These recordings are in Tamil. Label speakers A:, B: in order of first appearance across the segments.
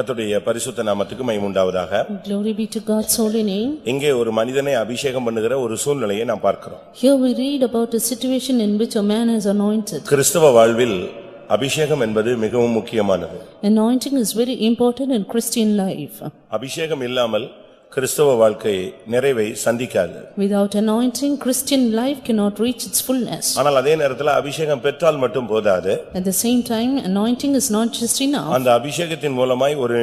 A: கர்த்தருடைய பரிசுத்த நாமத்துக்கு மகிமை உண்டாவதாக.
B: Glory be to God's holy name.
A: இங்கே ஒரு மனிதனை அபிஷேகம் பண்ணுகிற ஒரு சூழ்நிலையை நாம் பார்க்கிறோம்.
B: Here we read about a situation in which a man is anointed.
A: கிறிஸ்தவ வாழ்வில் அபிஷேகம் என்பது மிகவும் முக்கியமானது.
B: Anointing is very important in Christian life.
A: அபிஷேகம் இல்லாமல் கிறிஸ்தவ வாழ்க்கை நிறைவை சந்திக்காது.
B: Without anointing, Christian life cannot reach its fullness.
A: ஆனால் அதே நேரத்தில் அபிஷேகம் பெற்றால் மட்டும் போதாது.
B: At the same time, anointing is not just enough.
A: அந்த அபிஷேகத்தின் மூலமாய் ஒரு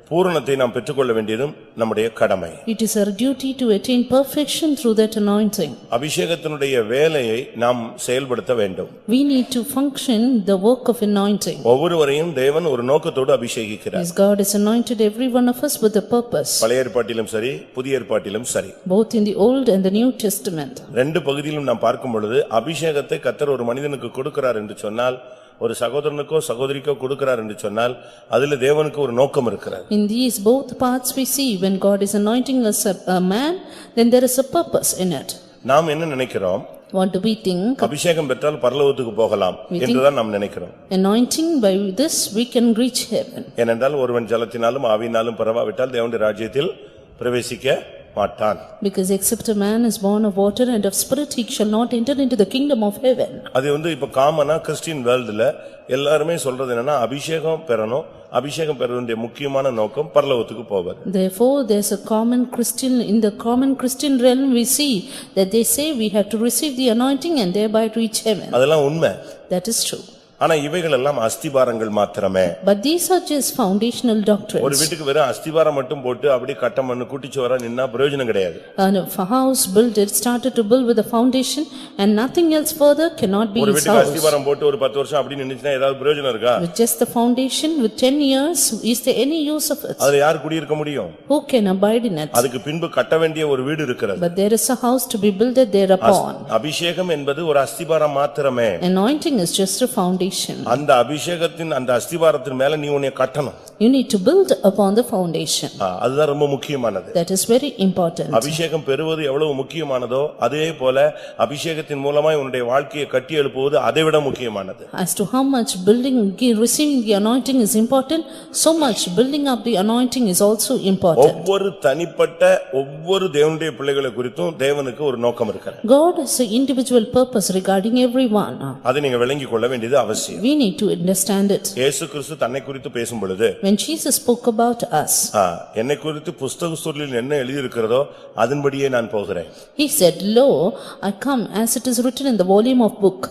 A: பூரணத்தை நாம் பெற்றுக்கொள்ள வேண்டியதும் நம்முடைய கடமை.
B: It is our duty to attain perfection through that anointing.
A: அபிஷேகத்தினுடைய வேலையை நாம் செயல்படுத்த வேண்டும்.
B: We need to function the work of anointing.
A: ஒவ்வொருவரையும் தேவன் ஒரு நோக்கத்தோடு அபிஷேகிக்கிறார்.
B: As God has anointed every one of us with a purpose.
A: பழைய ஏற்பாட்டிலும் சரி புதிய ஏற்பாட்டிலும் சரி.
B: Both in the Old and the New Testament.
A: ரெண்டு பகுதியிலும் நாம் பார்க்கும் பொழுது அபிஷேகத்தை கர்த்தர் ஒரு மனிதனுக்கு கொடுக்கிறார் என்று சொன்னால், ஒரு சகோதரனுக்கோ சகோதரிக்கோ கொடுக்கிறார் என்று சொன்னால் அதிலே தேவனுக்கு ஒரு நோக்கம் இருக்கிறது.
B: In these both parts we see when God is anointing a man, then there is a purpose in it.
A: நாம் என்ன நினைக்கிறோம்?
B: What do we think?
A: அபிஷேகம் பெற்றால் பரலோகத்துக்கு போகலாம் என்றுதான் நாம் நினைக்கிறோம்.
B: Anointing, by this we can reach heaven.
A: ஏனென்றால் ஒருவன் ஜலத்தினாலும் ஆவியினாலும் பிறவாவிட்டால் தேவனுடைய ராஜ்யத்தில் பிரவேசிக்க மாட்டான்.
B: Because except a man is born of water and of spirit, he shall not enter into the kingdom of heaven.
A: அது இப்ப காமனா கிறிஸ்டியன் வேர்ல்டுல எல்லாரும் சொல்றது என்னன்னா அபிஷேகம் பெறணும், அபிஷேகம் பெறவேண்டிய முக்கியமான நோக்கம் பரலோகத்துக்கு போவது.
B: Therefore there's a common Christian, in the common Christian realm we see that they say we have to receive the anointing and thereby reach heaven.
A: அதெல்லாம் உண்மை.
B: That is true.
A: ஆனா இவைகள் எல்லாம் அஸ்திபாரங்கள் மாத்திரமே.
B: But these are just foundational doctrines.
A: ஒரு வீட்டுக்கு வெறும் அஸ்திபாரம் மட்டும் போட்டு அப்படி கட்டம் பண்ணி குட்டிச்சுவரா நின்னா பிரயோஜனம் கிடையாது.
B: And if a house built, it started to build with a foundation and nothing else further cannot be its house.
A: ஒரு வீட்டுக்கு அஸ்திபாரம் போட்டு ஒரு 10 வருஷம் அப்படி நின்னுச்சுனா ஏதாவது பிரயோஜனம் இருக்கா?
B: With just the foundation with 10 years, is there any use of it?
A: அதுல யார் குடி இருக்க முடியும்?
B: Who can abide in it?
A: அதுக்கு பின்பு கட்ட வேண்டிய ஒரு வீடு இருக்கிறது.
B: But there is a house to be built thereupon.
A: அபிஷேகம் என்பது ஒரு அஸ்திபாரம் மாத்திரமே.
B: Anointing is just a foundation.
A: அந்த அபிஷேகத்தின் அந்த அஸ்திபாரத்தின் மேல நீ உன்னை கட்டணும்.
B: You need to build upon the foundation.
A: அதுதான் ரொம்ப முக்கியமானது.
B: That is very important.
A: அபிஷேகம் பெறுவது எவ்வளவு முக்கியமானதோ அதே போல அபிஷேகத்தின் மூலமாய் உன்னுடைய வாழ்க்கையை கட்டி எழுப்புவது அதைவிட முக்கியமானது.
B: As to how much building, receiving the anointing is important, so much building up the anointing is also important.
A: ஒவ்வொரு தனிப்பட்ட ஒவ்வொரு தேவனுடைய பிள்ளைகளை குறித்தும் தேவனுக்கு ஒரு நோக்கம் இருக்கிறது.
B: God has an individual purpose regarding everyone.
A: அதை நீங்க விளங்கிக் கொள்ள வேண்டியது அவசியம்.
B: We need to understand it.
A: இயேசு கிறிஸ்து தன்னை குறித்து பேசும் பொழுது,
B: when Jesus spoke about us,
A: என்னை குறித்து புத்தக சுருளில் என்ன எழுதி இருக்கிறதோ அதன்படியே நான் போகிறேன்.
B: He said, lo, I come as it is written in the volume of book.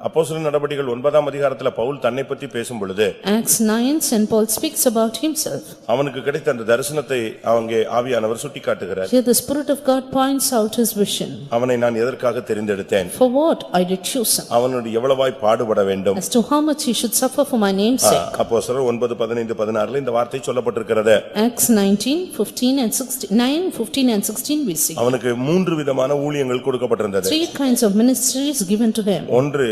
A: அப்போஸ்தலர் நடபடிகள் 9ஆம் அதிகாரத்துல பவுல் தன்னை பற்றி பேசும் பொழுது,
B: Acts 9, St. Paul speaks about himself.
A: அவனுக்கு கிடைத்த அந்த தரிசனத்தை அங்கே ஆவியானவர் சுட்டிக்காட்டுகிறார்.
B: Here the Spirit of God points out his vision.
A: அவனை நான் எதற்காக தெரிந்தெடுத்தேன்?
B: For what I did choose him.
A: அவனுடைய எவ்வளவாய் பாடுபட வேண்டும்?
B: As to how much he should suffer for my name's sake.
A: அப்போஸ்தலர் 9, 15, 16 இந்த வார்த்தை சொல்லப்பட்டிருக்கிறது.
B: Acts 19, 15 and 16, 9, 15 and 16 we see.
A: அவனுக்கு 3 விதமான ஊழியங்கள் கொடுக்கப்பட்டிருந்தது.
B: 3 kinds of ministries given to him.
A: ஒன்று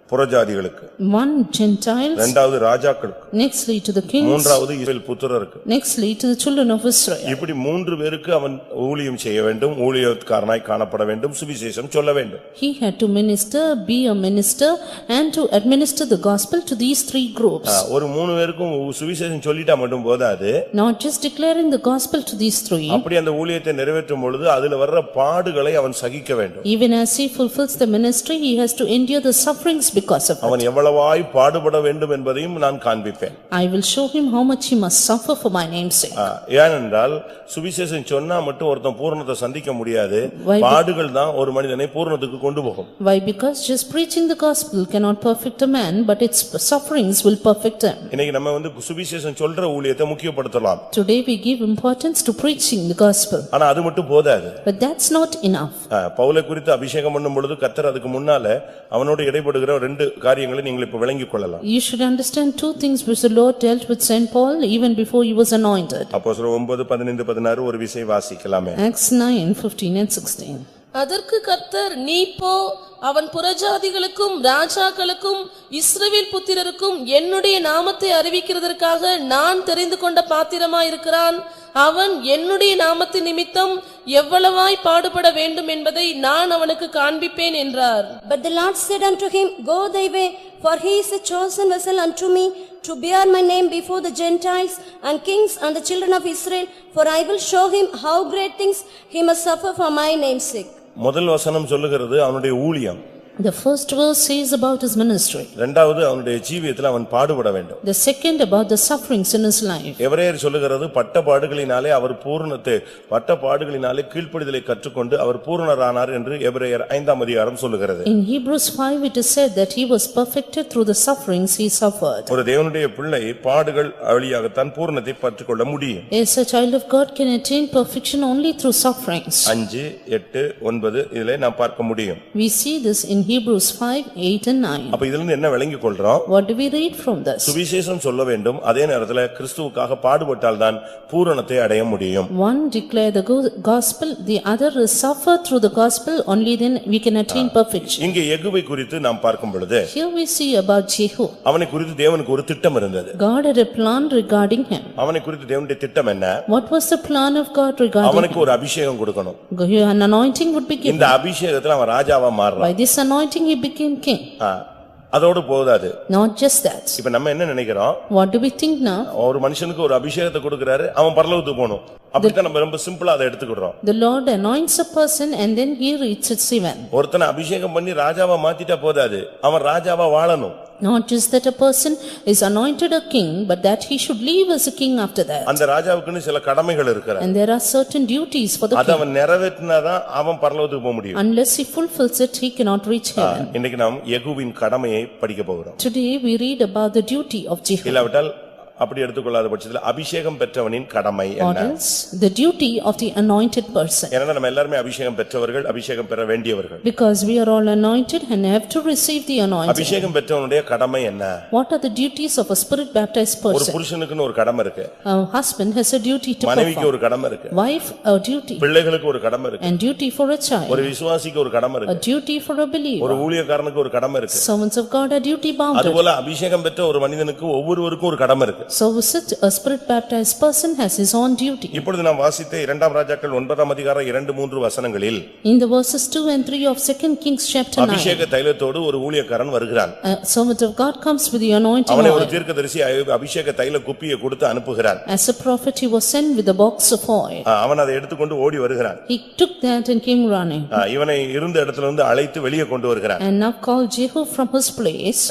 A: புறஜாதிகளுக்கு,
B: 1 Gentiles,
A: இரண்டாவது ராஜாக்களுக்கு,
B: nextly to the kings,
A: மூன்றாவது இஸ்ரவேல் புத்திரருக்கு,
B: nextly to the children of Israel.
A: இப்படி 3 பேருக்கு அவன் ஊழியம் செய்ய வேண்டும், ஊழியக்காரனாய் காணப்பட வேண்டும், சுவிசேஷம் சொல்ல வேண்டும்.
B: He had to minister, be a minister and to administer the gospel to these 3 groups.
A: ஒரு 3 பேருக்கும் சுவிசேஷம் சொல்லிட்டா மட்டும் போதாது.
B: Not just declaring the gospel to these 3.
A: அப்படி அந்த ஊழியத்தை நிறைவேற்றும் பொழுது அதில வர்ற பாடுகளை அவன் சகிக்க வேண்டும்.
B: Even as he fulfills the ministry, he has to endure the sufferings because of
A: அவன்
B: it.
A: எவ்வளவாய் பாடுபட வேண்டும் என்பதையும் நான் காண்பிப்பேன்.
B: I will show him how much he must suffer for my name's sake.
A: ஏனென்றால் சுவிசேஷம் சொன்னா மட்டும் ஒருத்தன் பூரணத்தை சந்திக்க முடியாது. பாடுகள் தான் ஒரு மனிதனை பூரணத்துக்கு கொண்டு போகும்.
B: Why? Because just preaching the gospel cannot perfect a man, but its sufferings will perfect him.
A: இன்னைக்கு நம்ம சுவிசேஷம் சொல்ற ஊழியத்தை முக்கியப்படுத்தலாம்.
B: Today we give importance to preaching the gospel.
A: ஆனா அது மட்டும் போதாது.
B: But that's not enough.
A: பவுலை குறித்து அபிஷேகம் பண்ணும் பொழுது கர்த்தர் அதுக்கு முன்னால அவனோடு இடைப்படுகிற 2 காரியங்களை நீங்கள் இப்ப விளங்கிக் கொள்ளலாம்.
B: You should understand 2 things which the Lord dealt with St. Paul even before he was anointed.
A: அப்போஸ்தலர் 9, 15, 16 ஒரு விசை வாசிக்கலாமே.
B: Acts 9, 15 and 16.
C: அதற்கு கர்த்தர், நீ போ, அவன் புறஜாதிகளுக்கும் ராஜாக்களுக்கும் இஸ்ரவேல் புத்திரருக்கும் என்னுடைய நாமத்தை அறிவிக்கிறதற்காக நான் தெரிந்து கொண்ட பாத்திரமாயிருக்கிறான். அவன் என்னுடைய நாமத்தின் நிமித்தம் எவ்வளவாய் பாடுபட வேண்டும் என்பதை நான் அவனுக்கு காண்பிப்பேன் என்றார்.
D: But the Lord said unto him, Go thy way, for he is a chosen vessel unto me to bear my name before the Gentiles and kings and the children of Israel, for I will show him how great things he must suffer for my name's sake.
A: முதல் வசனம் சொல்லுகிறது அவனுடைய ஊழியம்.
B: The first verse says about his ministry.
A: இரண்டாவது அவனுடைய ஜீவியத்தில் அவன் பாடுபட வேண்டும்.
B: The second about the sufferings in his life.
A: எபிரேயர் சொல்லுகிறது பட்ட பாடுகளினாலே அவர் பூரணத்தை பட்ட பாடுகளினாலே கீழ்ப்படிதலை கற்றுக்கொண்டு அவர் பூரணரானார் என்று எபிரேயர் 5ஆம் அதிகாரம் சொல்லுகிறது.
B: In Hebrews 5 it is said that he was perfected through the sufferings he suffered.
A: ஒரு தேவனுடைய பிள்ளை பாடுகள் வழியாகத்தான் பூரணத்தை பெற்றுக்கொள்ள முடியும்.
B: Yes, a child of God can attain perfection only through sufferings.
A: 5, 8, 9 இதிலே நாம் பார்க்க முடியும்.
B: We see this in Hebrews 5, 8 and 9.
A: அப்ப இதிலிருந்து என்ன விளங்கிக் கொள்றோம்?
B: What do we read from this?
A: சுவிசேஷம் சொல்ல வேண்டும், அதே நேரத்தில் கிறிஸ்துவுக்காக பாடுபட்டால் தான் பூரணத்தை அடைய முடியும்.
B: One declare the gospel, the other is suffer through the gospel, only then we can attain perfection.
A: இங்கே யெகூவை குறித்து நாம் பார்க்கும் பொழுது
B: Here we see about Jehu.
A: அவனை குறித்து தேவனுக்கு ஒரு திட்டம் இருந்தது.
B: God had a plan regarding him.
A: அவனை குறித்து தேவனுடைய திட்டம் என்ன?
B: What was the plan of God regarding him?
A: அவனுக்கு ஒரு அபிஷேகம் கொடுக்கணும்.
B: An anointing would be given.
A: இந்த அபிஷேகத்தில் அவன் ராஜாவா மாறுறான்.
B: By this anointing he became king.
A: அதோடு போதாது.
B: Not just that.
A: இப்ப நம்ம என்ன நினைக்கிறோம்?
B: What do we think now?
A: ஒரு மனுஷனுக்கு ஒரு அபிஷேகத்தை கொடுக்கறாரு, அவன் பரலோகத்துக்கு போணும். அப்படிதான் நம்ம ரொம்ப சிம்பிளா அதை எடுத்துக்கிறோம்.
B: The Lord anoints a person and then he reaches heaven.
A: ஒருத்தனை அபிஷேகம் பண்ணி ராஜாவா மாத்திட்டா போதாது, அவன் ராஜாவா வாழணும்.
B: Not just that a person is anointed a king, but that he should live as a king after that.
A: அந்த ராஜாவுக்குன்னு சில கடமைகள் இருக்கிறது.
B: And there are certain duties for the
A: அத
B: king.
A: அவன் நிறைவேற்றினாதான் அவன் பரலோகத்துக்கு போக முடியும்.
B: Unless he fulfills it, he cannot reach heaven.
A: இன்னைக்கு நாம் யெகூவின் கடமையை படிக்க போகிறோம்.
B: Today we read about the duty of Jehu.
A: இல்லாவிட்டால் அப்படி எடுத்துக்கொள்ளாத பட்சத்தில் அபிஷேகம் பெற்றவனின் கடமை
B: Or
A: என்ன?
B: else the duty of the anointed person.
A: ஏன்னா நம்ம எல்லாரும் அபிஷேகம் பெற்றவர்கள், அபிஷேகம் பெற வேண்டியவர்கள்.
B: Because we are all anointed and have to receive the anointing.
A: அபிஷேகம் பெற்றவனுடைய கடமை என்ன?
B: What are the duties of a spirit baptized
A: ஒரு
B: person?
A: புருஷனுக்குன்னு ஒரு கடமை இருக்கு.
B: A husband has a duty to
A: மனைவிக்கு
B: perform.
A: ஒரு கடமை இருக்கு.
B: Wife a duty.
A: பிள்ளைகளுக்கு ஒரு கடமை இருக்கு.
B: And duty for a child.
A: ஒரு விசுவாசிக்கு ஒரு கடமை
B: A
A: இருக்கு.
B: duty for a believer.
A: ஒரு ஊழியக்காரனுக்கு ஒரு கடமை இருக்கு.
B: Servants of God are duty bound.
A: அதுபோல அபிஷேகம் பெற்ற ஒரு மனிதனுக்கு ஒவ்வொருவருக்கும் ஒரு கடமை இருக்கு.
B: So such a spirit baptized person has his own duty.
A: இப்பொழுது நாம் வாசித்த 2 ராஜாக்கள் 9ஆம் அதிகாரம் 2-3 வசனங்களில்
B: In the verses 2 and 3 of 2 Kings chapter 9,
A: அபிஷேக தைலத்தோடு ஒரு ஊழியக்காரன் வருகிறான்.
B: a servant of God comes with the anointing
A: அவனை ஒரு
B: oil.
A: தீர்க்கதரிசி அபிஷேக தைல குப்பியை கொடுத்து அனுப்புகிறான்.
B: As a prophet he was sent with a box of oil.
A: அவன் அதை எடுத்துக்கொண்டு ஓடி வருகிறான்.
B: He took that and came running.
A: இவனை இருந்த இடத்திலிருந்து அழைத்து வெளியே கொண்டு வருகிறான்.
B: And now called Jehu from his place.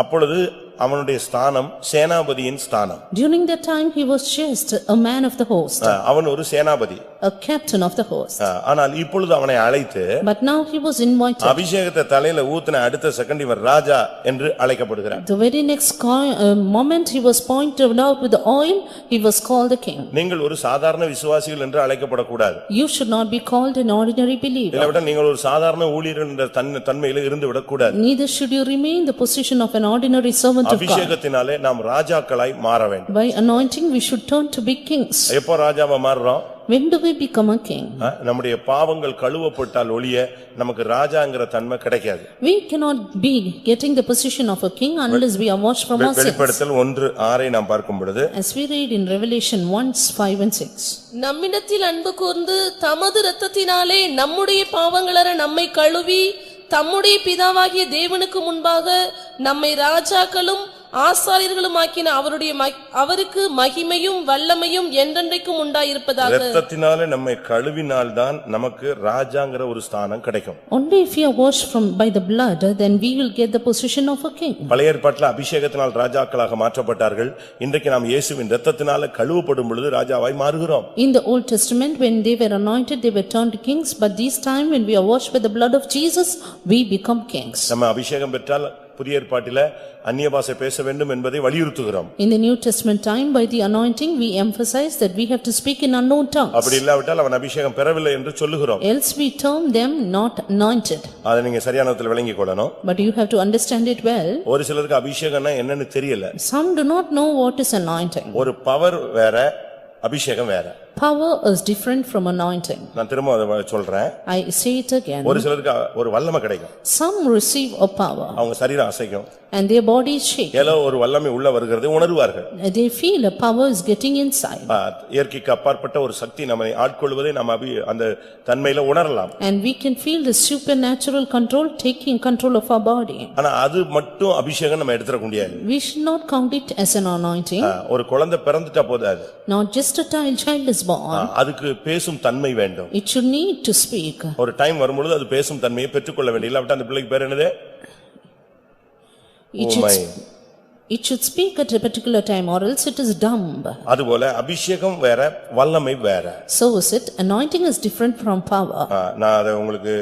A: அப்பொழுது அவனுடைய ஸ்தானம் சேனாபதியின் ஸ்தானம்.
B: During that time he was just a man of the host,
A: அவன் ஒரு சேனாபதி,
B: a captain of the host.
A: ஆனால் இப்பொழுது அவனை அழைத்து
B: But now he was invited.
A: அபிஷேகத்தை தலையில ஊத்தின அடுத்த செகண்ட் இவன் ராஜா என்று அழைக்கப்படுகிறான்.
B: The very next moment he was pointed out with the oil, he was called the king.
A: நீங்கள் ஒரு சாதாரண விசுவாசிகள் என்று அழைக்கப்படக்கூடாது.
B: You should not be called an ordinary believer.
A: இல்லவிட்டால் நீங்கள் ஒரு சாதாரண ஊழியர்கள் என்ற தன்மையில இருந்து விடக்கூடாது.
B: Neither should you remain the position of an ordinary servant of God.
A: அபிஷேகத்தினாலே நாம் ராஜாக்களாய் மாற வேண்டும்.
B: By anointing we should turn to be kings.
A: எப்போ ராஜாவா மாறுறோம்?
B: When do we become a king?
A: நம்முடைய பாவங்கள் கழுவப்பட்டால் ஒழிய நமக்கு ராஜாங்கிற தன்மை கிடைக்காது.
B: We cannot be getting the position of a king unless we are washed from our sins.
A: வெளிப்படுத்தல் 1:6 நாம் பார்க்கும் பொழுது,
B: As we read in Revelation 1:5 and 6.
C: நம்மிடத்தில் அன்பு கூர்ந்து தமது இரத்தத்தினாலே நம்முடைய பாவங்களற நம்மை கழுவி தம்முடைய பிதாவாகிய தேவனுக்கு முன்பாக நம்மை ராஜாக்களும் ஆசாரியர்களுமாக்கின அவருக்கு மகிமையும் வல்லமையும் என்றென்றைக்கும் உண்டாயிருப்பதாக.
A: இரத்தத்தினாலே நம்மை கழுவினால்தான் நமக்கு ராஜாங்கிற ஒரு ஸ்தானம் கிடைக்கும்.
B: Only if we are washed by the blood, then we will get the position of a king.
A: பழைய ஏற்பாட்டில் அபிஷேகத்தினால் ராஜாக்களாக மாற்றப்பட்டார்கள். இன்றைக்கு நாம் இயேசுவின் இரத்தத்தினால கழுவப்படும் பொழுது ராஜாவாய் மாறுகிறோம்.
B: In the Old Testament, when they were anointed, they were turned kings, but this time when we are washed by the blood of Jesus, we become kings.
A: நம்ம அபிஷேகம் பெற்றால் புதிய ஏற்பாட்டில அந்நிய பாஷை பேச வேண்டும் என்பதை வலியுறுத்துகிறோம்.
B: In the New Testament time, by the anointing, we emphasize that we have to speak in unknown tongues.
A: அப்படி இல்லாவிட்டால் அவன் அபிஷேகம் பெறவில்லை என்று சொல்லுகிறோம்.
B: Else we term them not anointed.
A: அதை நீங்க சரியான விதத்தில் விளங்கிக் கொள்ளணும்.
B: But you have to understand it well.
A: ஒரு சிலருக்கு அபிஷேகம்னா என்னன்னு தெரியல.
B: Some do not know what is anointing.
A: ஒரு பவர் வேற, அபிஷேகம் வேற.
B: Power is different from anointing.
A: நான் திரும்ப அதை சொல்றேன்.
B: I say it again.
A: ஒரு சிலருக்கு ஒரு வல்லமை கிடைக்கும்.
B: Some receive a power
A: அவங்க சரீரம் அசைக்கும்.
B: and their body shake.
A: ஏதோ ஒரு வல்லமை உள்ள வருகிறது உணர்வார்கள்.
B: They feel a power is getting inside.
A: இயற்கைக்கு அப்பாற்பட்ட ஒரு சக்தி நம்மை ஆட்கொள்வதை நாம் அந்த தன்மையில உணரலாம்.
B: And we can feel the supernatural control taking control of our body.
A: ஆனா அது மட்டும் அபிஷேகம் நம்ம எடுத்துற முடியாது.
B: We should not count it as an anointing.
A: ஒரு குழந்தை பிறந்துட்டா போதாது.
B: Not just a child is born.
A: அதுக்கு பேசும் தன்மை வேண்டும்.
B: It should need to speak.
A: ஒரு டைம் வரும்போது அது பேசும் தன்மையை பெற்றுக்கொள்ள வேண்டும். இல்லாவிட்டா அந்த பிள்ளைக்கு பேர் என்னது?
B: It should speak at a particular time or else it is dumb.
A: அதுபோல அபிஷேகம் வேற வல்லமை வேற.
B: So is it. Anointing is different from power.
A: நான் அதை உங்களுக்கு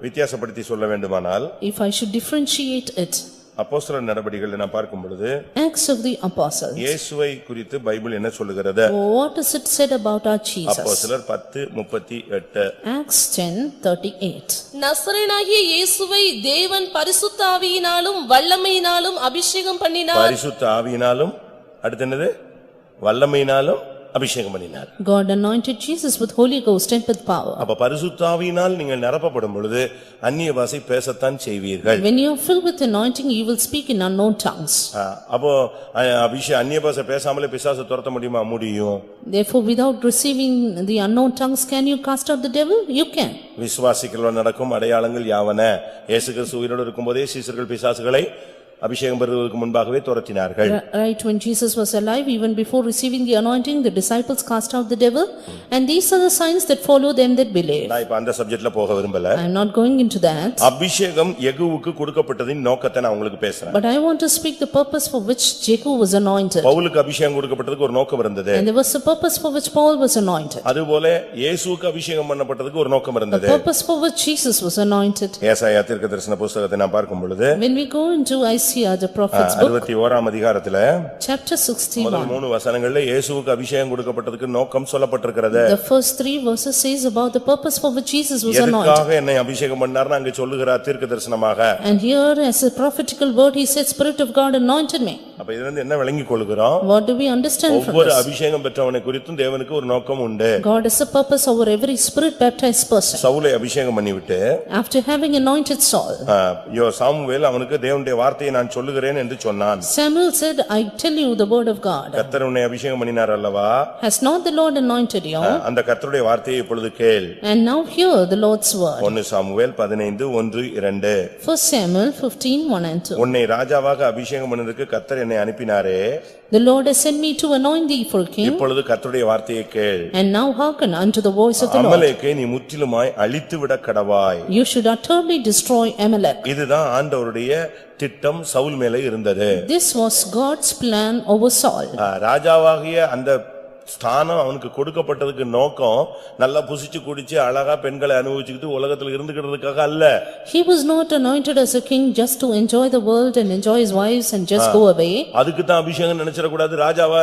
A: வித்தியாசப்படுத்தி சொல்ல வேண்டுமானால்
B: If I should differentiate it.
A: அப்போஸ்தலர் நடபடிகளை நான் பார்க்கும் பொழுது
B: Acts of the Apostles.
A: இயேசுவை குறித்து பைபிள் என்ன சொல்லுகிறது?
B: What is it said about our Jesus?
A: அப்போஸ்தலர் 10:38.
B: Acts 10:38.
C: நசரேயனாகிய இயேசுவை தேவன் பரிசுத்த ஆவியினாலும் வல்லமையினாலும் அபிஷேகம் பண்ணினார்.
A: பரிசுத்த ஆவியினாலும் அடுத்து என்னது? வல்லமையினாலும் அபிஷேகம் பண்ணினார்.
B: God anointed Jesus with Holy Ghost and with power.
A: அப்ப பரிசுத்த ஆவியினால் நீங்கள் நிரப்பப்படும் பொழுது அந்நிய பாஷை பேசத்தான் செய்வீர்கள்.
B: When you are filled with anointing, you will speak in unknown tongues.
A: அப்போ அந்நிய பாஷை பேசாமலே பிசாசை துரத்த முடியுமா? முடியும்.
B: Therefore, without receiving the unknown tongues, can you cast out the devil? You can.
A: விசுவாசிகளோடு நடக்கும் அடையாளங்கள் யாவன? இயேசு கிறிஸ்து உயிரோடு இருக்கும்போதே சீஷர்கள் பிசாசுகளை அபிஷேகம் பெறுவதற்கு முன்பாகவே துரத்தினார்கள்.
B: Right, when Jesus was alive, even before receiving the anointing, the disciples cast out the devil, and these are the signs that follow them that believe.
A: நான் இப்ப அந்த சப்ஜெக்ட்ல போக விரும்பல.
B: I am not going into that.
A: அபிஷேகம் யெகூவுக்கு கொடுக்கப்பட்டதின் நோக்கத்தை நான் உங்களுக்கு பேசுறேன்.
B: But I want to speak the purpose for which Jehu was anointed.
A: பவுலுக்கு அபிஷேகம் கொடுக்கப்பட்டதுக்கு ஒரு நோக்கம் இருந்தது.
B: And there was a purpose for which Paul was anointed.
A: அதுபோல இயேசுவுக்கு அபிஷேகம் பண்ணப்பட்டதுக்கு ஒரு நோக்கம் இருந்தது.
B: The purpose for which Jesus was anointed.
A: ஏசாயா தீர்க்கதரிசன புத்தகத்தை நான் பார்க்கும் பொழுது
B: When we go into Isaiah the prophet's book,
A: 61ஆம் அதிகாரத்துல
B: chapter 61,
A: முதல் 3 வசனங்கள்ல இயேசுவுக்கு அபிஷேகம் கொடுக்கப்பட்டதுக்கு நோக்கம் சொல்லப்பட்டிருக்கிறது.
B: the first 3 verses says about the purpose for which Jesus was anointed.
A: எதுக்காக என்னை அபிஷேகம் பண்ணார்னு அங்க சொல்லுகிறார் தீர்க்கதரிசனமாக.
B: And here as a prophetical word he said, Spirit of God anointed me.
A: அப்ப இதுல இருந்து என்ன விளங்கிக் கொள்கிறோம்?
B: What do we understand from
A: ஒவ்வொரு
B: this?
A: அபிஷேகம் பெற்றவனை குறித்தும் தேவனுக்கு ஒரு நோக்கம் உண்டு.
B: God has a purpose over every spirit baptized person.
A: சவுலை அபிஷேகம் பண்ணிவிட்டு
B: After having anointed Saul,
A: Samuel அவனுக்கு தேவனுடைய வார்த்தையை நான் சொல்லுகிறேன் என்று சொன்னான்.
B: Samuel said, I tell you the word of God.
A: கர்த்தர் உன்னை அபிஷேகம் பண்ணினார் அல்லவா?
B: Has not the Lord anointed you?
A: அந்த கர்த்தருடைய வார்த்தையை இப்பொழுது கேள்.
B: And now hear the Lord's word.
A: 1 Samuel 15:1-2.
B: 1 Samuel 15:1-2.
A: உன்னை ராஜாவாக அபிஷேகம் பண்ணதுக்கு கர்த்தர் என்னை அனுப்பினாரே.
B: The Lord has sent me to anoint thee for king.
A: இப்பொழுது கர்த்தருடைய வார்த்தையை கேள்.
B: And now hearken unto the voice of the Lord.
A: அமலேக்கை நீ முற்றிலுமாய் அழித்துவிட கடவாய்.
B: You should utterly destroy Amalek.
A: இதுதான் ஆண்டவருடைய திட்டம் சவுல் மேலே இருந்தது.
B: This was God's plan over Saul.
A: ராஜாவாகிய அந்த ஸ்தானம் அவனுக்கு கொடுக்கப்பட்டதுக்கு நோக்கம் நல்லா புசிச்சு குடிச்சு அழகா பெண்களை அனுபவிச்சுக்கிட்டு உலகத்துல இருந்துக்கிறதுக்காக அல்ல.
B: He was not anointed as a king just to enjoy the world and enjoy his wives and just go away.
A: அதுக்கு தான் அபிஷேகம் நினைச்சிட கூடாது. ராஜாவா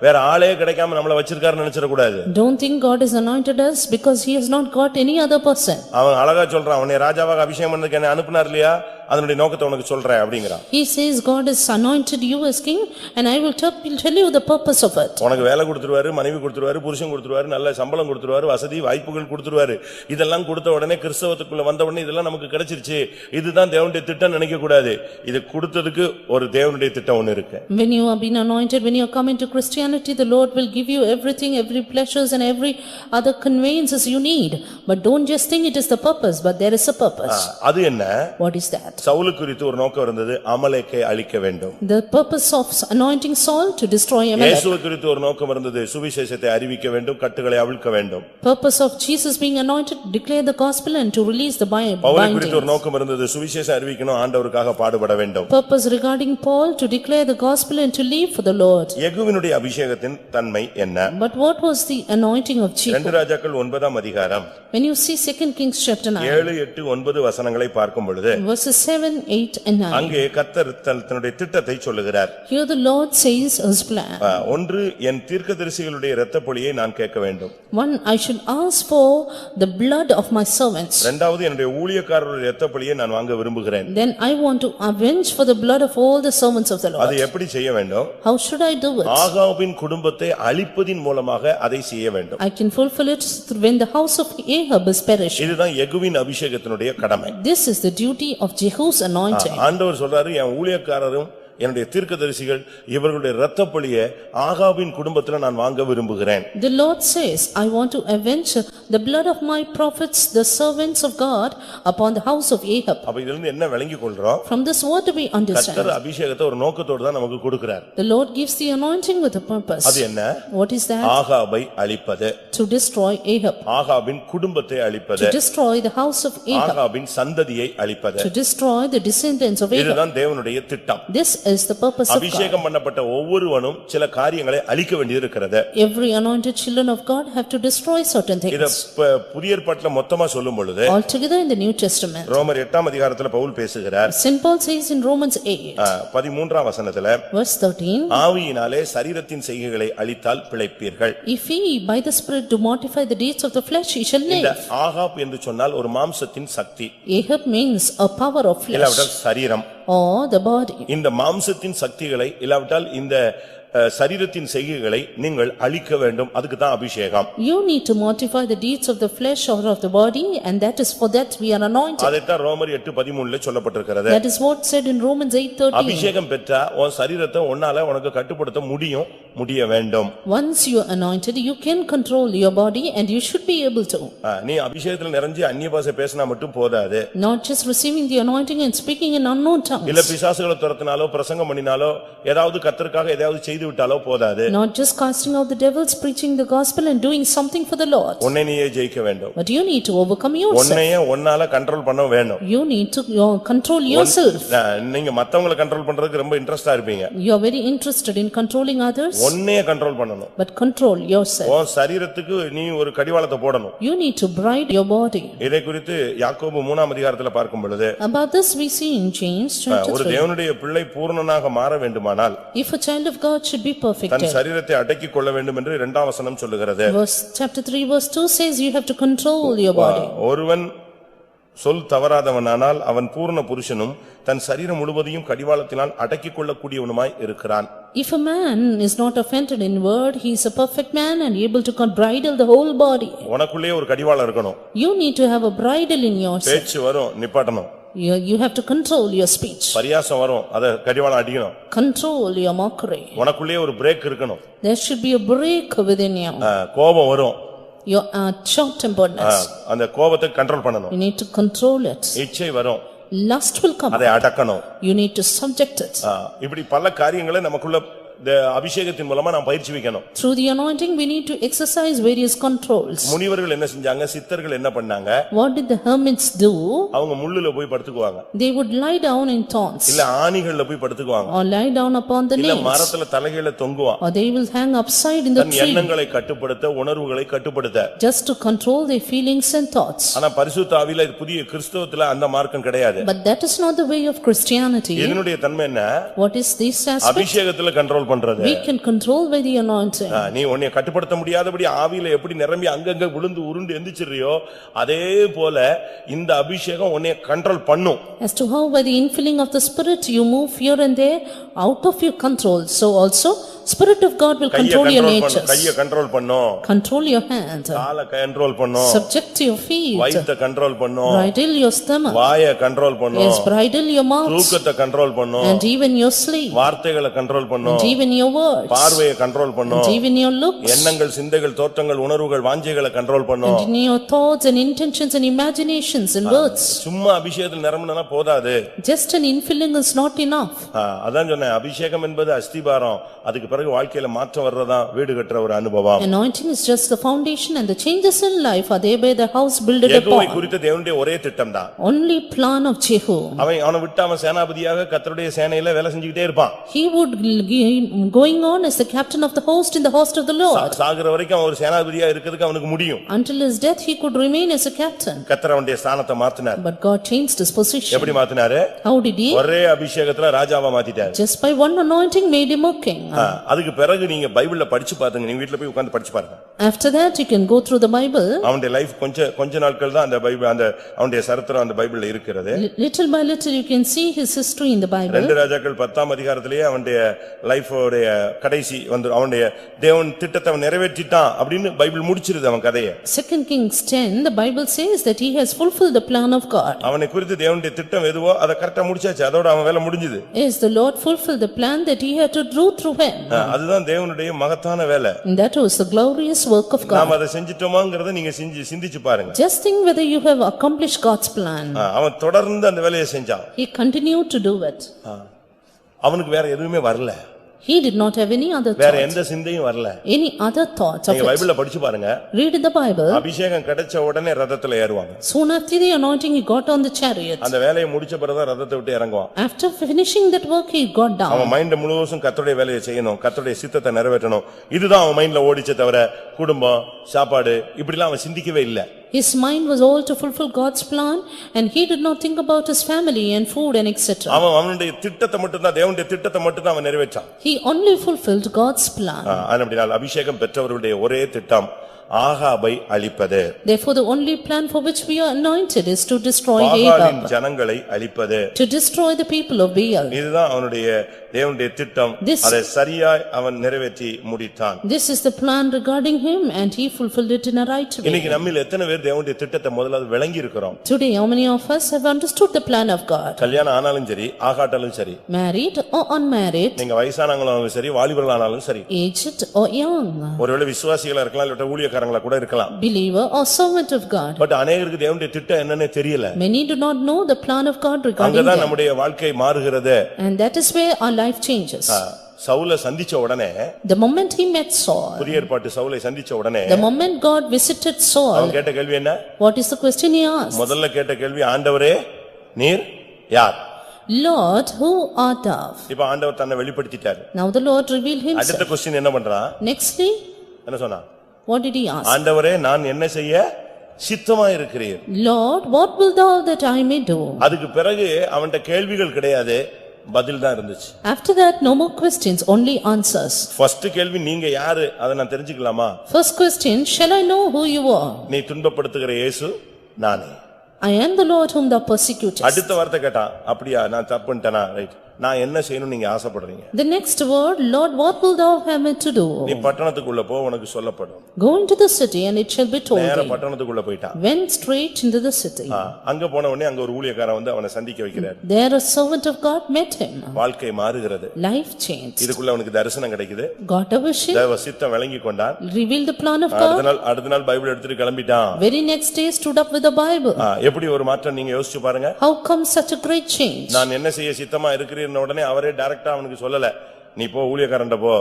A: வேற ஆளே கிடைக்காம நம்மள வச்சிருக்காருன்னு நினைச்சிட கூடாது.
B: Don't think God has anointed us because he has not got any other person.
A: அவன் அழகா சொல்றான், அவனை ராஜாவாக அபிஷேகம் பண்ணதுக்கு என்ன அனுப்புனார் இல்லையா, அதனுடைய நோக்கத்தை உனக்கு சொல்றேன் அப்படிங்கறான்.
B: He says God has anointed you as king and I will tell you the purpose of it.
A: உனக்கு வேலை கொடுத்துருவாரு, மனைவி கொடுத்துருவாரு, புருஷன் கொடுத்துருவாரு, நல்ல சம்பளம் கொடுத்துருவாரு, வசதி வாய்ப்புகள் கொடுத்துருவாரு. இதெல்லாம் கொடுத்த உடனே கிறிஸ்தவத்துக்குள்ள வந்த உடனே இதெல்லாம் நமக்கு கிடைச்சிருச்சு, இதுதான் தேவனுடைய திட்டம் நினைக்க கூடாது. இது கொடுத்ததுக்கு ஒரு தேவனுடைய திட்டம் ஒன்னு இருக்கு.
B: When you have been anointed, when you come into Christianity, the Lord will give you everything, every pleasures and every other conveyances you need. But don't just think it is the purpose, but there is a purpose.
A: அது என்ன?
B: What is that?
A: சவுல் குறித்து ஒரு நோக்கம் இருந்தது, அமலேக்கை அழிக்க வேண்டும்.
B: The purpose of anointing Saul to destroy Amalek.
A: இயேசு குறித்து ஒரு நோக்கம் இருந்தது, சுவிசேஷத்தை அறிவிக்க வேண்டும், கட்டுகளை அவிழ்க்க வேண்டும்.
B: Purpose of Jesus being anointed, declare the gospel and to release the
A: Pavul குறித்து ஒரு
B: bindings.
A: நோக்கம் இருந்தது, சுவிசேஷம் அறிவிக்கணும், ஆண்டவருக்காக பாடுபட வேண்டும்.
B: Purpose regarding Paul to declare the gospel and to live for the Lord.
A: யெகூவினுடைய அபிஷேகத்தின் தன்மை என்ன?
B: But what was the anointing of Jehu?
A: 2 ராஜாக்கள் 9ஆம் அதிகாரம்
B: When you see 2 Kings chapter 9,
A: 7, 8, 9 வசனங்களை பார்க்கும் பொழுது
B: verses 7, 8 and 9.
A: அங்கே கர்த்தர் தன்னுடைய திட்டத்தை சொல்லுகிறார்.
B: Here the Lord says his plan.
A: ஒன்று, என் தீர்க்கதரிசிகளுடைய இரத்தப்பழியை நான் கேட்க வேண்டும்.
B: One, I should ask for the blood of my servants.
A: இரண்டாவது, என்னுடைய ஊழியக்காரருடைய இரத்தப்பழியை நான் வாங்க விரும்புகிறேன்.
B: Then I want to avenge for the blood of all the servants of the Lord.
A: அது எப்படி செய்ய வேண்டும்?
B: How should I do it?
A: ஆகாபின் குடும்பத்தை அழிப்பதின் மூலமாக அதை செய்ய வேண்டும்.
B: I can fulfill it when the house of Ahab is perished.
A: இதுதான் யெகூவின் அபிஷேகத்தினுடைய கடமை.
B: This is the duty of Jehu's anointing.
A: ஆண்டவர் சொல்றாரு, என் ஊழியக்காரரும் என்னுடைய தீர்க்கதரிசிகள் இவர்களுடைய இரத்தப்பழியை ஆகாபின் குடும்பத்துல நான் வாங்க விரும்புகிறேன்.
B: The Lord says, I want to avenge the blood of my prophets, the servants of God, upon the house of Ahab.
A: அப்ப இதிலிருந்து என்ன விளங்கிக் கொள்றோம்?
B: From this what do we understand?
A: கர்த்தர் அபிஷேகத்தை ஒரு நோக்கத்தோடு தான் நமக்கு கொடுக்கிறார்.
B: The Lord gives the anointing with a purpose.
A: அது என்ன?
B: What is that?
A: ஆகாபை அழிப்பது.
B: To destroy Ahab.
A: ஆகாபின் குடும்பத்தை அழிப்பது.
B: To destroy the house of Ahab.
A: ஆகாபின் சந்ததியை அழிப்பது.
B: To destroy the descendants of Ahab.
A: இதுதான் தேவனுடைய திட்டம்.
B: This is the purpose of God.
A: அபிஷேகம் பண்ணப்பட்ட ஒவ்வொருவனும் சில காரியங்களை அழிக்க வேண்டியிருக்கிறது.
B: Every anointed children of God have to destroy certain
A: இத
B: things.
A: புதிய ஏற்பாட்டில மொத்தமா சொல்லும் பொழுது
B: Altogether in the New Testament.
A: ரோமர் 8ஆம் அதிகாரத்துல பவுல் பேசுகிறார்.
B: Saint Paul says in Romans 8,
A: 13ஆம் வசனத்துல,
B: verse 13,
A: ஆவியினாலே சரீரத்தின் செய்கைகளை அழித்தால் பிழைப்பீர்கள்.
B: if he by the Spirit do mortify the deeds of the flesh, he shall
A: இந்த
B: live.
A: ஆகாப் என்று சொன்னால் ஒரு மாம்சத்தின் சக்தி,
B: Ahab means a power of flesh
A: இல்லாவிட்டால் சரீரம்.
B: or the body.
A: இந்த மாம்சத்தின் சக்திகளை இல்லாவிட்டால் இந்த சரீரத்தின் செய்கைகளை நீங்கள் அழிக்க வேண்டும். அதுக்கு தான் அபிஷேகம்.
B: You need to mortify the deeds of the flesh or of the body, and that is for that we are anointed.
A: அதைத்தான் ரோமர் 8:13ல சொல்லப்பட்டிருக்கிறது.
B: That is what said in Romans 8:13.
A: அபிஷேகம் பெற்றா உன் சரீரத்தை உன்னால உனக்கு கட்டுப்படுத்த முடிய வேண்டும்.
B: Once you are anointed, you can control your body and you should be able to.
A: நீ அபிஷேகத்துல நிறைஞ்சு அந்நிய பாஷை பேசினா மட்டும் போதாது.
B: Not just receiving the anointing and speaking in unknown tongues.
A: இல்ல பிசாசுகளை துரத்தினாலோ பிரசங்கம் பண்ணினாலோ ஏதாவது கர்த்தருக்காக ஏதாவது செய்து விட்டாலோ போதாது.
B: Not just casting out the devils, preaching the gospel and doing something for the Lord.
A: உன்னை நீயே ஜெயிக்க வேண்டும்.
B: But you need to overcome yourself.
A: உன்னையே உன்னால கண்ட்ரோல் பண்ண வேண்டும்.
B: You need to control yourself.
A: நீங்க மத்தவங்களை கண்ட்ரோல் பண்றதுக்கு ரொம்ப இன்ட்ரஸ்டா இருப்பீங்க.
B: You are very interested in controlling others.
A: உன்னையே கண்ட்ரோல் பண்ணணும்.
B: But control yourself.
A: உன் சரீரத்துக்கு நீ ஒரு கடிவாளத்தை போடணும்.
B: You need to bride your body.
A: இதை குறித்து யாக்கோபு 3ஆம் அதிகாரத்துல பார்க்கும் பொழுது,
B: About this we see in James chapter
A: ஒரு
B: 3.
A: தேவனுடைய பிள்ளை பூரணனாக மாற வேண்டுமானால்
B: If a child of God should be
A: than
B: perfected.
A: சரீரத்தை அடக்கிக் கொள்ள வேண்டும் என்று 2ஆம் வசனம் சொல்லுகிறது.
B: Chapter 3 verse 2 says you have to control your body.
A: ஒருவன் சொல் தவறாதவனானால் அவன் பூரண புருஷனும் தன் சரீரம் முழுவதையும் கடிவாளத்தினால் அடக்கிக் கொள்ளக்கூடியவனுமாய் இருக்கிறான்.
B: If a man is not offended in word, he is a perfect man and able to bridle the whole body.
A: உனக்குள்ளே ஒரு கடிவாளம் இருக்கணும்.
B: You need to have a bridle in yourself.
A: பேச்சு வரும், நிப்பாட்டணும்.
B: You have to control your speech.
A: பரியாசம் வரும், அத கடிவாளம் அடிக்கணும்.
B: Control your mockery.
A: உனக்குள்ளே ஒரு பிரேக் இருக்கணும்.
B: There should be a break within you.
A: கோபம் வரும்.
B: Your short-temperedness.
A: அந்த கோபத்தை கண்ட்ரோல் பண்ணணும்.
B: You need to control it.
A: இச்சை வரும்.
B: Lust will come.
A: அதை அடக்கணும்.
B: You need to subject it.
A: இப்படி பல காரியங்களை நமக்குள்ள அபிஷேகத்தின் மூலமா நாம் பயிற்சி வைக்கணும்.
B: Through the anointing we need to exercise various controls.
A: முனிவர்கள் என்ன செஞ்சாங்க, சித்தர்கள் என்ன பண்ணாங்க?
B: What did the hermits do?
A: அவங்க முள்ளுல போய் படுத்துக்குவாங்க.
B: They would lie down in thorns.
A: இல்ல ஆணிகள்ல போய் படுத்துக்குவாங்க.
B: Or lie down upon the
A: இல்ல
B: nails.
A: மரத்துல தலைகீழ தொங்குவாங்க.
B: Or they will hang upside in the
A: than
B: tree.
A: எண்ணங்களை கட்டுப்படுத்த, உணர்வுகளை கட்டுப்படுத்த.
B: Just to control their feelings and thoughts.
A: ஆனா பரிசுத்த ஆவியில புதிய கிறிஸ்தவத்துல அந்த மார்க்கம் கிடையாது.
B: But that is not the way of Christianity.
A: இதனுடைய தன்மை என்ன?
B: What is this aspect?
A: அபிஷேகத்துல கண்ட்ரோல் பண்றது.
B: We can control by the anointing.
A: நீ உன்னை கட்டுப்படுத்த முடியாதபடி ஆவியில எப்படி நிரம்பி அங்கங்க விழுந்து உருண்டு எந்திரிச்சிறியோ அதே போல இந்த அபிஷேகம் உன்னை கண்ட்ரோல் பண்ணும்.
B: As to how by the infilling of the Spirit you move here and there out of your control, so also Spirit of God will control your nature.
A: கையை கண்ட்ரோல் பண்ணும்.
B: Control your hand.
A: காலை கண்ட்ரோல் பண்ணும்.
B: Subject your feet.
A: வயித்தை கண்ட்ரோல் பண்ணும்.
B: Bridle your stomach.
A: வாயை கண்ட்ரோல் பண்ணும்.
B: Yes, bridle your mouth.
A: தூக்கத்தை கண்ட்ரோல் பண்ணும்.
B: And even your sleep.
A: வார்த்தைகளை கண்ட்ரோல் பண்ணும்.
B: And even your words.
A: பார்வையை கண்ட்ரோல் பண்ணும்.
B: And even your looks.
A: எண்ணங்கள், சிந்தைகள், தோற்றங்கள், உணர்வுகள், வாஞ்சைகளை கண்ட்ரோல் பண்ணும்.
B: And in your thoughts and intentions and imaginations and words.
A: சும்மா அபிஷேகத்தில் நிரம்பினா போதாது.
B: Just an infilling is not enough.
A: அதான் சொன்னேன், அபிஷேகம் என்பது அஸ்திபாரம், அதுக்கு பிறகு வாழ்க்கையில மாற்றம் வர்றதா வீடு கட்டுற ஒரு அனுபவம்.
B: Anointing is just the foundation and the changes in life are thereby the house builded
A: யெகோவை
B: upon.
A: குறித்த தேவனுடைய ஒரே திட்டம் தான்.
B: Only plan of Jehu.
A: அவனை விட்டு அவன் சேனாபதியாக கர்த்தருடைய சேனையில வேலை செஞ்சுக்கிட்டே இருப்பான்.
B: He would going on as the captain of the host in the host of the Lord.
A: சாகுற வரைக்கும் அவன் ஒரு சேனாபதியா இருக்கிறதுக்கு அவனுக்கு முடியும்.
B: Until his death he could remain as a captain.
A: கர்த்தர் அவனுடைய ஸ்தானத்தை மாத்தினார்.
B: But God changed his position.
A: எப்படி மாத்தினாரு?
B: How did he?
A: ஒரே அபிஷேகத்துல ராஜாவா மாத்திட்டார்.
B: Just by one anointing made him a king.
A: அதுக்கு பிறகு நீங்க பைபிள்ல படிச்சு பாருங்க. நீங்க வீட்ல போய் உட்கார்ந்து படிச்சு பாருங்க.
B: After that you can go through the Bible.
A: அவனுடைய லைஃப் கொஞ்ச நாட்கள் தான் அந்த பைபிள் அந்த அவனுடைய சரித்திரம் அந்த பைபிள்ல இருக்கிறது.
B: Little by little you can see his history in the Bible.
A: 2 ராஜாக்கள் 10ஆம் அதிகாரத்திலேயே அவனுடைய லைஃபோட கடைசி வந்து அவனுடைய தேவன் திட்டத்தை அவன் நிறைவேற்றிட்டான் அப்படின்னு பைபிள் முடிச்சிருது அவன் கதையை.
B: 2 Kings 10 the Bible says that he has fulfilled the plan of God.
A: அவனை குறித்து தேவனுடைய திட்டம் எதுவோ அதை கரெக்ட்டா முடிச்சாச்சு. அதோட அவன் வேலை முடிஞ்சது.
B: Yes, the Lord fulfilled the plan that he had to do through him.
A: அதுதான் தேவனுடைய மகத்தான வேலை.
B: And that was the glorious work of God.
A: நாம அதை செஞ்சிட்டோமாங்கறத நீங்க சிந்திச்சு பாருங்க.
B: Just think whether you have accomplished God's plan.
A: அவன் தொடர்ந்து அந்த வேலையை செஞ்சான்.
B: He continued to do it.
A: அவனுக்கு வேற எதுவுமே வரல.
B: He did not have any other
A: வேற
B: thought.
A: எந்த சிந்தையும் வரல.
B: Any other thoughts of
A: நீங்க
B: it.
A: பைபிள்ல படிச்சு பாருங்க.
B: Read in the Bible.
A: அபிஷேகம் கிடைச்ச உடனே ரதத்துல ஏறுவாங்க.
B: Soon after the anointing he got on the chariot.
A: அந்த வேலையை முடிச்ச பிறகு தான் ரதத்தை விட்டு இறங்குவான்.
B: After finishing that work he got down.
A: அவன் மைண்ட் முழுவதும் கர்த்தருடைய வேலையை செய்யணும், கர்த்தருடைய சித்தத்தை நிறைவேற்றணும். இதுதான் அவன் மைண்ட்ல ஓடிச்சே தவிர குடும்பம், சாப்பாடு இப்படிலாம் அவன் சிந்திக்கவே இல்ல.
B: His mind was all to fulfill God's plan and he did not think about his family and food and etc.
A: அவனுடைய திட்டத்தை மட்டும் தான் தேவனுடைய திட்டத்தை மட்டும் தான் அவன் நிறைவேற்றான்.
B: He only fulfilled God's plan.
A: அப்படினால் அபிஷேகம் பெற்றவருடைய ஒரே திட்டம் ஆகாபை அழிப்பது.
B: Therefore the only plan for which we are anointed is to destroy
A: பாகாலின்
B: Ahab.
A: ஜனங்களை அழிப்பது.
B: To destroy the people of Baal.
A: இதுதான் அவனுடைய தேவனுடைய திட்டம். அதை சரியாய் அவன் நிறைவேற்றி முடித்தான்.
B: This is the plan regarding him and he fulfilled it in a right way.
A: இன்னைக்கு நம்மில் எத்தனை பேர் தேவனுடைய திட்டத்தை முதலாவது விளங்கி இருக்கிறோம்?
B: Today how many of us have understood the plan of God?
A: கல்யாணம் ஆனாலும் சரி, ஆகாட்டாலும் சரி.
B: Married or unmarried?
A: நீங்க வயசானவங்களாலும் சரி, வாலிபர்களானாலும் சரி.
B: Aged or young?
A: ஒருவேளை விசுவாசிகளா இருக்கலாம், இல்ல ஊழியக்காரங்களா கூட இருக்கலாம்.
B: Believer or servant of God?
A: But அநேகருக்கு தேவனுடைய திட்டம் என்னன்னே தெரியல.
B: Many do not know the plan of God regarding
A: அங்கதான்
B: them.
A: நம்முடைய வாழ்க்கை மாறுகிறது.
B: And that is where our life changes.
A: சவுலை சந்திச்ச உடனே,
B: The moment he met Saul,
A: புதிய ஏற்பாட்டு சவுலை சந்திச்ச உடனே,
B: the moment God visited Saul,
A: அவன் கேட்ட கேள்வி என்ன?
B: what is the question he asked?
A: முதல்ல கேட்ட கேள்வி, ஆண்டவரே நீர் யார்?
B: Lord, who art thou?
A: இப்ப ஆண்டவர் தன்னை வெளிப்படுத்திட்டார்.
B: Now the Lord revealed
A: அடுத்த
B: himself.
A: क्वेश्चन என்ன பண்றான்?
B: Nextly,
A: என்ன சொன்னா?
B: what did he ask?
A: ஆண்டவரே நான் என்ன செய்ய சித்தமா இருக்கிறீர்?
B: Lord, what wilt thou that I may do?
A: அதுக்கு பிறகு அவன்கிட்ட கேள்விகள் கிடையாது, பதில் தான் இருந்துச்சு.
B: After that, no more questions, only answers.
A: First கேள்வி நீங்க யாரு அதை நான் தெரிஞ்சுக்கலாமா?
B: First question, shall I know who you are?
A: நீ துன்பப்படுத்துகிற இயேசு நானே.
B: I am the Lord whom thou persecutest.
A: அடுத்த வார்த்தை கேட்டான், அப்படியா நான் தப்புன்ட்டேனா? ரைட். நான் என்ன செய்யணும் நீங்க ஆசைப்படுறீங்க?
B: The next word, Lord, what wilt thou have me to do?
A: நீ பட்டணத்துக்குள்ள போ, உனக்கு சொல்லப்படும்.
B: Go into the city and it shall be told
A: நேரா
B: thee.
A: பட்டணத்துக்குள்ள போயிட்டான்.
B: Went straight into the city.
A: அங்க போன உடனே அங்க ஒரு ஊழியக்காரன் வந்து அவனை சந்திக்க வைக்கிறார்.
B: There a servant of God met him.
A: வாழ்க்கை மாறுகிறது.
B: Life changed.
A: இதுக்குள்ள அவனுக்கு தரிசனம் கிடைக்குது.
B: Got a vision.
A: தேவ சித்தம் விளங்கிக் கொண்டான்.
B: Revealed the plan of God.
A: அடுத்த நாள் பைபிள் எடுத்துட்டு கிளம்பிட்டான்.
B: Very next day stood up with the Bible.
A: எப்படி ஒரு மாற்றம் நீங்க யோசிச்சு பாருங்க.
B: How come such a great change?
A: நான் என்ன செய்ய சித்தமா இருக்கிறேன்னு உடனே அவரே டைரக்டா அவனுக்கு சொல்லல. நீ போ ஊழியக்காரன்ட போ,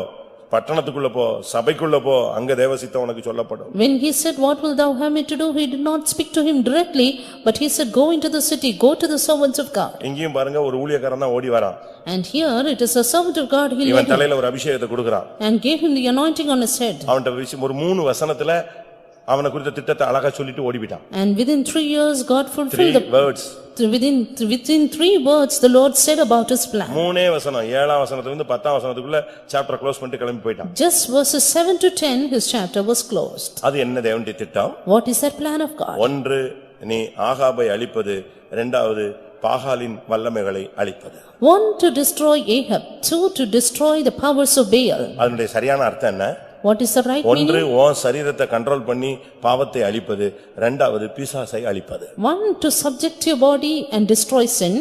A: பட்டணத்துக்குள்ள போ, சபைக்குள்ள போ, அங்க தேவ சித்தம் உனக்கு சொல்லப்படும்.
B: When he said, what will thou have me to do? He did not speak to him directly, but he said, go into the city, go to the servants of God.
A: இங்கேயும் பாருங்க ஒரு ஊழியக்காரன் தான் ஓடி வரான்.
B: And here it is a servant of God, he
A: இவன்
B: led him
A: தலையில ஒரு அபிஷேகத்தை கொடுக்கறான்.
B: and gave him the anointing on his head.
A: அவன்கிட்ட ஒரு 3 வசனத்துல அவனை குறித்த திட்டத்தை அழகா சொல்லிட்டு ஓடிவிட்டான்.
B: And within 3 years God fulfilled
A: 3 words.
B: Within 3 words the Lord said about his plan.
A: 3 வசனம் 7ஆம் வசனத்துல இருந்து 10ஆம் வசனத்துக்குள்ள சாப்டர் க்ளோஸ் பண்ணிட்டு கிளம்பி போயிட்டான்.
B: Just verses 7 to 10 his chapter was closed.
A: அது என்ன தேவனுடைய திட்டம்?
B: What is that plan of God?
A: 1 நீ ஆகாபை அழிப்பது, 2வது பாகாலின் வல்லமைகளை அழிப்பது.
B: 1 to destroy Ahab, 2 to destroy the powers of Baal.
A: அதனுடைய சரியான அர்த்தம் என்ன?
B: What is the right meaning?
A: 1 உன் சரீரத்தை கண்ட்ரோல் பண்ணி பாவத்தை அழிப்பது, 2வது பிசாசை அழிப்பது.
B: 1 to subject your body and destroy sin,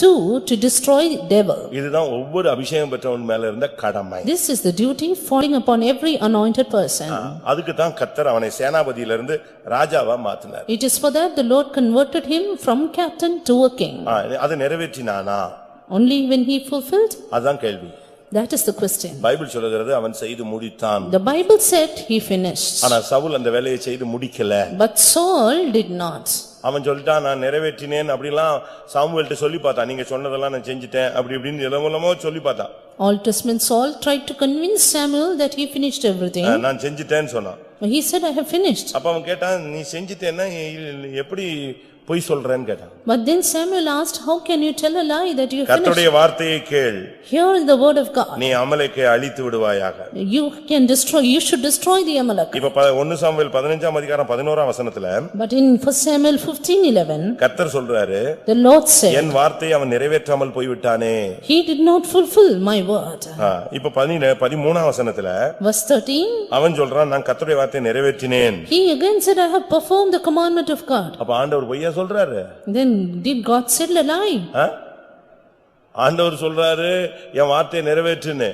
B: 2 to destroy devil.
A: இதுதான் ஒவ்வொரு அபிஷேகம் பெற்றவன் மேல இருந்த கடமை.
B: This is the duty falling upon every anointed person.
A: அதுக்கு தான் கர்த்தர் அவனை சேனாபதியில இருந்து ராஜாவா மாத்தினார்.
B: It is for that the Lord converted him from captain to a king.
A: அது நிறைவேற்றினானா?
B: Only when he fulfilled?
A: அதான் கேள்வி.
B: That is the question.
A: Bible சொல்லுகிறது அவன் செய்து முடித்தான்.
B: The Bible said he finished.
A: ஆனா சவுல் அந்த வேலையை செய்து முடிக்கல.
B: But Saul did not.
A: அவன் சொல்லிட்டான் நான் நிறைவேற்றினேன் அப்படிலாம் சாமுவேல்ட்ட சொல்லி பார்த்தான். நீங்க சொன்னதெல்லாம் நான் செஞ்சிட்டேன் அப்படி இப்படின்னு எல்லமோ சொல்லி பார்த்தான்.
B: Old Testament Saul tried to convince Samuel that he finished everything.
A: நான் செஞ்சிட்டேன்னு சொன்னான்.
B: He said, I have finished.
A: அப்ப அவன் கேட்டான் நீ செஞ்சிட்டேன்னா எப்படி பொய் சொல்றேன்னு கேட்டான்.
B: But then Samuel asked, how can you tell a lie that you finished?
A: கர்த்தருடைய வார்த்தையை கேள்.
B: Hear the word of God.
A: நீ அமலேக்கை அழித்து விடுவாயாக.
B: You should destroy the Amalek.
A: இப்ப 1 சாமுவேல் 15ஆம் அதிகாரம் 11ஆம் வசனத்துல
B: But in 1 Samuel 15:11
A: கர்த்தர் சொல்றாரு
B: the Lord said,
A: என் வார்த்தையை அவன் நிறைவேற்றாமல் போய்விட்டானே.
B: He did not fulfill my word.
A: இப்ப 13ஆம் வசனத்துல
B: Verse 13
A: அவன் சொல்றான் நான் கர்த்தருடைய வார்த்தையை நிறைவேற்றினேன்.
B: He again said, I have performed the commandment of God.
A: அப்ப ஆண்டவர் பொய்யா சொல்றாரு.
B: Then did God say a lie?
A: ஆண்டவர் சொல்றாரு என் வார்த்தையை நிறைவேற்றுன்னு,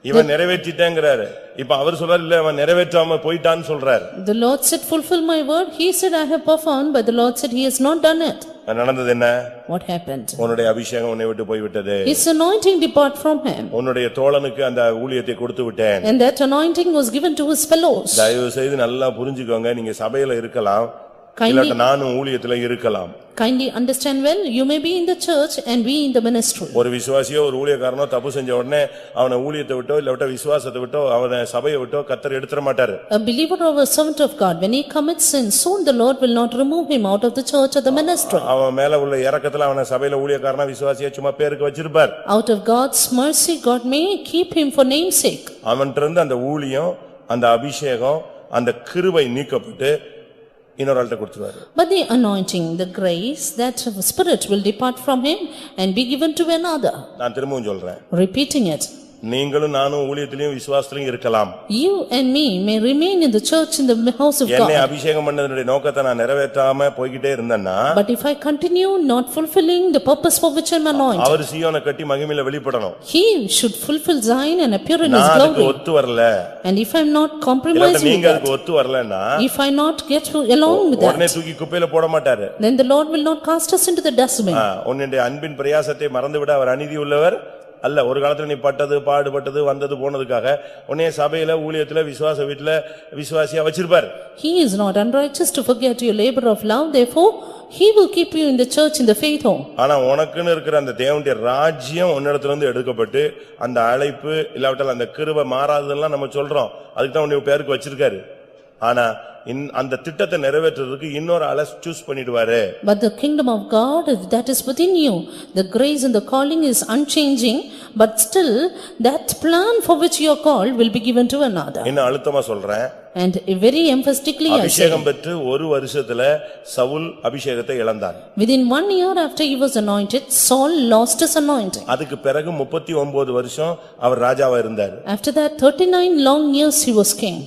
A: இவன் நிறைவேற்றிட்டேங்கிறாரு. இப்ப அவர் சொல்றாரு இல்ல அவன் நிறைவேற்றாம போயிட்டான்னு சொல்றாரு.
B: The Lord said fulfill my word. He said I have performed, but the Lord said he has not done it.
A: நடந்தது என்ன?
B: What happened?
A: உன்னுடைய அபிஷேகம் உன்னை விட்டு போய்விட்டது.
B: His anointing depart from him.
A: உன்னுடைய தோழனுக்கு அந்த ஊழியத்தை கொடுத்து விட்டேன்.
B: And that anointing was given to his fellows.
A: தயவு செய்து நல்லா புரிஞ்சுக்கோங்க. நீங்க சபையில இருக்கலாம், இல்ல நானும் ஊழியத்துல இருக்கலாம்.
B: Kindly understand well, you may be in the church and be in the ministry.
A: ஒரு விசுவாசியோ ஒரு ஊழியக்காரனோ தப்பு செஞ்ச உடனே அவனை ஊழியத்தை விட்டோ இல்ல விசுவாசத்தை விட்டோ அவனை சபையை விட்டோ கர்த்தர் எடுத்துற மாட்டாரு.
B: A believer or a servant of God, when he commits sin, soon the Lord will not remove him out of the church or the ministry.
A: அவன் மேல உள்ள இரக்கத்துல அவனை சபையில ஊழியக்காரனா விசுவாசியா சும்மா பேருக்கு வச்சிருப்பார்.
B: Out of God's mercy, God may keep him for name's sake.
A: அவன்கிட்ட இருந்து அந்த ஊழியம், அந்த அபிஷேகம், அந்த கிருபை நீக்கப்பட்டு இன்னொரு ஆள்கிட்ட கொடுத்துருவாரு.
B: But the anointing, the grace, that spirit will depart from him and be given to another.
A: நான் திரும்பவும் சொல்றேன்.
B: Repeating it.
A: நீங்களும் நானும் ஊழியத்திலும் விசுவாசத்திலும் இருக்கலாம்.
B: You and me may remain in the church in the house of God.
A: என்னை அபிஷேகம் பண்ணதனுடைய நோக்கத்தை நான் நிறைவேற்றாம போய்கிட்டே இருந்தேன்னா,
B: But if I continue not fulfilling the purpose for which I am anointed,
A: அவர் சீயோனை கட்டி மகிமையில வெளிப்படணும்.
B: he should fulfill Zion and appear in his
A: நான் அதுக்கு
B: glory.
A: ஒத்து வரல,
B: And if I am not
A: இல்ல
B: compromising
A: நீங்க
B: with
A: அதுக்கு
B: that,
A: ஒத்து வரலன்னா
B: if I not get along with
A: உடனே
B: that,
A: தூக்கி குப்பையில போட மாட்டாரு.
B: then the Lord will not cast us into the dustbin.
A: உன்னுடைய அன்பின் பிரயாசத்தை மறந்துவிட அவர் அநீதி உள்ளவர் அல்ல. ஒரு காலத்துல நீ பட்டது பாடுபட்டது வந்தது போனதுக்காக உன்னைய சபையில ஊழியத்துல விசுவாச வீட்டுல விசுவாசியா வச்சிருப்பார்.
B: He is not unrighteous to forget your labor of love, therefore he will keep you in the church in the faith home.
A: ஆனா உனக்குன்னு இருக்கிற அந்த தேவனுடைய ராஜ்யம் உன்னிடத்துல இருந்து எடுக்கப்பட்டு அந்த அழைப்பு இல்லாவிட்டால் அந்த கிருபை மாறாததெல்லாம் நம்ம சொல்றோம். அதுக்கு தான் உன்னை பேருக்கு வச்சிருக்காரு. ஆனா அந்த திட்டத்தை நிறைவேற்றுறதுக்கு இன்னொரு ஆளை சூஸ் பண்ணிடுவாரு.
B: But the kingdom of God that is within you, the grace and the calling is unchanging, but still that plan for which you are called will be given to another.
A: இன்னும் அழுத்தமா சொல்றேன்.
B: And very emphatically I say,
A: அபிஷேகம் பெற்று ஒரு வருஷத்துல சவுல் அபிஷேகத்தை இழந்தான்.
B: within 1 year after he was anointed, Saul lost his anointing.
A: அதுக்கு பிறகு 39 வருஷம் அவர் ராஜாவா இருந்தார்.
B: After that 39 long years he was king.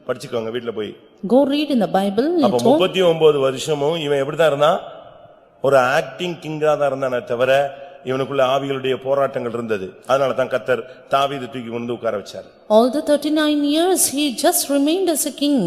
A: படிச்சுக்கோங்க வீட்டுல போய்.
B: Go read in the Bible.
A: அப்ப 39 வருஷமும் இவன் எப்படிதான் இருந்தான்? ஒரு ஆக்டிங் கிங்கா தான் இருந்தானே தவிர இவனுக்குள்ள ஆவிகளுடைய போராட்டங்கள் இருந்தது. அதனால தான் கர்த்தர் தாவீது தூக்கி கொண்டு உட்கார வச்சார்.
B: All the 39 years he just remained as a king,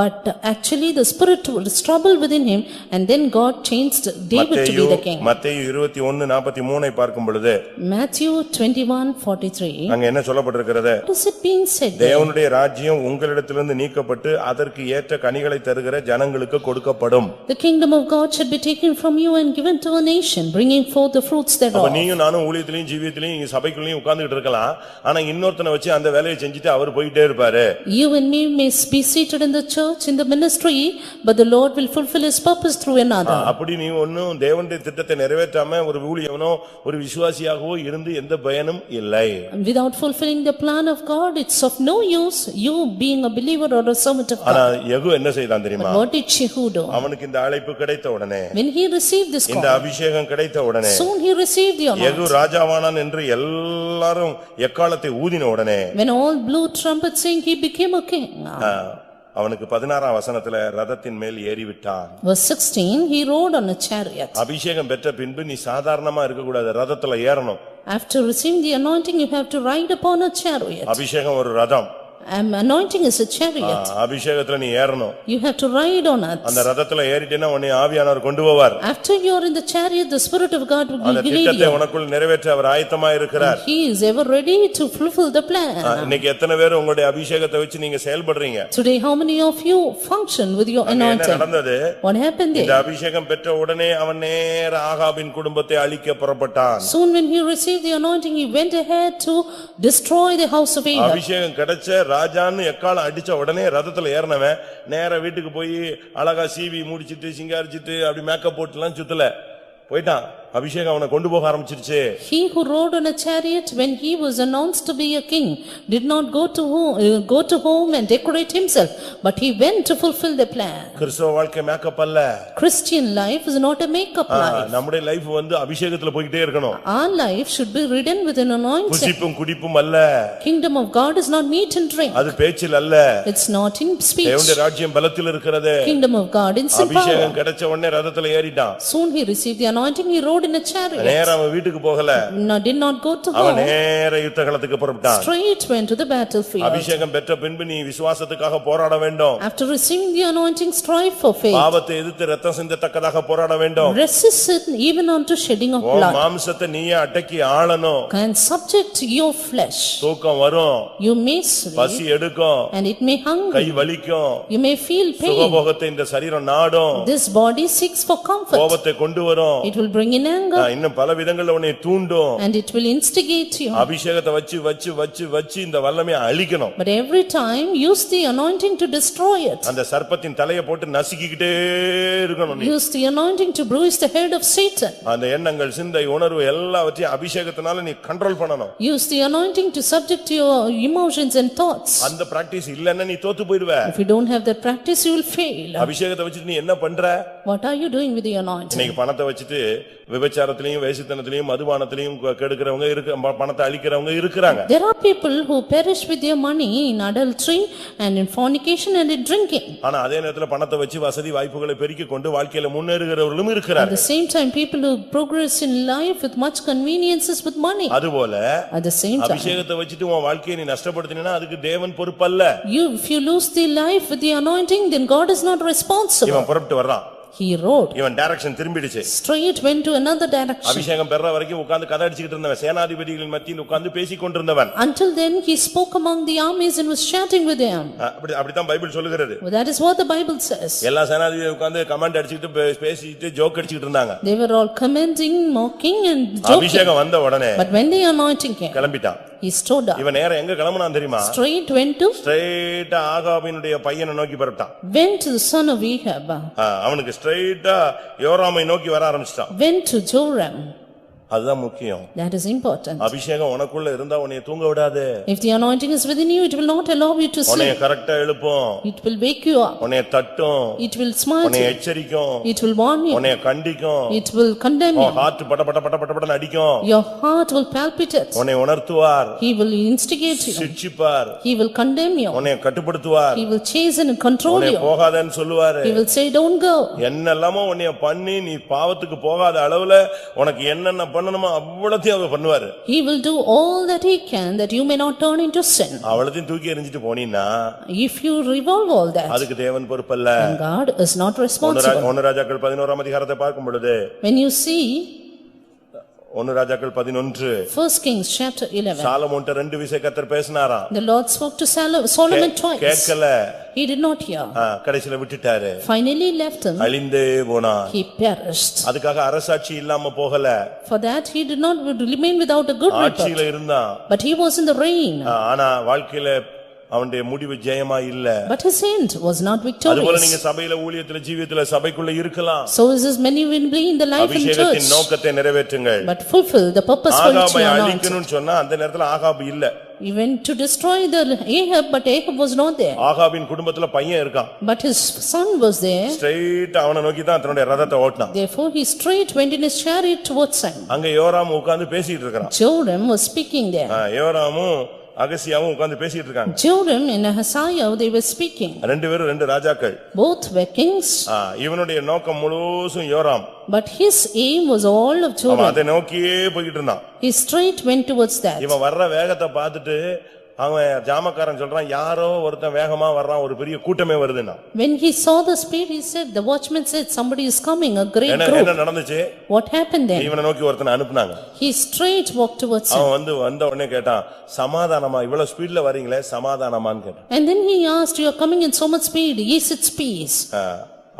B: but actually the spirit was troubled within him, and then God changed David to be the king.
A: மத்தேயு 21:43 பார்க்கும் பொழுது
B: Matthew 21:43.
A: அங்க என்ன சொல்லப்பட்டிருக்கிறது?
B: What is it being said?
A: தேவனுடைய ராஜ்யம் உங்களிடத்திலிருந்து நீக்கப்பட்டு அதற்கு ஏற்ற கனிகளை தருகிற ஜனங்களுக்கு கொடுக்கப்படும்.
B: The kingdom of God should be taken from you and given to a nation, bringing forth the fruits thereof.
A: அப்ப நீயும் நானும் ஊழியத்திலயும் ஜீவியத்திலயும் இங்க சபைக்குள்ளயும் உட்கார்ந்துட்டு இருக்கலாம். ஆனா இன்னொருத்தனை வச்சு அந்த வேலையை செஞ்சுட்டு அவர் போயிட்டே இருப்பாரு.
B: You and me may be seated in the church in the ministry, but the Lord will fulfill his purpose through another.
A: அப்படி நீ ஒண்ணும் தேவனுடைய திட்டத்தை நிறைவேற்றாம ஒரு ஊழியனோ ஒரு விசுவாசியாகவோ இருந்து எந்த பயனும் இல்லை.
B: Without fulfilling the plan of God, it's of no use you being a believer or a servant of
A: ஆனா
B: God.
A: யெகூ என்ன செய்தான் தெரியுமா?
B: What did Jehu do?
A: அவனுக்கு இந்த அழைப்பு கிடைத்த உடனே,
B: When he received this
A: இந்த
B: call,
A: அபிஷேகம் கிடைத்த உடனே,
B: soon he received the
A: Jehu
B: anointing.
A: ராஜாவானான் என்று எல்லாரும் எக்காலத்தை ஊதின உடனே,
B: When all blew trumpets saying he became a king.
A: அவனுக்கு 16ஆம் வசனத்துல ரதத்தின் மேல் ஏறிவிட்டான்.
B: Verse 16, he rode on a chariot.
A: அபிஷேகம் பெற்ற பின்பு நீ சாதாரணமா இருக்க கூடாது, ரதத்துல ஏறணும்.
B: After receiving the anointing, you have to ride upon a chariot.
A: அபிஷேகம் ஒரு ரதம்.
B: Anointing is a chariot.
A: அபிஷேகத்துல நீ ஏறணும்.
B: You have to ride on it.
A: அந்த ரதத்துல ஏறிட்டேன்னா உன்னை ஆவியானவர் கொண்டு போவார்.
B: After you are in the chariot, the Spirit of God will
A: அந்த
B: lead
A: திட்டத்தை
B: you.
A: உனக்குள் நிறைவேற்ற அவர் ஆயத்தமா இருக்கிறார்.
B: He is ever ready to fulfill the plan.
A: இன்னைக்கு எத்தனை பேர் உங்களுடைய அபிஷேகத்தை வச்சு நீங்க செயல்படுறீங்க?
B: Today, how many of you function with your
A: என்ன
B: anointing?
A: நடந்தது?
B: What happened
A: இந்த
B: there?
A: அபிஷேகம் பெற்ற உடனே அவன் நேர ஆகாபின் குடும்பத்தை அழிக்க புறப்பட்டான்.
B: Soon when he received the anointing, he went ahead to destroy the house of Ahab.
A: அபிஷேகம் கிடைச்ச ராஜான்னு எக்காலம் அடிச்ச உடனே ரதத்துல ஏறினவன் நேர வீட்டுக்கு போய் அழகா சீவி முடிச்சிட்டு சிங்காரிச்சிட்டு அப்படி மேக்கப் போட்டுலாம் சுத்தல போயிட்டான். அபிஷேகம் அவனை கொண்டு போக ஆரம்பிச்சிருச்சு.
B: He who rode on a chariot when he was announced to be a king did not go to home and decorate himself, but he went to fulfill the plan.
A: கிறிஸ்தவ வாழ்க்கை மேக்கப் அல்ல.
B: Christian life is not a makeup life.
A: நம்முடைய லைஃப் அபிஷேகத்துல போயிட்டே இருக்கணும்.
B: Our life should be ridden with an anointing.
A: புசிப்பும் குடிப்பும் அல்ல.
B: Kingdom of God is not meat and drink.
A: அது பேச்சில் அல்ல.
B: It's not in speech.
A: தேவனுடைய ராஜ்யம் பலத்தில் இருக்கிறது.
B: Kingdom of God in power.
A: அபிஷேகம் கிடைச்ச உடனே ரதத்துல ஏறிட்டான்.
B: Soon he received the anointing, he rode in a chariot.
A: நேரா அவன் வீட்டுக்கு போகல.
B: Did not go to
A: அவன்
B: home.
A: நேரா யுத்த களத்துக்கு புறப்பட்டான்.
B: Straight went to the battlefield.
A: அபிஷேகம் பெற்ற பின்பு நீ விசுவாசத்துக்காக போராட வேண்டும்.
B: After receiving the anointing, strive for faith.
A: பாவத்தை எதிர்த்து இரத்தம் சிந்தத்தக்கதாக போராட வேண்டும்.
B: Resist sin even unto shedding of blood.
A: மாம்சத்தை நீயே அடக்கி ஆளணும்.
B: And subject your flesh.
A: தூக்கம் வரும்.
B: You may sleep.
A: பசி எடுக்கும்.
B: And it may hunger.
A: கை வலிக்கும்.
B: You may feel pain.
A: சுகபோகத்தை இந்த சரீரம் நாடும்.
B: This body seeks for comfort.
A: கோபத்தை கொண்டு வரும்.
B: It will bring in anger.
A: இன்னும் பல விதங்கள்ல உன்னை தூண்டும்.
B: And it will instigate you.
A: அபிஷேகத்தை வச்சு இந்த வல்லமையை அழிக்கணும்.
B: But every time use the anointing to destroy it.
A: அந்த சர்ப்பத்தின் தலையை போட்டு நசுக்கிக்கிட்டே இருக்கணும் நீ.
B: Use the anointing to bruise the head of Satan.
A: அந்த எண்ணங்கள் சிந்தை உணர்வு எல்லாவற்றையும் அபிஷேகத்தினால நீ கண்ட்ரோல் பண்ணணும்.
B: Use the anointing to subject your emotions and thoughts.
A: அந்த பிராக்டீஸ் இல்லன்னா நீ தோத்து போய்டுவ.
B: If you don't have that practice, you will fail.
A: அபிஷேகத்தை வச்சிட்டு நீ என்ன பண்ற?
B: What are you doing with the anointing?
A: இன்னைக்கு பணத்தை வச்சிட்டு விபச்சாரத்திலையும் வேசித்தனத்திலையும் மதுபானத்திலையும் கெடுக்கிறவங்க பணத்தை அழிக்கிறவங்க இருக்கிறாங்க.
B: There are people who perish with their money in adultery and in fornication and in drinking.
A: ஆனா அதே நேரத்துல பணத்தை வச்சு வசதி வாய்ப்புகளை பெருக்கிக் கொண்டு வாழ்க்கையில முன்னேறுகிறவர்களும் இருக்கிறார்கள்.
B: At the same time, people who progress in life with much conveniences with money.
A: அதுபோல
B: At the same time,
A: அபிஷேகத்தை வச்சிட்டு உன் வாழ்க்கையை நீ நஷ்டப்படுத்தினா அதுக்கு தேவன் பொறுப்பல்ல.
B: if you lose the life with the anointing, then God is not responsible.
A: இவன் புறப்பட்டு வர்றான்.
B: He rode.
A: இவன் direction திரும்பிடுச்சு.
B: Straight went to another direction.
A: அபிஷேகம் பெற வரைக்கும் உட்கார்ந்து கதை அடிச்சிட்டு இருந்தவன் சேனாதிபதிகளின் மத்தியில் உட்கார்ந்து பேசிக் கொண்டிருந்தவன்.
B: Until then he spoke among the armies and was chatting with them.
A: அப்படிதான் பைபிள் சொல்லுகிறது.
B: That is what the Bible says.
A: எல்லா சேனாதிபதியும் உட்கார்ந்து கமெண்ட் அடிச்சிட்டு பேசிட்டு ஜோக் அடிச்சிட்டு இருந்தாங்க.
B: They were all commenting, mocking and joking.
A: அபிஷேகம் வந்த உடனே
B: But when the anointing came,
A: கிளம்பிட்டான்.
B: he stood up.
A: இவன் நேரா எங்க கிளம்புனான் தெரியுமா?
B: Straight went to
A: ஸ்ட்ரைட்டா ஆகாபினுடைய பையனை நோக்கி புறப்பட்டான்.
B: went to the son of Ahab.
A: அவனுக்கு ஸ்ட்ரைட்டா யோராமை நோக்கி வர ஆரம்பிச்சிட்டான்.
B: Went to Joram.
A: அதுதான் முக்கியம்.
B: That is important.
A: அபிஷேகம் உனக்குள்ள இருந்தா உன்னை தூங்க விடாது.
B: If the anointing is within you, it will not allow you to
A: உன்னை
B: sleep.
A: கரெக்ட்டா எழுப்பும்.
B: It will wake you up.
A: உன்னை தட்டும்.
B: It will smite
A: உன்னை
B: you.
A: எச்சரிக்கும்.
B: It will warn you.
A: உன்னை கண்டிக்கும்.
B: It will condemn you.
A: Heart பட பட பட பட பட அடிக்கும்.
B: Your heart will palpitate.
A: உன்னை உணர்த்துவார்.
B: He will instigate you.
A: சிட்சிப்பார்.
B: He will condemn you.
A: உன்னை கட்டுப்படுத்துவார்.
B: He will chasten and control
A: உன்னை
B: you.
A: போகாதன்னு சொல்லுவாரு.
B: He will say don't go.
A: என்னெல்லாமோ உன்னை பண்ணி நீ பாவத்துக்கு போகாத அளவுல உனக்கு என்னென்ன பண்ணணுமோ அவ்வளவு அவர் பண்ணுவாரு.
B: He will do all that he can that you may not turn into sin.
A: அவளத்தையும் தூக்கி எறிஞ்சிட்டு போனீனா
B: If you revolve all that,
A: அதுக்கு தேவன் பொறுப்பல்ல.
B: then God is not responsible.
A: 1 ராஜாக்கள் 11ஆம் அதிகாரத்தை பார்க்கும் பொழுது
B: When you see
A: 1 ராஜாக்கள் 11
B: 1 Kings chapter 11,
A: சாலமோன்ட்ட ரெண்டு விசை கர்த்தர் பேசினாராம்.
B: the Lord spoke to Solomon twice.
A: கேட்கல.
B: He did not hear.
A: கடைசில விட்டுட்டாரு.
B: Finally left him.
A: அழிந்தே போனான்.
B: He perished.
A: அதுக்காக அரசாட்சி இல்லாம போகல.
B: For that he did not remain without a good
A: ஆட்சியில
B: report.
A: இருந்தான்.
B: But he was in the reign.
A: ஆனா வாழ்க்கையில அவனுடைய முடிவு ஜெயமா இல்ல.
B: But his end was not
A: அதுபோல நீங்க
B: victorious.
A: சபையில ஊழியத்துல ஜீவியத்துல சபைக்குள்ள இருக்கலாம்.
B: So is as many will be in the life in
A: அபிஷேகத்தின்
B: church.
A: நோக்கத்தை நிறைவேற்றுங்கள்.
B: But fulfill the purpose for which
A: ஆகாபை
B: you are anointed.
A: அழிக்கணும்னு சொன்னா அந்த நேரத்துல ஆகாபு இல்ல.
B: He went to destroy the Ahab, but Ahab was not there.
A: ஆகாபின் குடும்பத்துல பையன் இருக்கான்.
B: But his son was there.
A: Straight அவனை நோக்கி தான் தன்னுடைய ரதத்தை ஓட்டினான்.
B: Therefore he straight went in his chariot towards him.
A: அங்க யோராம் உட்கார்ந்து பேசிட்டு இருக்கான்.
B: Joram was speaking there.
A: யோராமும் அகசியாவும் உட்கார்ந்து பேசிட்டு இருக்காங்க.
B: Joram and Ahaziah, they were speaking.
A: ரெண்டு பேரும் ரெண்டு ராஜாக்கள்.
B: Both were kings.
A: இவனுடைய நோக்கம் முழுசும் யோராம்.
B: But his aim was all of Joram.
A: அதை நோக்கியே போயிட்டு இருந்தான்.
B: He straight went towards that.
A: இவன் வர்ற வேகத்தை பார்த்துட்டு அவன் ஜாமக்காரன் சொல்றான் யாரோ ஒருத்தன் வேகமா வர்றான் ஒரு பெரிய கூட்டமே வருதுன்னா.
B: When he saw the speed, he said, the watchman said, somebody is coming, a great
A: என்ன
B: group.
A: நடந்துச்சு?
B: What happened then?
A: இவனை நோக்கி ஒருத்தனை அனுப்புனாங்க.
B: He straight walked towards him.
A: அவன் வந்த உடனே கேட்டான் சமாதானமா இவ்வளவு ஸ்பீட்ல வரீங்களே சமாதானமான்னு கேட்டான்.
B: And then he asked, you are coming in so much speed, is it peace?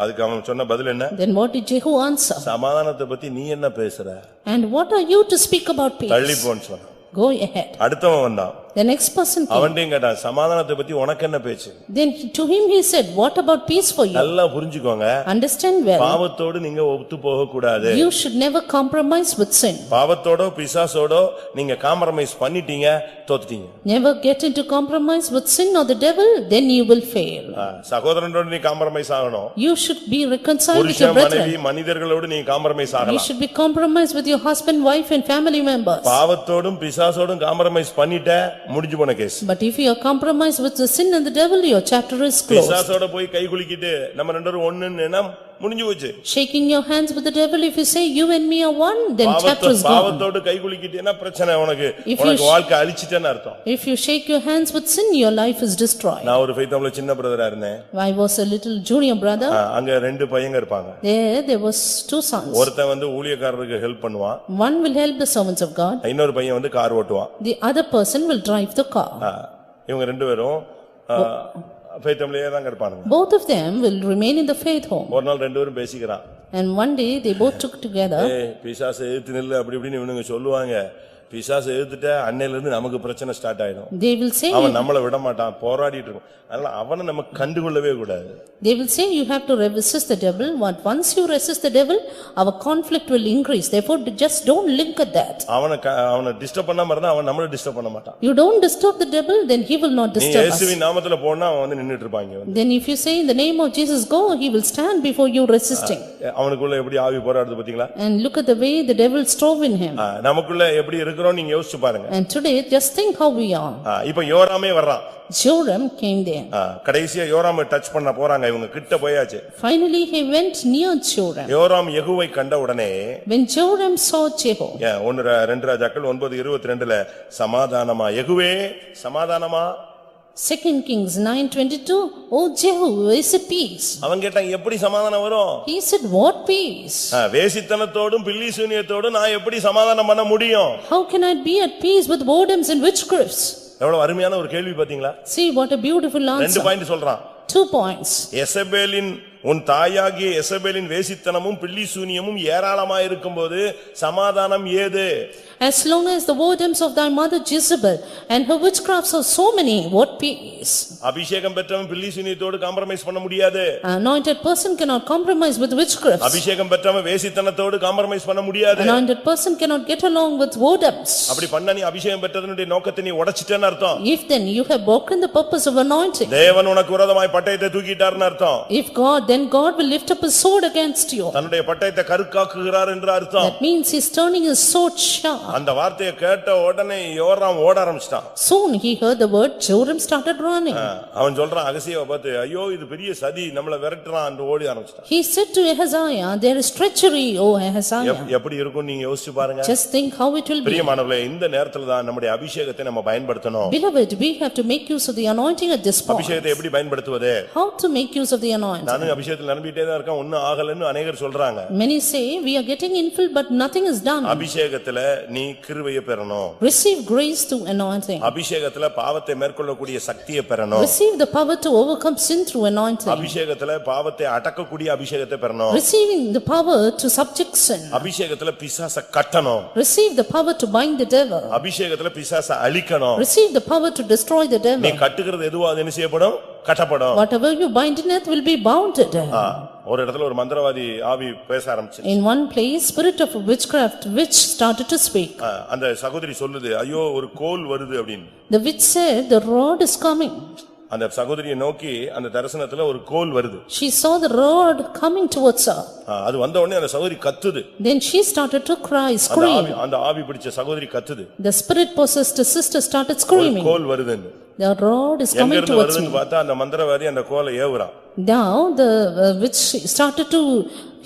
A: அதுக்கு அவன் சொன்ன பதில் என்ன?
B: Then what did Jehu answer?
A: சமாதானத்தை பத்தி நீ என்ன பேசுற?
B: And what are you to speak about peace?
A: தள்ளி போன்னு சொன்னான்.
B: Go ahead.
A: அடுத்தவன் வந்தான்.
B: The next person came.
A: அவன்டையும் கேட்டான் சமாதானத்தை பத்தி உனக்கு என்ன பேச்சு?
B: Then to him he said, what about peace for you?
A: நல்லா புரிஞ்சுக்கோங்க.
B: Understand well.
A: பாவத்தோடு நீங்க ஒத்து போக கூடாது.
B: You should never compromise with sin.
A: பாவத்தோட பிசாசோட நீங்க காம்ப்ரமைஸ் பண்ணிட்டீங்க தோத்துட்டீங்க.
B: Never get into compromise with sin or the devil, then you will fail.
A: சகோதரனோட நீ காம்ப்ரமைஸ் ஆகணும்.
B: You should be reconciled with your
A: புருஷன் மனைவி
B: brethren.
A: மனிதர்களோடு நீ காம்ப்ரமைஸ்
B: You
A: ஆகலாம்.
B: should be compromised with your husband, wife and family members.
A: பாவத்தோடும் பிசாசோடும் காம்ப்ரமைஸ் பண்ணிட்ட முடிஞ்சு போன case.
B: But if you are compromised with the sin and the devil, your chapter is closed.
A: பிசாசோட போய் கை குலுக்கிட்டு நம்ம ரெண்டு பேரும் ஒண்ணுன்னா முடிஞ்சு போச்சு.
B: Shaking your hands with the devil, if you say you and me are one, then chapter is gone.
A: பாவத்தோட கை குலுக்கிட்டேன்னா பிரச்சனை உனக்கு வாழ்க்கை அழிச்சிட்டேன்னு அர்த்தம்.
B: If you shake your hands with sin, your life is destroyed.
A: நான் ஒரு ஃபெய்த்தம்ல சின்ன பிரதரா இருந்தேன்.
B: I was a little junior brother.
A: அங்க ரெண்டு பையங்க இருப்பாங்க.
B: There was two sons.
A: ஒருத்தன் ஊழியக்காரருக்கு ஹெல்ப் பண்ணுவான்.
B: One will help the servants of God.
A: இன்னொரு பையன் car ஓட்டுவான்.
B: The other person will drive the car.
A: இவங்க ரெண்டு பேரும் ஃபெய்த்தம்லயே தான் இருப்பாங்க.
B: Both of them will remain in the faith home.
A: ஒரு நாள் ரெண்டு பேரும் பேசிக்கிறான்.
B: And one day they both took together.
A: பிசாசு எதிர்த்து நில்லு அப்படி இப்படின்னு இவனுங்க சொல்லுவாங்க. பிசாசு எதிர்த்துட்ட அன்னையில இருந்து நமக்கு பிரச்சனை ஸ்டார்ட் ஆயிடும்.
B: They will say,
A: அவன் நம்மள விட மாட்டான் போராடிட்டு இருக்கும். அதனால அவனை நம்ம கண்டுகொள்ளவே கூடாது.
B: They will say you have to resist the devil. Once you resist the devil, our conflict will increase. Therefore, just don't link at that.
A: அவனை டிஸ்டர்ப் பண்ணாம இருந்தா அவன் நம்மள டிஸ்டர்ப் பண்ண மாட்டான்.
B: You don't disturb the devil, then he will not
A: நீ
B: disturb us.
A: இயேசுவின் நாமத்துல போனா அவன் நின்னுட்டு இருப்பாங்க.
B: Then if you say in the name of Jesus go, he will stand before you resisting.
A: அவனுக்குள்ள எப்படி ஆவி போராடுது பாத்தீங்களா?
B: And look at the way the devil strove in him.
A: நமக்குள்ள எப்படி இருக்கிறோம் நீங்க யோசிச்சு பாருங்க.
B: And today just think how we are.
A: இப்போ யோராமே வர்றான்.
B: Joram came there.
A: கடைசியா யோராமை டச் பண்ண போறாங்க இவங்க கிட்ட போயாச்சு.
B: Finally he went near Joram.
A: யோராம் யெகூவை கண்ட உடனே
B: When Joram saw Jehu.
A: 1 ராஜாக்கள் 9:22ல சமாதானமா யெகூவே சமாதானமா.
B: 2 Kings 9:22, O Jehu, is it peace?
A: அவன் கேட்டான் எப்படி சமாதானம் வரும்?
B: He said, what peace?
A: வேசித்தனத்தோடும் பில்லிசூனியத்தோடும் நான் எப்படி சமாதானம் பண்ண முடியும்?
B: How can I be at peace with whoredoms and witchcrafts?
A: எவ்வளவு அருமையான ஒரு கேள்வி பாத்தீங்களா?
B: See what a beautiful answer.
A: ரெண்டு பாயிண்ட் சொல்றான்.
B: 2 points.
A: எசபேலின் உன் தாயாகிய எசபேலின் வேசித்தனமும் பில்லிசூனியமும் ஏராளமாய் இருக்கும்போது சமாதானம் ஏது?
B: As long as the whoredoms of thy mother Jezebel and her witchcrafts are so many, what peace?
A: அபிஷேகம் பெற்றவன் பில்லிசூனியத்தோடு காம்ப்ரமைஸ் பண்ண முடியாது.
B: An anointed person cannot compromise with witchcrafts.
A: அபிஷேகம் பெற்றவன் வேசித்தனத்தோடு காம்ப்ரமைஸ் பண்ண முடியாது.
B: An anointed person cannot get along with whoredoms.
A: அப்படி பண்ண நீ அபிஷேகம் பெற்றதனுடைய நோக்கத்தை நீ உடைச்சிட்டேன்னு அர்த்தம்.
B: If then you have broken the purpose of anointing.
A: தேவன் உனக்கு விரோதமாய் பட்டயத்தை தூக்கிட்டார்னு அர்த்தம்.
B: If God, then God will lift up his sword against you.
A: தன்னுடைய பட்டயத்தை கருக்காக்குகிறார் என்று அர்த்தம்.
B: That means he is turning his sword sharp.
A: அந்த வார்த்தையை கேட்ட உடனே யோராம் ஓட ஆரம்பிச்சிட்டான்.
B: Soon he heard the word, Joram started running.
A: அவன் சொல்றான் அகசியாவை பார்த்து ஐயோ இது பெரிய சதி நம்மள விரட்டுறான் என்று ஓடி ஆரம்பிச்சிட்டான்.
B: He said to Ahaziah, there is treachery, O Ahaziah.
A: எப்படி இருக்கும் நீங்க யோசிச்சு பாருங்க.
B: Just think how it will be.
A: பிரியமானவர்களே இந்த நேரத்துல தான் நம்முடைய அபிஷேகத்தை நம்ம பயன்படுத்தணும்.
B: Beloved, we have to make use of the anointing at this point.
A: அபிஷேகத்தை எப்படி பயன்படுத்துவது?
B: How to make use of the anointing?
A: நானும் அபிஷேகத்தில் நிரம்பிட்டே தான் இருக்கேன் ஒண்ணும் ஆகலன்னு அநேகர் சொல்றாங்க.
B: Many say we are getting infilled but nothing is done.
A: அபிஷேகத்துல நீ கிருபையை பெறணும்.
B: Receive grace through anointing.
A: அபிஷேகத்துல பாவத்தை மேற்கொள்ளக்கூடிய சக்தியை பெறணும்.
B: Receive the power to overcome sin through anointing.
A: அபிஷேகத்துல பாவத்தை அடக்கக்கூடிய அபிஷேகத்தை பெறணும்.
B: Receiving the power to subject sin.
A: அபிஷேகத்துல பிசாசை கட்டணும்.
B: Receive the power to bind the devil.
A: அபிஷேகத்துல பிசாசை அழிக்கணும்.
B: Receive the power to destroy the
A: நீ
B: devil.
A: கட்டுகிறது எதுவோ அது என்ன செய்யப்படும்? கட்டப்படும்.
B: Whatever you bind in earth will be bounded.
A: ஒரு இடத்துல ஒரு மந்திரவாதி ஆவி பேச ஆரம்பிச்சு.
B: In one place, spirit of witchcraft witch started to speak.
A: அந்த சகோதரி சொல்லுது ஐயோ ஒரு கோல் வருது அப்படின்னு.
B: The witch said, the rod is coming.
A: அந்த சகோதரியை நோக்கி அந்த தரிசனத்துல ஒரு கோல் வருது.
B: She saw the rod coming towards her.
A: அது வந்த உடனே அந்த சகோதரி கத்துது.
B: Then she started to cry, scream.
A: அந்த ஆவி பிடிச்ச சகோதரி கத்துது.
B: The spirit possessed sister started screaming.
A: கோல் வருதுன்னு.
B: The rod is coming towards me.
A: பார்த்தா அந்த மந்திரவாதி அந்த கோலை ஏவுறான்.
B: Now the witch started to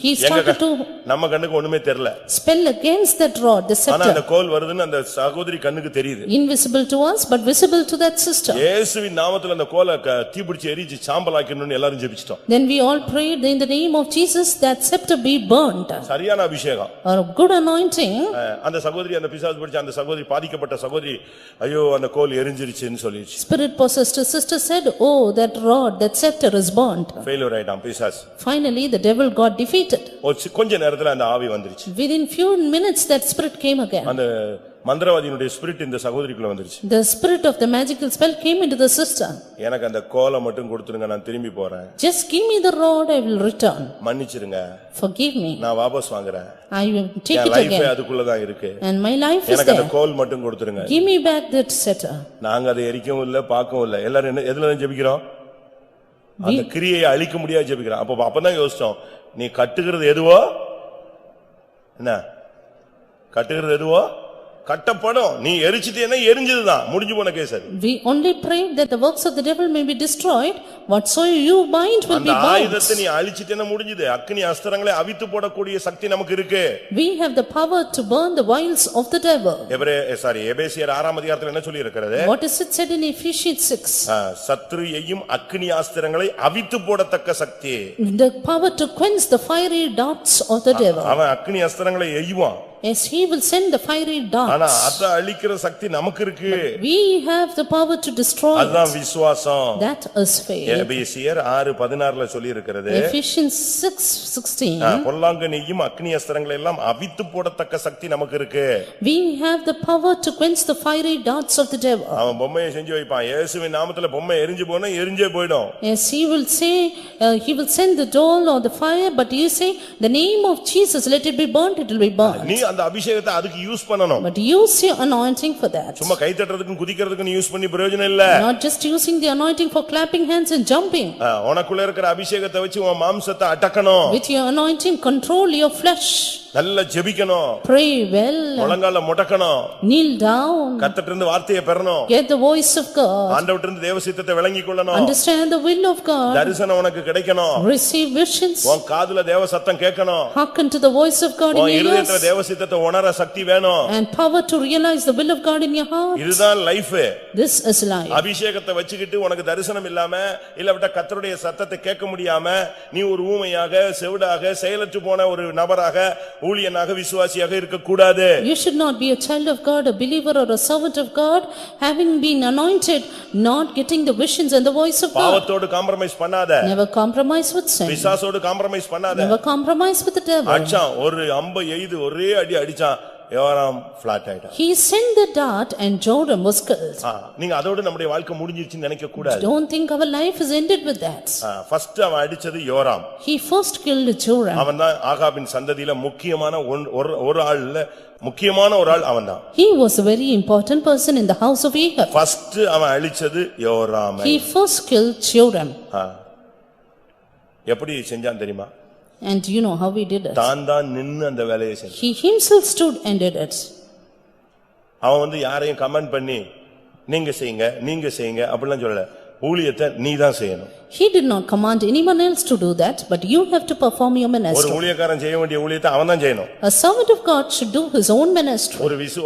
B: He started to
A: நம்ம கண்ணுக்கு ஒண்ணுமே தெரியல.
B: spell against that rod, the
A: ஆனா அந்த
B: scepter.
A: கோல் வருதுன்னு அந்த சகோதரி கண்ணுக்கு தெரியுது.
B: Invisible to us, but visible to that sister.
A: இயேசுவின் நாமத்துல அந்த கோலை தீப்பிடிச்சு எரிச்சு சாம்பலாக்கணும்னு எல்லாரும் ஜெபிச்சிட்டோம்.
B: Then we all prayed in the name of Jesus that scepter be burnt.
A: சரியான அபிஷேகம்.
B: Or a good anointing.
A: அந்த சகோதரி அந்த பிசாசு பிடிச்ச அந்த சகோதரி பாதிக்கப்பட்ட சகோதரி ஐயோ அந்த கோல் எரிஞ்சிருச்சுன்னு சொல்லிச்சு.
B: Spirit possessed sister said, "Oh, that rod, that scepter is burnt."
A: Failure ஆயிட்டான் பிசாசு.
B: Finally, the devil got defeated.
A: கொஞ்ச நேரத்துல அந்த ஆவி வந்துருச்சு.
B: Within few minutes that spirit came again.
A: அந்த மந்திரவாதியினுடைய ஸ்பிரிட் இந்த சகோதரிக்குள்ள வந்துருச்சு.
B: The spirit of the magical spell came into the sister.
A: எனக்கு அந்த கோலை மட்டும் கொடுத்துருங்க, நான் திரும்பி போறேன்.
B: Just give me the rod, I will return.
A: மன்னிச்சிருங்க.
B: Forgive me.
A: நான் வாபஸ் வாங்குறேன்.
B: I will take it
A: life
B: again.
A: அதுக்குள்ள தான் இருக்கு.
B: And my life is
A: எனக்கு அந்த
B: there.
A: கோல் மட்டும் கொடுத்துருங்க.
B: Give me back that scepter.
A: நாங்க அதை எரிக்கவும் இல்ல பார்க்கவும் இல்ல. எல்லாரும் என்ன எதுல ஜெபிக்கிறோம்? அந்த கிரியையை அழிக்க முடியாது ஜெபிக்கிறோம். அப்பதான் யோசிச்சோம், நீ கட்டுகிறது எதுவோ என்ன கட்டுகிறது எதுவோ கட்டப்படும், நீ எரிச்சிட்டேன்னா எரிஞ்சதுதான், முடிஞ்சு போன கேஸ் அது.
B: We only prayed that the works of the devil may be destroyed, whatsoever you bind will be
A: அந்த
B: bound.
A: ஆயுதத்தை நீ அழிச்சிட்டேன்னா முடிஞ்சது. அக்கினி அஸ்திரங்களை அவித்து போடக்கூடிய சக்தி நமக்கு இருக்கு.
B: We have the power to burn the wiles of the devil.
A: எபேசியர் 6ஆம் அதிகாரத்தில் என்ன சொல்லி இருக்கிறது?
B: What is it said in Ephesians 6?
A: சத்ரு எய்யும் அக்கினி அஸ்திரங்களை அவித்து போடத்தக்க சக்தி.
B: The power to quench the fiery darts of the devil.
A: அவன் அக்கினி அஸ்திரங்களை எய்யுவான்.
B: Yes, he will send the fiery darts.
A: ஆனா அத அழிக்கிற சக்தி நமக்கு இருக்கு.
B: We have the power to destroy it.
A: அதான் விசுவாசம்.
B: That is faith.
A: எபேசியர் 6:16ல சொல்லி இருக்கிறது.
B: Ephesians 6:16.
A: பொல்லாங்கனையும் அக்கினி அஸ்திரங்களை எல்லாம் அவித்து போடத்தக்க சக்தி நமக்கு இருக்கு.
B: We have the power to quench the fiery darts of the devil.
A: அவன் பொம்மையை செஞ்சு வைப்பான். இயேசுவின் நாமத்துல பொம்மை எரிஞ்சு போனா எரிஞ்சே போய்டும்.
B: Yes, he will say, he will send the doll or the fire, but you say, the name of Jesus, let it be burnt, it will be burnt.
A: நீ அந்த அபிஷேகத்தை அதுக்கு யூஸ் பண்ணணும்.
B: But use your anointing for that.
A: சும்மா கை தட்டறதுக்கும் குதிக்கிறதுக்கும் யூஸ் பண்ணி பிரயோஜனம் இல்ல.
B: Not just using the anointing for clapping hands and jumping.
A: உனக்குள்ள இருக்கிற அபிஷேகத்தை வச்சு உன் மாம்சத்தை அடக்கணும்.
B: With your anointing control your flesh.
A: நல்ல ஜெபிக்கணும்.
B: Pray well.
A: முழங்கால முடக்கணும்.
B: Kneel down.
A: கர்த்தர்ட்ட இருந்து வார்த்தையை பெறணும்.
B: Get the voice of God.
A: ஆண்டவர்ட்ட இருந்து தேவ சித்தத்தை விளங்கிக் கொள்ளணும்.
B: Understand the will of God.
A: தரிசனம் உனக்கு கிடைக்கணும்.
B: Receive visions.
A: உன் காதுல தேவ சத்தம் கேட்கணும்.
B: Hearken to the voice of God in
A: உன்
B: your
A: இதயத்துல
B: ears.
A: தேவ சித்தத்தை உணர சக்தி வேணும்.
B: And power to realize the will of God in your heart.
A: இதுதான் லைஃப்.
B: This is life.
A: அபிஷேகத்தை வச்சுக்கிட்டு உனக்கு தரிசனம் இல்லாம இல்லவிட்ட கர்த்தருடைய சத்தத்தை கேட்க முடியாம நீ ஒரு ஊமையாக செவிடாக செயலற்று போன ஒரு நபராக ஊழியனாக விசுவாசியாக இருக்க கூடாது.
B: You should not be a child of God, a believer or a servant of God, having been anointed, not getting the visions and the voice of God.
A: பாவத்தோடு காம்ப்ரமைஸ் பண்ணாத.
B: Never compromise with sin.
A: பிசாசோடு காம்ப்ரமைஸ் பண்ணாத.
B: Never compromise with the devil.
A: அடிச்சான் ஒரு அம்பை எய்து ஒரே அடி அடிச்சான். யோராம் ஃபிளாட் ஆயிட்டான்.
B: He sent the dart and Joram was killed.
A: நீங்க அதோட நம்முடைய வாழ்க்கை முடிஞ்சிருச்சுன்னு நினைக்க கூடாது.
B: Don't think our life is ended with that.
A: First அவன் அடிச்சது யோராம்.
B: He first killed Joram.
A: அவன்தான் ஆகாபின் சந்ததியில முக்கியமான ஒரு ஆள்ல முக்கியமான ஒரு ஆள் அவன்தான்.
B: He was a very important person in the house of Ahab.
A: First அவன் அழிச்சது யோராமை.
B: He first killed Joram.
A: எப்படி செஞ்சான் தெரியுமா?
B: And you know how he did it.
A: தான் நின்னு அந்த வேலையை செஞ்சான்.
B: He himself stood and did it.
A: அவன் யாரையும் கமெண்ட் பண்ணி நீங்க செய்யுங்க அப்படிலாம் சொல்லல. ஊழியத்தை நீதான் செய்யணும்.
B: He did not command anyone else to do that, but you have to perform your ministry.
A: ஒரு ஊழியக்காரன் செய்ய வேண்டிய ஊழியத்தை அவன்தான் செய்யணும்.
B: A servant of God should do his own ministry.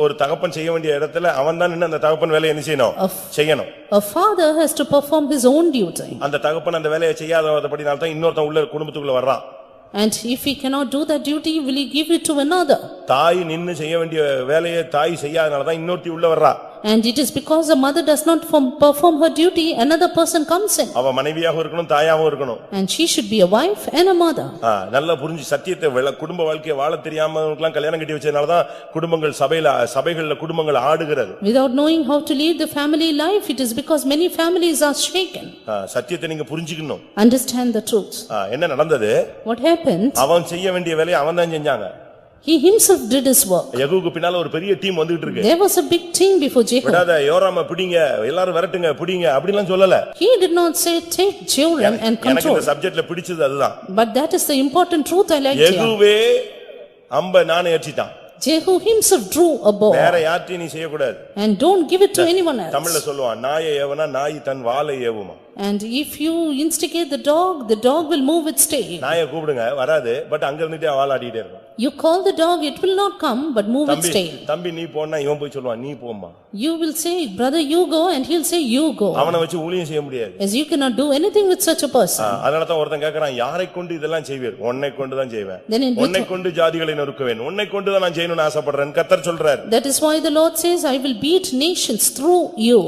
A: ஒரு தகப்பன் செய்ய வேண்டிய இடத்துல அவன்தான் நின்னு அந்த தகப்பன் வேலையை என்ன செய்யணும்?
B: A father has to perform his own duty.
A: அந்த தகப்பன் அந்த வேலையை செய்யாதபடினால தான் இன்னொருத்தன் உள்ள குடும்பத்துக்குள்ள வர்றான்.
B: And if he cannot do that duty, will he give it to another?
A: தாய் நின்னு செய்ய வேண்டிய வேலையை தாய் செய்யாதனால தான் இன்னொருத்தி உள்ள வர்றா.
B: And it is because the mother does not perform her duty, another person comes in.
A: அவ மனைவியாக இருக்கணும், தாயாகவும் இருக்கணும்.
B: And she should be a wife and a mother.
A: நல்லா புரிஞ்சு சத்தியத்தை குடும்ப வாழ்க்கையை வாழ தெரியாமவங்களுக்குலாம் கல்யாணம் கட்டி வச்சதனால தான் குடும்பங்கள் சபைகள்ல குடும்பங்கள் ஆடுகிறது.
B: Without knowing how to lead the family life, it is because many families are shaken.
A: சத்தியத்தை நீங்க புரிஞ்சுக்கணும்.
B: Understand the truth.
A: என்ன நடந்தது?
B: What happened?
A: அவன் செய்ய வேண்டிய வேலையை அவன் தான் செஞ்சாங்க.
B: He himself did his work.
A: யெகூவுக்கு பின்னால ஒரு பெரிய டீம் வந்துட்டு இருக்கு.
B: There was a big team before Jehu.
A: விடாத யோராம பிடிங்க, எல்லாரும் விரட்டுங்க, பிடிங்க அப்படிலாம் சொல்லல.
B: He did not say take Joram and
A: எனக்கு
B: control.
A: இந்த சப்ஜெக்ட்ல பிடிச்சது அதுதான்.
B: But that is the important truth I like here.
A: யெகூவே அம்ப நானே ஏற்றிட்டான்.
B: Jehu himself drew a bow.
A: வேற யார்ட்டையும் நீ செய்ய கூடாது.
B: And don't give it to anyone else.
A: தமிழ்ல சொல்லுவான், நாயை ஏவனா நாய் தன் வாளை ஏவுமா.
B: And if you instigate the dog will move its tail.
A: நாயை கூப்பிடுங்க வராது, பட் அங்க இருந்துட்டே வாலாடிட்டே இருக்கும்.
B: You call the dog, it will not come, but move its tail.
A: தம்பி நீ போன்னா இவன் போய் சொல்லுவான் நீ போம்மா.
B: You will say, brother you go, and he'll say you go.
A: அவனை வச்சு ஊழியம் செய்ய முடியாது.
B: As you cannot do anything with such a person.
A: அதனால தான் ஒருத்தன் கேக்குறான் யாரை கொண்டு இதெல்லாம் செய்வீர்? உன்னை கொண்டு தான் செய்வேன். உன்னை கொண்டு ஜாதிகளை நொறுக்குவேன். உன்னை கொண்டு தான் நான் செய்யணும்னு ஆசைப்படுறேன் கர்த்தர் சொல்றார்.
B: That is why the Lord says, I will beat nations through you.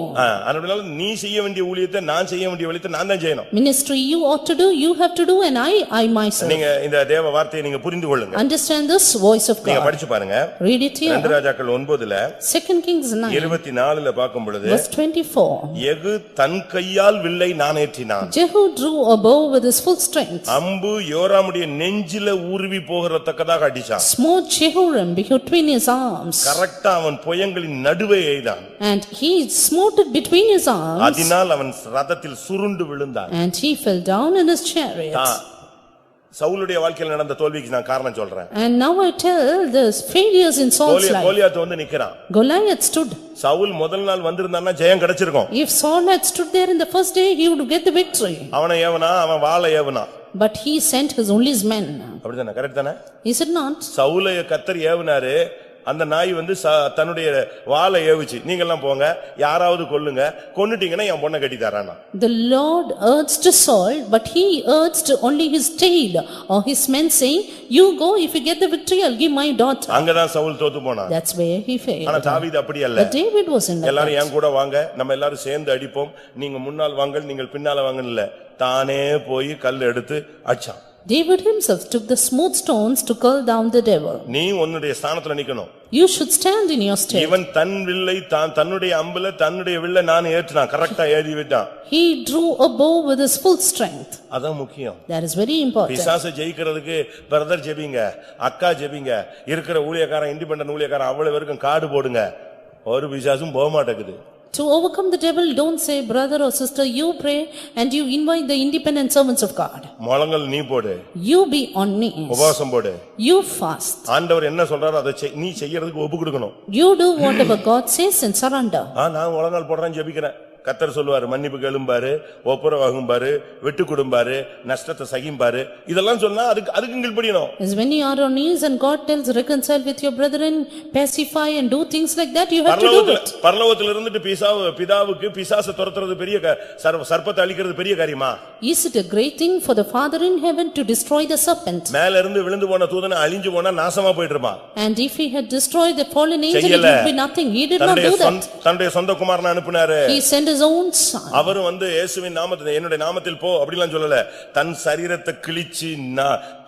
A: அதனால நீ செய்ய வேண்டிய ஊழியத்தை நான் செய்ய வேண்டிய ஊழியத்தை நான் தான் செய்யணும்.
B: Ministry you ought to do, you have to do, and I myself.
A: நீங்க இந்த தேவ வார்த்தையை நீங்க புரிந்து கொள்ளுங்க.
B: Understand this voice of
A: நீங்க
B: God.
A: படிச்சு பாருங்க.
B: Read it here.
A: 2 ராஜாக்கள் 9ல
B: 2 Kings 9
A: 24ல பார்க்கும் பொழுது
B: verse 24.
A: யெகூ தன் கையால் வில்லை நாணேற்றினான்.
B: Jehu drew a bow with his full strength.
A: அம்பு யோராமுடைய நெஞ்சில ஊர்வி போகிறதற்காக அடிச்சான்.
B: Smote Jehoram between his arms.
A: கரெக்ட்டா அவன் புயங்களின் நடுவே எய்தான்.
B: And he smote it between his arms.
A: அதனால் அவன் ரதத்தில் சுருண்டு விழுந்தான்.
B: And he fell down in his chariot.
A: சவுலுடைய வாழ்க்கையில் நடந்த தோல்விக்கு நான் காரணம் சொல்றேன்.
B: And now I tell the failures in Saul's life.
A: Goliath வந்து நிக்கறான்.
B: Goliath stood.
A: சவுல் முதல் நாள் வந்திருந்தான்னா ஜெயம் கிடைச்சிருக்கும்.
B: If Saul had stood there in the first day, he would get the victory.
A: அவனை ஏவனா அவன் வாளை ஏவனா.
B: But he sent his only men.
A: அப்படிதானே கரெக்ட் தானே?
B: Is it not?
A: சவுலை கர்த்தர் ஏவனாரு. அந்த நாய் வந்து தன்னுடைய வாளை ஏவுச்சு. நீங்க எல்லாம் போங்க யாராவது கொல்லுங்க, கொன்னுட்டீங்கன்னா என் பொண்ணை கட்டி தரானா.
B: The Lord urged Saul, but he urged only his tail or his men saying, you go, if you get the victory I'll give my daughter.
A: அங்கதான் சவுல் தோத்து போனான்.
B: That's where he failed.
A: ஆனா தாவீது அப்படி அல்ல.
B: But David was in that.
A: எல்லாரும் என் கூட வாங்க, நம்ம எல்லாரும் சேர்ந்து அடிப்போம், நீங்க முன்னால் வாங்க நீங்கள் பின்னால வாங்கன்னு இல்ல, தானே போய் கல் எடுத்து அடிச்சான்.
B: David himself took the smooth stones to curl down the devil.
A: நீ உன்னுடைய ஸ்தானத்துல நிக்கணும்.
B: You should stand in your stead.
A: இவன் தன் வில்லை தன்னுடைய அம்புல தன்னுடைய வில்லை நான் ஏற்றினான், கரெக்ட்டா ஏறி விட்டான்.
B: He drew a bow with his full strength.
A: அதான் முக்கியம்.
B: That is very important.
A: பிசாசை ஜெயிக்கிறதுக்கு பிரதர் ஜெபிங்க, அக்கா ஜெபிங்க, இருக்கிற ஊழியக்காரன் இண்டிபெண்டன்ட் ஊழியக்காரன் அவ்வளவு வரைக்கும் கார்டு போடுங்க, ஒரு பிசாசும் போக மாட்டேங்குது.
B: To overcome the devil, don't say brother or sister, you pray and you invite the independent servants of God.
A: முழங்கால் நீ போடு.
B: You be on knees.
A: உபவாசம் போடு.
B: You fast.
A: ஆண்டவர் என்ன சொல்றாரோ அதை நீ செய்யறதுக்கு ஒப்பு கொடுக்கணும்.
B: You do whatever God says and surrender.
A: நான் முழங்கால் போடுறேன் ஜெபிக்கிறேன். கர்த்தர் சொல்லுவாரு மன்னிப்பு கேளும்பாரு, ஒப்புரவாகும்பாரு, விட்டு கொடும்பாரு, நஷ்டத்தை சகிம்பாரு, இதெல்லாம் சொன்னா அதுக்கு கீழ்ப்படியணும்.
B: Is when you are on knees and God tells reconcile with your brethren, pacify and do things like that, you have to do it.
A: பரலோகத்துல இருந்துட்டு பிதாவுக்கு பிசாசை துரத்துறது பெரிய சர்ப்பத்தை அழிக்கிறது பெரிய காரியமா?
B: Is it a great thing for the Father in heaven to destroy the serpent?
A: மேல இருந்து விழுந்து போன தூதனை அழிஞ்சு போனா நாசமா போயிட்டு இருப்பான்.
B: And if he had destroyed the fallen angel, it would be nothing. He did not do that.
A: தன்னுடைய சொந்த குமாரனை அனுப்பினாரு.
B: He sent his own son.
A: அவர் வந்து இயேசுவின் நாமத்தில் என்னுடைய நாமத்தில் போ அப்படிலாம் சொல்லல, தன் சரீரத்தை கிழிச்சு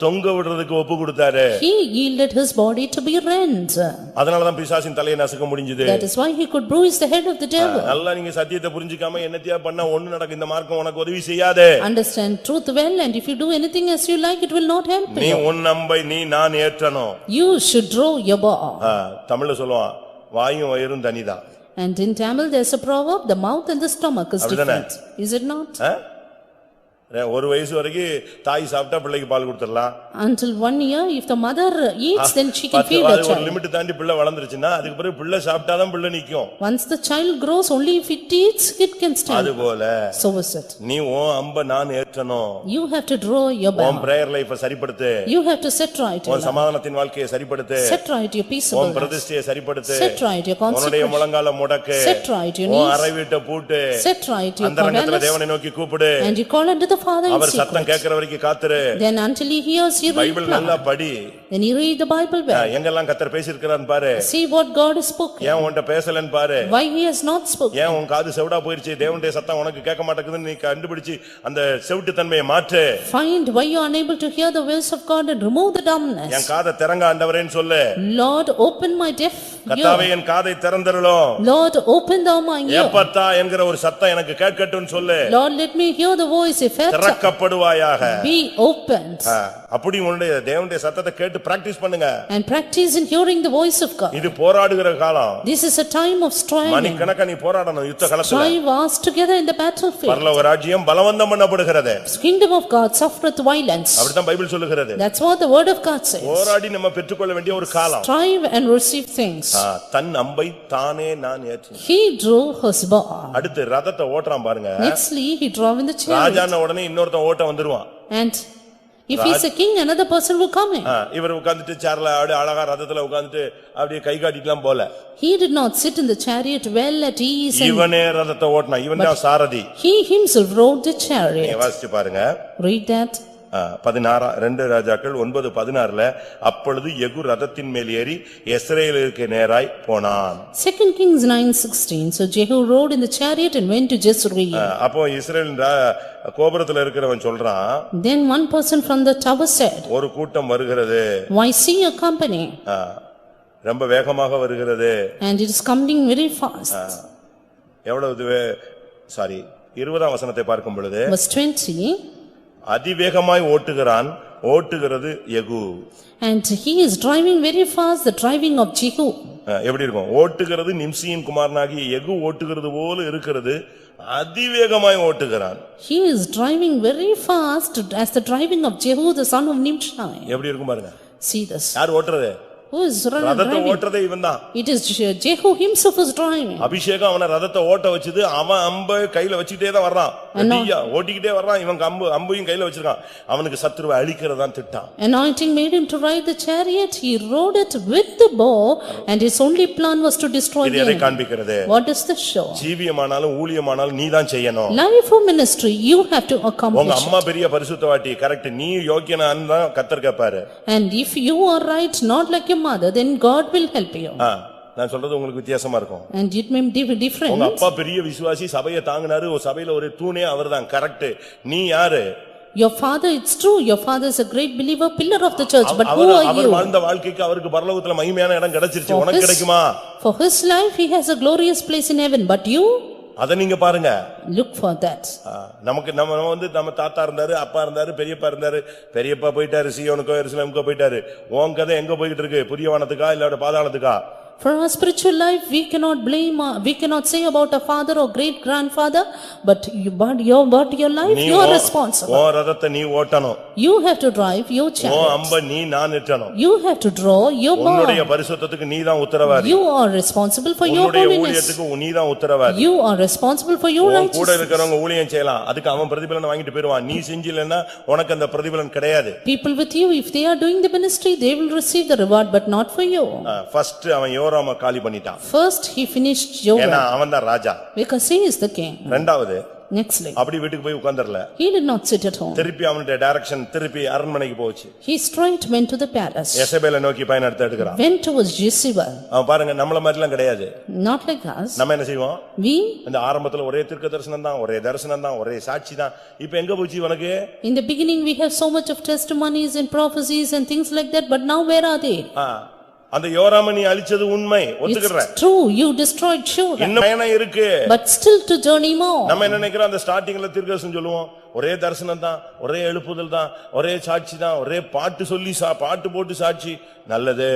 A: தொங்க விடுறதுக்கு ஒப்பு கொடுத்தாரு.
B: He yielded his body to be rent.
A: அதனால தான் பிசாசின் தலையை நசுக்க முடிஞ்சது.
B: That is why he could bruise the head of the devil.
A: நல்லா நீங்க சத்தியத்தை புரிஞ்சிக்காம என்னத்தையா பண்ணா ஒண்ணு நடக்கும். இந்த மார்க்கம் உனக்கு உதவி செய்யாது.
B: Understand truth well, and if you do anything as you like, it will not help you.
A: நீ உன் அம்பை நான் ஏற்றணும்.
B: You should draw your bow.
A: தமிழ்ல சொல்லுவான் வாயும் வயிறும் தனிதான்.
B: And in Tamil there's a proverb, the mouth and the stomach is different. Is it not?
A: ஒரு வயசு வரைக்கும் தாய் சாப்பிட்டா பிள்ளைக்கு பால் கொடுத்துடலாம்.
B: Until 1 year, if the mother eats, then she can feed the child.
A: ஒரு லிமிட் தாண்டி பிள்ளை வளர்ந்துருச்சுன்னா அதுக்கு பிறகு பிள்ளை சாப்பிட்டாதான் பிள்ளை நிக்கும்.
B: Once the child grows, only if it eats, it can stand.
A: அதுபோல
B: So is it.
A: நீ உன் அம்பை நான் ஏற்றணும்.
B: You have to draw your bow.
A: உன் prayer life சரிப்படுத்து.
B: You have to set right.
A: உன் சமாதானத்தின் வாழ்க்கையை சரிப்படுத்து.
B: Set right your peaceableness.
A: உன் பிரதிஷ்டையை சரிப்படுத்து.
B: Set right your consecration.
A: உன்னுடைய முழங்கால முடக்கு.
B: Set right your knees.
A: உன் அறை வீட்டை பூட்டு.
B: Set right your
A: அந்தரங்கத்துல தேவனை நோக்கி கூப்பிடு.
B: And you call unto the Father in secret.
A: கேக்குற வரைக்கும் காத்துரு.
B: Then until he hears, you read.
A: Bible நல்லா படி.
B: Then you read the Bible well.
A: எங்கெல்லாம் கர்த்தர் பேசியிருக்கிறான்னு பாரு.
B: See what God has spoken.
A: ஏன் உன்கிட்ட பேசலன்னு பாரு.
B: Why he has not spoken.
A: ஏன் உன் காது செவிடா போயிருச்சு, தேவனுடைய சத்தம் உனக்கு கேட்க மாட்டேங்குதுன்னு நீ கண்டுபிடிச்சு அந்த செவிட்டு தன்மையை மாற்று.
B: Find why you are unable to hear the voice of God and remove the dumbness.
A: என் காதை திறங்க ஆண்டவரேன்னு சொல்லு.
B: Lord, open my deaf ear.
A: கர்த்தாவே என் காதை திறந்தருளும்.
B: Lord, open thou my ear.
A: எப்பத்தா என்கிற ஒரு சத்தம் எனக்கு கேட்கட்டும்னு சொல்லு.
B: Lord, let me hear the voice. If
A: திறக்கப்படுவாயாக.
B: be opened.
A: அப்படி உன்னுடைய தேவனுடைய சத்தத்தை கேட்டு கேட்டு பிராக்டீஸ் பண்ணுங்க.
B: And practice in hearing the voice of God.
A: இது போராடுகிற காலம்.
B: This is a time of striving.
A: மணிக்கணக்கா நீ போராடணும் யுத்த காலத்துல.
B: Strive us together in the battlefield.
A: பரலோக ராஜ்யம் பலவந்தம் பண்ணப்படுகிறது.
B: The kingdom of God suffereth violence.
A: அப்படிதான் பைபிள் சொல்லுகிறது.
B: That's what the word of God says.
A: போராடி நம்ம பெற்றுக்கொள்ள வேண்டிய ஒரு காலம்.
B: Strive and receive things.
A: தன் அம்பை தானே நான் ஏற்றினேன்.
B: He drew his bow.
A: அடுத்து ரதத்தை ஓட்றான் பாருங்க.
B: Nextly he drove in the chariot.
A: ராஜான உடனே இன்னொருத்தன் ஓட்ட வந்துருவான்.
B: And if he is a king, another person will come in.
A: இவர் உட்கார்ந்துட்டு சேர்ல அப்படியே அழகா ரதத்துல உட்கார்ந்துட்டு அப்படியே கை காட்டிட்டுலாம் போல.
B: He did not sit in the chariot well at ease.
A: இவனே ரதத்தை ஓட்டினான். இவன் தான் சாரதி.
B: He himself rode the chariot.
A: வாசிச்சு பாருங்க.
B: Read that.
A: 2 ராஜாக்கள் 9:16 அப்பொழுது யெகூ ரதத்தின் மேல் ஏறி இஸ்ரவேலுக்கு நேராய் போனான்.
B: 2 Kings 9:16. So Jehu rode in the chariot and went to Jezreel.
A: அப்போ இஸ்ரவேல் கோபுரத்துல இருக்கிறவன் சொல்றான்.
B: Then one person from the tower said,
A: ஒரு கூட்டம் வருகிறது.
B: Why see a company?
A: ரொம்ப வேகமாக வருகிறது.
B: And it is coming very fast.
A: எவ்வளவு சாரி 20ஆம் வசனத்தை பார்க்கும் பொழுது
B: Verse 20.
A: அதிவேகமாய் ஓட்டுகிறான். ஓட்டுகிறது Jehu.
B: And he is driving very fast, the driving of Jehu.
A: எப்படி இருக்கும்? ஓட்டுகிறது நிம்சியின் குமாரனாகிய யெகூ ஓட்டுகிறது போல இருக்கிறது. அதிவேகமாய் ஓட்டுகிறான்.
B: He is driving very fast as the driving of Jehu the son of Nimshi.
A: எப்படி இருக்கும் பாருங்க.
B: See this.
A: யார் ஓட்டுறது?
B: Who is
A: ரதத்தை
B: driving?
A: ஓட்டுறதே இவன்தான்.
B: It is Jehu himself is driving.
A: அபிஷேகம் அவனை ரதத்தை ஓட்ட வச்சது. அவன் அம்பை கையில வச்சுக்கிட்டே தான் வர்றான். ரெடியா ஓட்டிக்கிட்டே வர்றான். இவன் அம்பையும் கையில வச்சிருக்கான். அவனுக்கு சத்துருவை அழிக்கிறதான் திட்டம்.
B: Anointing made him to ride the chariot. He rode it with the bow, and his only plan was to destroy
A: இது
B: the
A: எதை
B: enemy.
A: காண்பிக்கிறது?
B: What does this show?
A: ஜீவியமானாலும் ஊழியமானாலும் நீதான் செய்யணும்.
B: Life or ministry, you have to
A: உங்க
B: accomplish
A: அம்மா
B: it.
A: பெரிய பரிசுத்தவாட்டி கரெக்ட். நீ யோக்கியனான்னு தான் கர்த்தர் கேட்பாரு.
B: And if you are right, not like your mother, then God will help you.
A: நான் சொல்றது உங்களுக்கு வித்தியாசமா இருக்கும்.
B: And it may be different.
A: உங்க அப்பா பெரிய விசுவாசி சபையை தாங்கினாரு. ஒரு சபையில ஒரு தூணே அவர்தான். கரெக்ட். நீ யாரு?
B: Your father, it's true, your father is a great believer, pillar of the church, but who are
A: our
B: you?
A: வாழ்ந்த வாழ்க்கைக்கு அவருக்கு பரலோகத்துல மகிமையான இடம் கிடைச்சிருச்சு. உனக்கு கிடைக்குமா?
B: For his life, he has a glorious place in heaven, but you?
A: அத நீங்க பாருங்க.
B: Look for that.
A: நமக்கு நம்ம தாத்தா இருந்தாரு, அப்பா இருந்தாரு, பெரியப்பா இருந்தாரு. பெரியப்பா போயிட்டாரு, சீயோனுக்கோ எருசலேமுக்கோ போயிட்டாரு. உன் கதை எங்க போயிட்டு இருக்கு? புதிய வானத்துக்கா இல்ல பாதாளத்துக்கா?
B: For our spiritual life, we cannot blame, we cannot say about a father or great grandfather, but your life, you are responsible.
A: உன் ரதத்தை நீ ஓட்டணும்.
B: You have to drive your chariot.
A: உன் அம்பை நீ நான் நிட்டணும்.
B: You have to draw your bow.
A: உன்னுடைய பரிசுத்தத்துக்கு நீ தான் உத்தரவாதி.
B: You are responsible for your
A: உன்னுடைய
B: holiness.
A: ஊழியத்துக்கு நீ தான் உத்தரவாதி.
B: You are responsible for your
A: கூட
B: righteousness.
A: இருக்கிறவங்க ஊழியம் செய்யலாம். அதுக்கு அவன் பிரதிபலனை வாங்கிட்டு போயிடுவான். நீ செஞ்சிலன்னா உனக்கு அந்த பிரதிபலன் கிடையாது.
B: People with you, if they are doing the ministry, they will receive the reward, but not for you.
A: First அவன் யோராம காலி பண்ணிட்டான்.
B: First, he finished Joram.
A: ஏன்னா அவன் தான் ராஜா.
B: Because he is the king.
A: இரண்டாவது
B: Nextly,
A: அப்படி வீட்டுக்கு போய் உட்கார்ந்தறல.
B: he did not sit at home.
A: திருப்பி அவனுடைய டைரக்ஷன் திருப்பி அரண்மனைக்கு போச்சு.
B: He straight went to the palace.
A: எசபேலை நோக்கி பயணம் எடுத்துக்கிறான்.
B: Went towards Jezebel.
A: அவன் பாருங்க நம்மள மாதிரிலாம் கிடையாது.
B: Not like us.
A: நம்ம என்ன செய்வோம்?
B: We,
A: அந்த ஆரம்பத்துல ஒரே தீர்க்க தரிசனம் தான், ஒரே தரிசனம் தான், ஒரே சாட்சி தான். இப்போ எங்க போச்சு உனக்கு?
B: in the beginning we have so much of testimonies and prophecies and things like that, but now where are they?
A: அந்த யோராம நீ அழிச்சது உண்மை, ஒத்துக்கறேன்.
B: It's true, you destroyed Joram.
A: இன்னும் பயணம் இருக்கு.
B: But still to journey more.
A: நம்ம என்ன நினைக்கிறோம்? அந்த ஸ்டார்டிங்ல தீர்க்கதரிசனம் சொல்லுவோம். ஒரே தரிசனம் தான், ஒரே எழுப்புதல் தான், ஒரே சாட்சி தான், ஒரே பாட்டு சொல்லி பாட்டு போட்டு சாட்சி. நல்லது.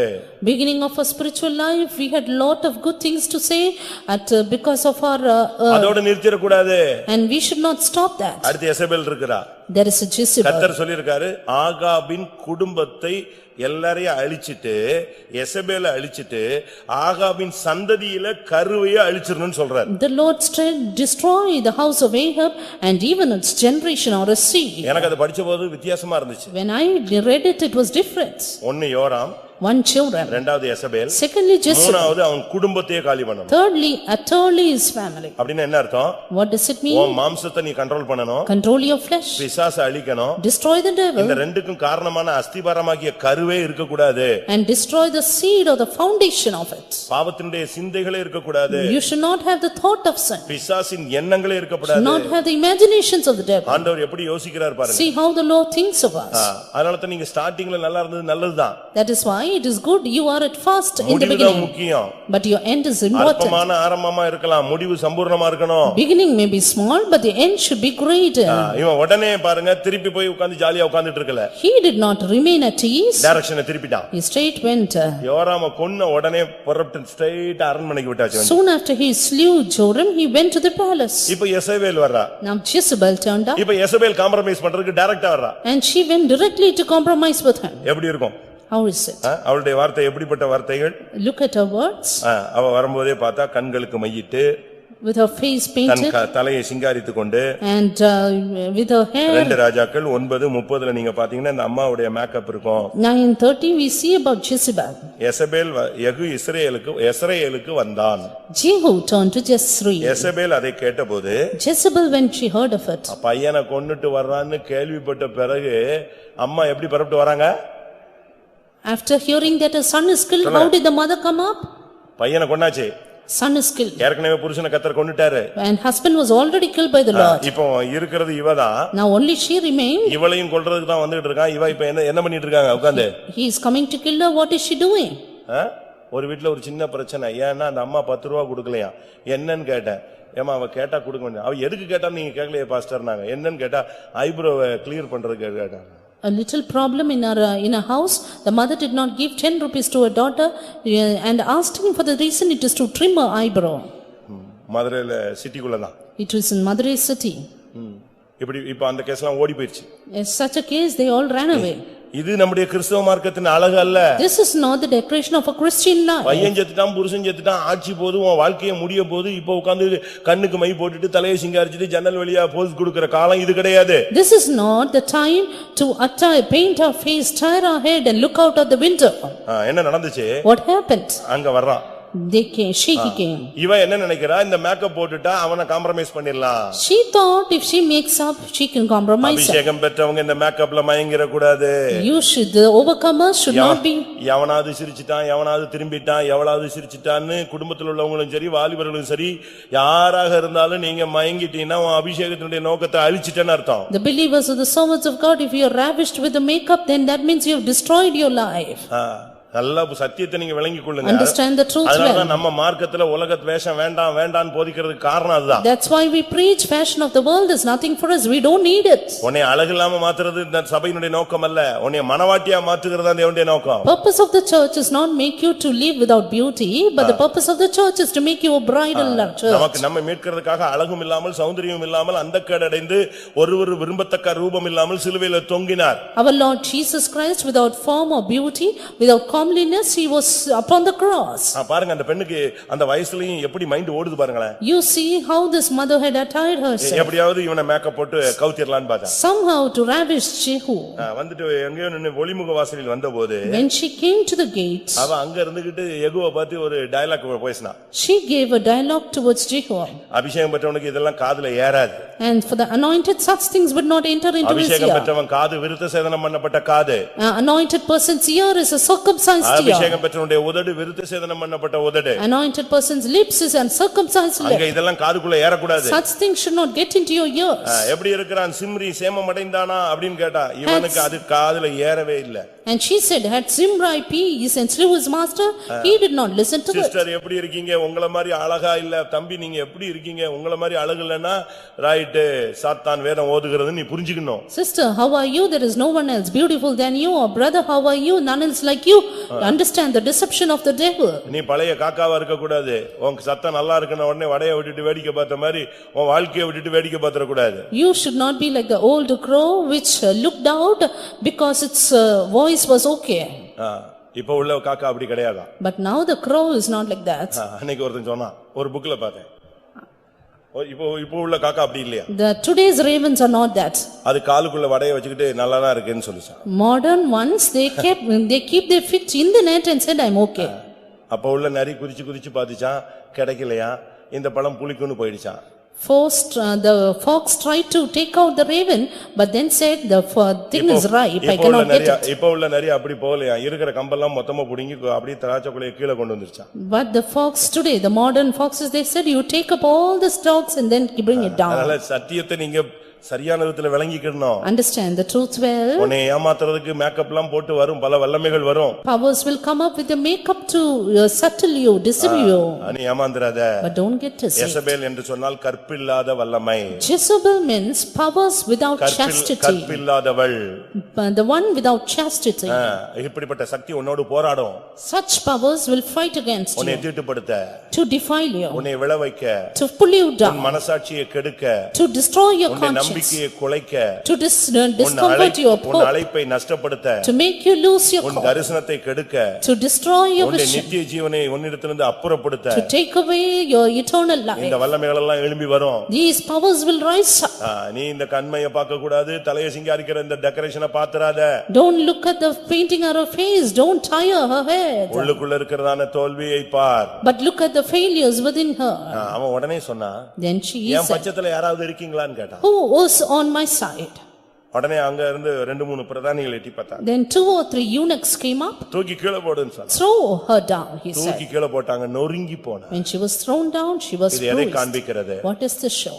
B: Beginning of a spiritual life, we had lot of good things to say because of our
A: அதோட நிறுத்திர கூடாது.
B: and we should not stop that.
A: அடுத்து Jezebel இருக்கறா.
B: There is a Jezebel.
A: கர்த்தர் சொல்லிருக்காரு, ஆகாபின் குடும்பத்தை எல்லாரையும் அழிச்சிட்டு எசபேலை அழிச்சிட்டு ஆகாபின் சந்ததியில கருவையை அழிச்சிரணும்னு சொல்றார்.
B: The Lord destroy the house of Ahab and even its generation or a seed.
A: எனக்கு அது படிச்சபோது வித்தியாசமா இருந்துச்சு.
B: When I read it, it was different.
A: ஒன்னு யோராம்,
B: one Joram,
A: இரண்டாவது எசபேல்,
B: secondly Jezebel,
A: மூணாவது அவன் குடும்பத்தையே காலி பண்ணணும்.
B: thirdly utterly his family.
A: அப்படினா என்ன அர்த்தம்?
B: What does it mean?
A: உன் மாம்சத்தை நீ கண்ட்ரோல் பண்ணணும்,
B: control your flesh,
A: பிசாசை அழிக்கணும்,
B: destroy the devil,
A: இந்த ரெண்டுக்கும் காரணமான அஸ்திபாரமாகிய கருவே இருக்க கூடாது,
B: and destroy the seed or the foundation of it.
A: பாவத்தினுடைய சிந்தைகளே இருக்க கூடாது,
B: You should not have the thought of sin,
A: பிசாசின் எண்ணங்களே இருக்க
B: should
A: கூடாது.
B: not have the imaginations of the devil.
A: ஆண்டவர் எப்படி யோசிக்கிறார் பாருங்க.
B: See how the Lord thinks of us.
A: அதனால தான் நீங்க ஸ்டார்டிங்ல நல்லா இருந்தது நல்லதுதான்.
B: That is why why it is good you are at first in the
A: முடிவுதான்
B: beginning,
A: முக்கியம்.
B: but your end is important.
A: அற்பமான ஆரம்பமா இருக்கலாம், முடிவு சம்பூர்ணமா இருக்கணும்.
B: Beginning may be small, but the end should be great.
A: இவன் உடனே பாருங்க திருப்பி போய் உட்கார்ந்து ஜாலியா உட்கார்ந்துட்டு இருக்கல.
B: He did not remain at ease.
A: டைரக்ஷனை திருப்பிட்டான்.
B: He straight went.
A: யோராம கொன்ன உடனே புறப்பட்டு ஸ்ட்ரைட் அரண்மனைக்கு விட்டாச்சு.
B: Soon after he slew Joram, he went to the palace.
A: இப்போ யெசபேல் வர்றா.
B: Now Jezebel turned up.
A: இப்போ யெசபேல் காம்ப்ரமைஸ் பண்றதுக்கு டைரக்டா வர்றா.
B: And she went directly to compromise with him.
A: எப்படி இருக்கும்?
B: How is it?
A: அவளுடைய வார்த்தை எப்படிப்பட்ட வார்த்தைகள்?
B: Look at her words.
A: அவ வரும்போதே பார்த்தா கண்களுக்கு மையிட்டு,
B: with her face painted
A: தன் தலையை சிங்காரித்துக் கொண்டு,
B: and with her hair.
A: 2 ராஜாக்கள் 9:30 நீங்க பாத்தீங்கன்னா இந்த அம்மாவுடைய மேக்கப் இருக்கும்.
B: 9:30 we see about Jezebel.
A: யெசபேல் யெகூ இஸ்ரவேலுக்கு வந்தான்.
B: Jehu turned to Jezreel.
A: யெசபேல் அதை கேட்டபோது,
B: Jezebel when she heard of it,
A: பையனை கொன்னுட்டு வர்றான்னு கேள்விப்பட்ட பிறகு அம்மா எப்படி பரப்பிட்டு வராங்க?
B: after hearing that her son is killed, how did the mother come up?
A: பையனை கொன்னாச்சு,
B: Son is killed,
A: ஏற்கனவே புருஷனை கர்த்தர் கொன்னுட்டாரு.
B: and husband was already killed by the Lord.
A: இப்போ இருக்கிறது இவதான்.
B: Now only she remained.
A: இவளையும் கொல்றதுக்கு தான் வந்துட்டு இருக்கான். இவ இப்ப என்ன பண்ணிட்டு இருக்காங்க உட்கார்ந்து?
B: He is coming to kill her. What is she doing?
A: ஒரு வீட்ல ஒரு சின்ன பிரச்சனை. ஏன்னா அந்த அம்மா 10 ரூபா கொடுக்கலையா? என்னன்னு கேட்டேன். ஏமா அவ கேட்டா கொடுக்க வேண்டிய, அவ எதுக்கு கேட்டா நீங்க கேட்கலையே பாஸ்டர் நாங்க. என்னன்னு கேட்டா ஐப்ரோவை கிளியர் பண்றதுக்கு கேட்டாங்க.
B: A little problem in a house. The mother did not give 10 rupees to her daughter and asked him for the reason it is to trim her eyebrow.
A: மதுரையில சிட்டிக்குள்ள தான்.
B: It was in Madurai city.
A: இப்படி இப்ப அந்த கேஸ்லாம் ஓடி போயிடுச்சு.
B: In such a case they all ran away.
A: இது நம்முடைய கிறிஸ்தவ மார்க்கத்தின் அழகு அல்ல.
B: This is not the decoration of a Christian life.
A: பையன் செத்துட்டான், புருஷன் செத்துட்டான், ஆட்சி போது, உன் வாழ்க்கைய முடிய போது, இப்ப உட்கார்ந்து கண்ணுக்கு மை போட்டுட்டு தலையை சிங்காரிச்சிட்டு ஜன்னல் வழியா போஸ் கொடுக்கிற காலம் இது கிடையாது.
B: This is not the time to attire, paint our face, tire our head and look out of the window.
A: என்ன நடந்துச்சு?
B: What happened?
A: அங்க வர்றான்.
B: She came.
A: இவ என்ன நினைக்கிறா? இந்த மேக்கப் போட்டுட்டா அவனை காம்ப்ரமைஸ் பண்ணிடலாம்.
B: She thought if she makes up, she can compromise.
A: அபிஷேகம் பெற்றவங்க இந்த மேக்கப்ல மயங்கிர கூடாது.
B: You should, the overcomers should not be.
A: எவனாவது சிரிச்சிட்டான், எவனாவது திரும்பிட்டான், எவளாவது சிரிச்சிட்டான்னு குடும்பத்தில் உள்ளவங்களும் சரி, வாலிபர்களும் சரி, யாராக இருந்தாலும் நீங்க மயங்கிட்டீங்கன்னா உன் அபிஷேகத்தினுடைய நோக்கத்தை அழிச்சிட்டேன்னு அர்த்தம்.
B: The believers of the servants of God, if you are ravished with the makeup, then that means you have destroyed your life.
A: நல்ல சத்தியத்தை நீங்க விளங்கிக் கொள்ளுங்க.
B: Understand the truth well.
A: அதனால நம்ம மார்க்கத்துல உலக துவேஷம் வேண்டாம் வேண்டாம்னு போதிக்கிறதுக்கு காரணம் அதுதான்.
B: That's why we preach fashion of the world is nothing for us. We don't need it.
A: உன்னை அழகில்லாம மாத்துறது இந்த சபையினுடைய நோக்கம் அல்ல. உன்னை மனவாட்டியா மாத்துகிறது தான் தேவனுடைய நோக்கம்.
B: Purpose of the church is not make you to live without beauty, but the purpose of the church is to make you a bridal church.
A: நமக்கு நம்ம மீட்கிறதுக்காக அழகும் இல்லாமல் சௌந்தரியம் இல்லாமல் அந்தக்கேடு அடைந்து ஒருவர் விரும்பத்தக்க ரூபம் இல்லாமல் சிலுவையில தொங்கினார்.
B: Our Lord Jesus Christ, without form or beauty, without comeliness, he was upon the cross.
A: பாருங்க அந்த பெண்ணுக்கு அந்த வயசுலயும் எப்படி மைண்ட் ஓடுது பாருங்களேன்.
B: You see how this mother had attired herself.
A: எப்படியாவது இவனை மேக்கப் போட்டு கவுத்திரலாம்னு பார்த்தா.
B: Somehow to ravish Jehu.
A: வந்துட்டு எங்கேயோ நின்னு ஒளிமுக வாசலில் வந்தபோது
B: when she came to the gate,
A: அவ அங்க இருந்துகிட்டு யெகோவா பார்த்து ஒரு டயலாக் பேசினா.
B: she gave a dialogue towards Jehu.
A: அபிஷேகம் பெற்றவனுக்கு இதெல்லாம் காதுல ஏறாது.
B: And for the anointed such things would not enter into his ear.
A: அபிஷேகம் பெற்றவன் காது விருத்த சேதனம் பண்ணப்பட்ட காது.
B: Anointed person's ear is a circumcised ear.
A: அபிஷேகம் பெற்றவனுடைய உதடு விருத்த சேதனம் பண்ணப்பட்ட உதடு.
B: Anointed person's lips is a circumcised lip.
A: அங்க இதெல்லாம் காதுக்குள்ள ஏற கூடாது.
B: Such things should not get into your ears.
A: எப்படி இருக்கிறான் சிம்ரி சேமம் அடைந்தானா அப்படினு கேட்டா இவனுக்கு அது காதுல ஏறவே இல்ல.
B: And she said, had Zimri peace and slew his master, he did not listen to it.
A: Sister எப்படி இருக்கீங்க? உங்கள மாதிரி அழகா இல்ல. தம்பி நீங்க எப்படி இருக்கீங்க? உங்கள மாதிரி அழகு இல்லனா ரைட் சாத்தான் வேதம் ஓதுகிறது நீ புரிஞ்சிக்கணும்.
B: Sister, how are you? There is no one else beautiful than you. Or brother, how are you? None else like you. Understand the deception of the devil.
A: நீ பழைய காக்காவா இருக்க கூடாது. உன் சத்தம் நல்லா இருக்குன உடனே வடைய விட்டுட்டு வேடிக்கை பார்த்த மாதிரி உன் வாழ்க்கையை விட்டுட்டு வேடிக்கை பார்த்தற கூடாது.
B: You should not be like the old crow which looked out because its voice was okay.
A: இப்போ உள்ள காக்கா அப்படி கிடையாது.
B: But now the crow is not like that.
A: அன்னைக்கு ஒருத்தன் சொன்னா ஒரு புக்ல பார்த்தேன். இப்போ உள்ள காக்கா அப்படி இல்லையா?
B: The today's ravens are not that.
A: அது காலுக்குள்ள வடைய வச்சிட்டு நல்லா தான் இருக்குன்னு சொல்லுச்சு.
B: Modern ones they keep their feet in the net and said I'm okay.
A: அப்ப உள்ள நரி குதிச்சு பாத்துச்சான் கிடைக்கலையா இந்த பழம் புளிக்குன்னு போயிடுச்சான்.
B: First the fox tried to take out the raven but then said the thing is ripe, I cannot get it.
A: இப்போ உள்ள நரி அப்படி போகலையா இருக்கிற கம்பெல்லாம் மொத்தமா புடிங்கி அப்படியே திராட்சைக்குள்ள கீழ கொண்டு வந்துருச்சான்.
B: But the fox today, the modern foxes, they said you take up all the stalks and then bring it down.
A: அதனால சத்தியத்தை நீங்க சரியான விதத்துல விளங்கிக்கணும்.
B: Understand the truth well.
A: உன்னை ஏமாத்துறதுக்கு மேக்கப் எல்லாம் போட்டு வரும், பல வல்லமைகள் வரும்.
B: Powers will come up with the makeup to settle you, deceive you.
A: நீ ஏமாந்துறாத.
B: But don't get deceived.
A: யேசபேல் என்று சொன்னால் கற்பில்லாத வல்லமை.
B: Jezebel means powers without chastity.
A: கற்பில்லாதவள்.
B: The one without chastity.
A: இப்படிப்பட்ட சக்தி உன்னோடு போராடும்.
B: Such powers will fight against
A: உன்னை
B: you.
A: தீட்டுப்படுத்த.
B: To defile you.
A: உன்னை விழ வைக்க.
B: To pull you down.
A: உன் மனசாட்சியை கெடுக்க.
B: To destroy your conscience.
A: நம்பிக்கையை குலைக்க.
B: To discomfort your hope.
A: உன் அழைப்பை நஷ்டப்படுத்த.
B: To make you lose your
A: உன்
B: call.
A: தரிசனத்தை கெடுக்க.
B: To destroy your
A: உன்
B: vision.
A: நித்திய ஜீவனை உன்னிடத்திலிருந்து அப்புறப்படுத்த.
B: To take away your eternal life.
A: இந்த வல்லமைகள் எல்லாம் எழும்பி வரும்.
B: These powers will rise up.
A: நீ இந்த கண்மையை பார்க்க கூடாது, தலையை சிங்காரிக்கிற இந்த டெக்கரேஷனை பாத்துறாத.
B: Don't look at the painting on her face, don't tire her head.
A: உள்ளுக்குள்ள இருக்கிறதான தோல்வியை பார்.
B: But look at the failures within her.
A: அவன் உடனே சொன்னா,
B: Then she
A: என்
B: said,
A: பட்சத்துல யாராவது இருக்கீங்களான்னு கேட்டான்.
B: who was on my side?
A: உடனே அங்க இருந்து 2-3 பிரதானிகள் எட்டி பார்த்தாங்க.
B: Then 2 or 3 eunuchs came up.
A: தூக்கி கீழே போடுன்னு சொன்னான்.
B: Throw her down, he said.
A: தூக்கி கீழே போட்டாங்க, நொறுங்கி போனா.
B: When she was thrown down, she was
A: இது எதை
B: bruised.
A: காண்பிக்கிறது?
B: What is the show?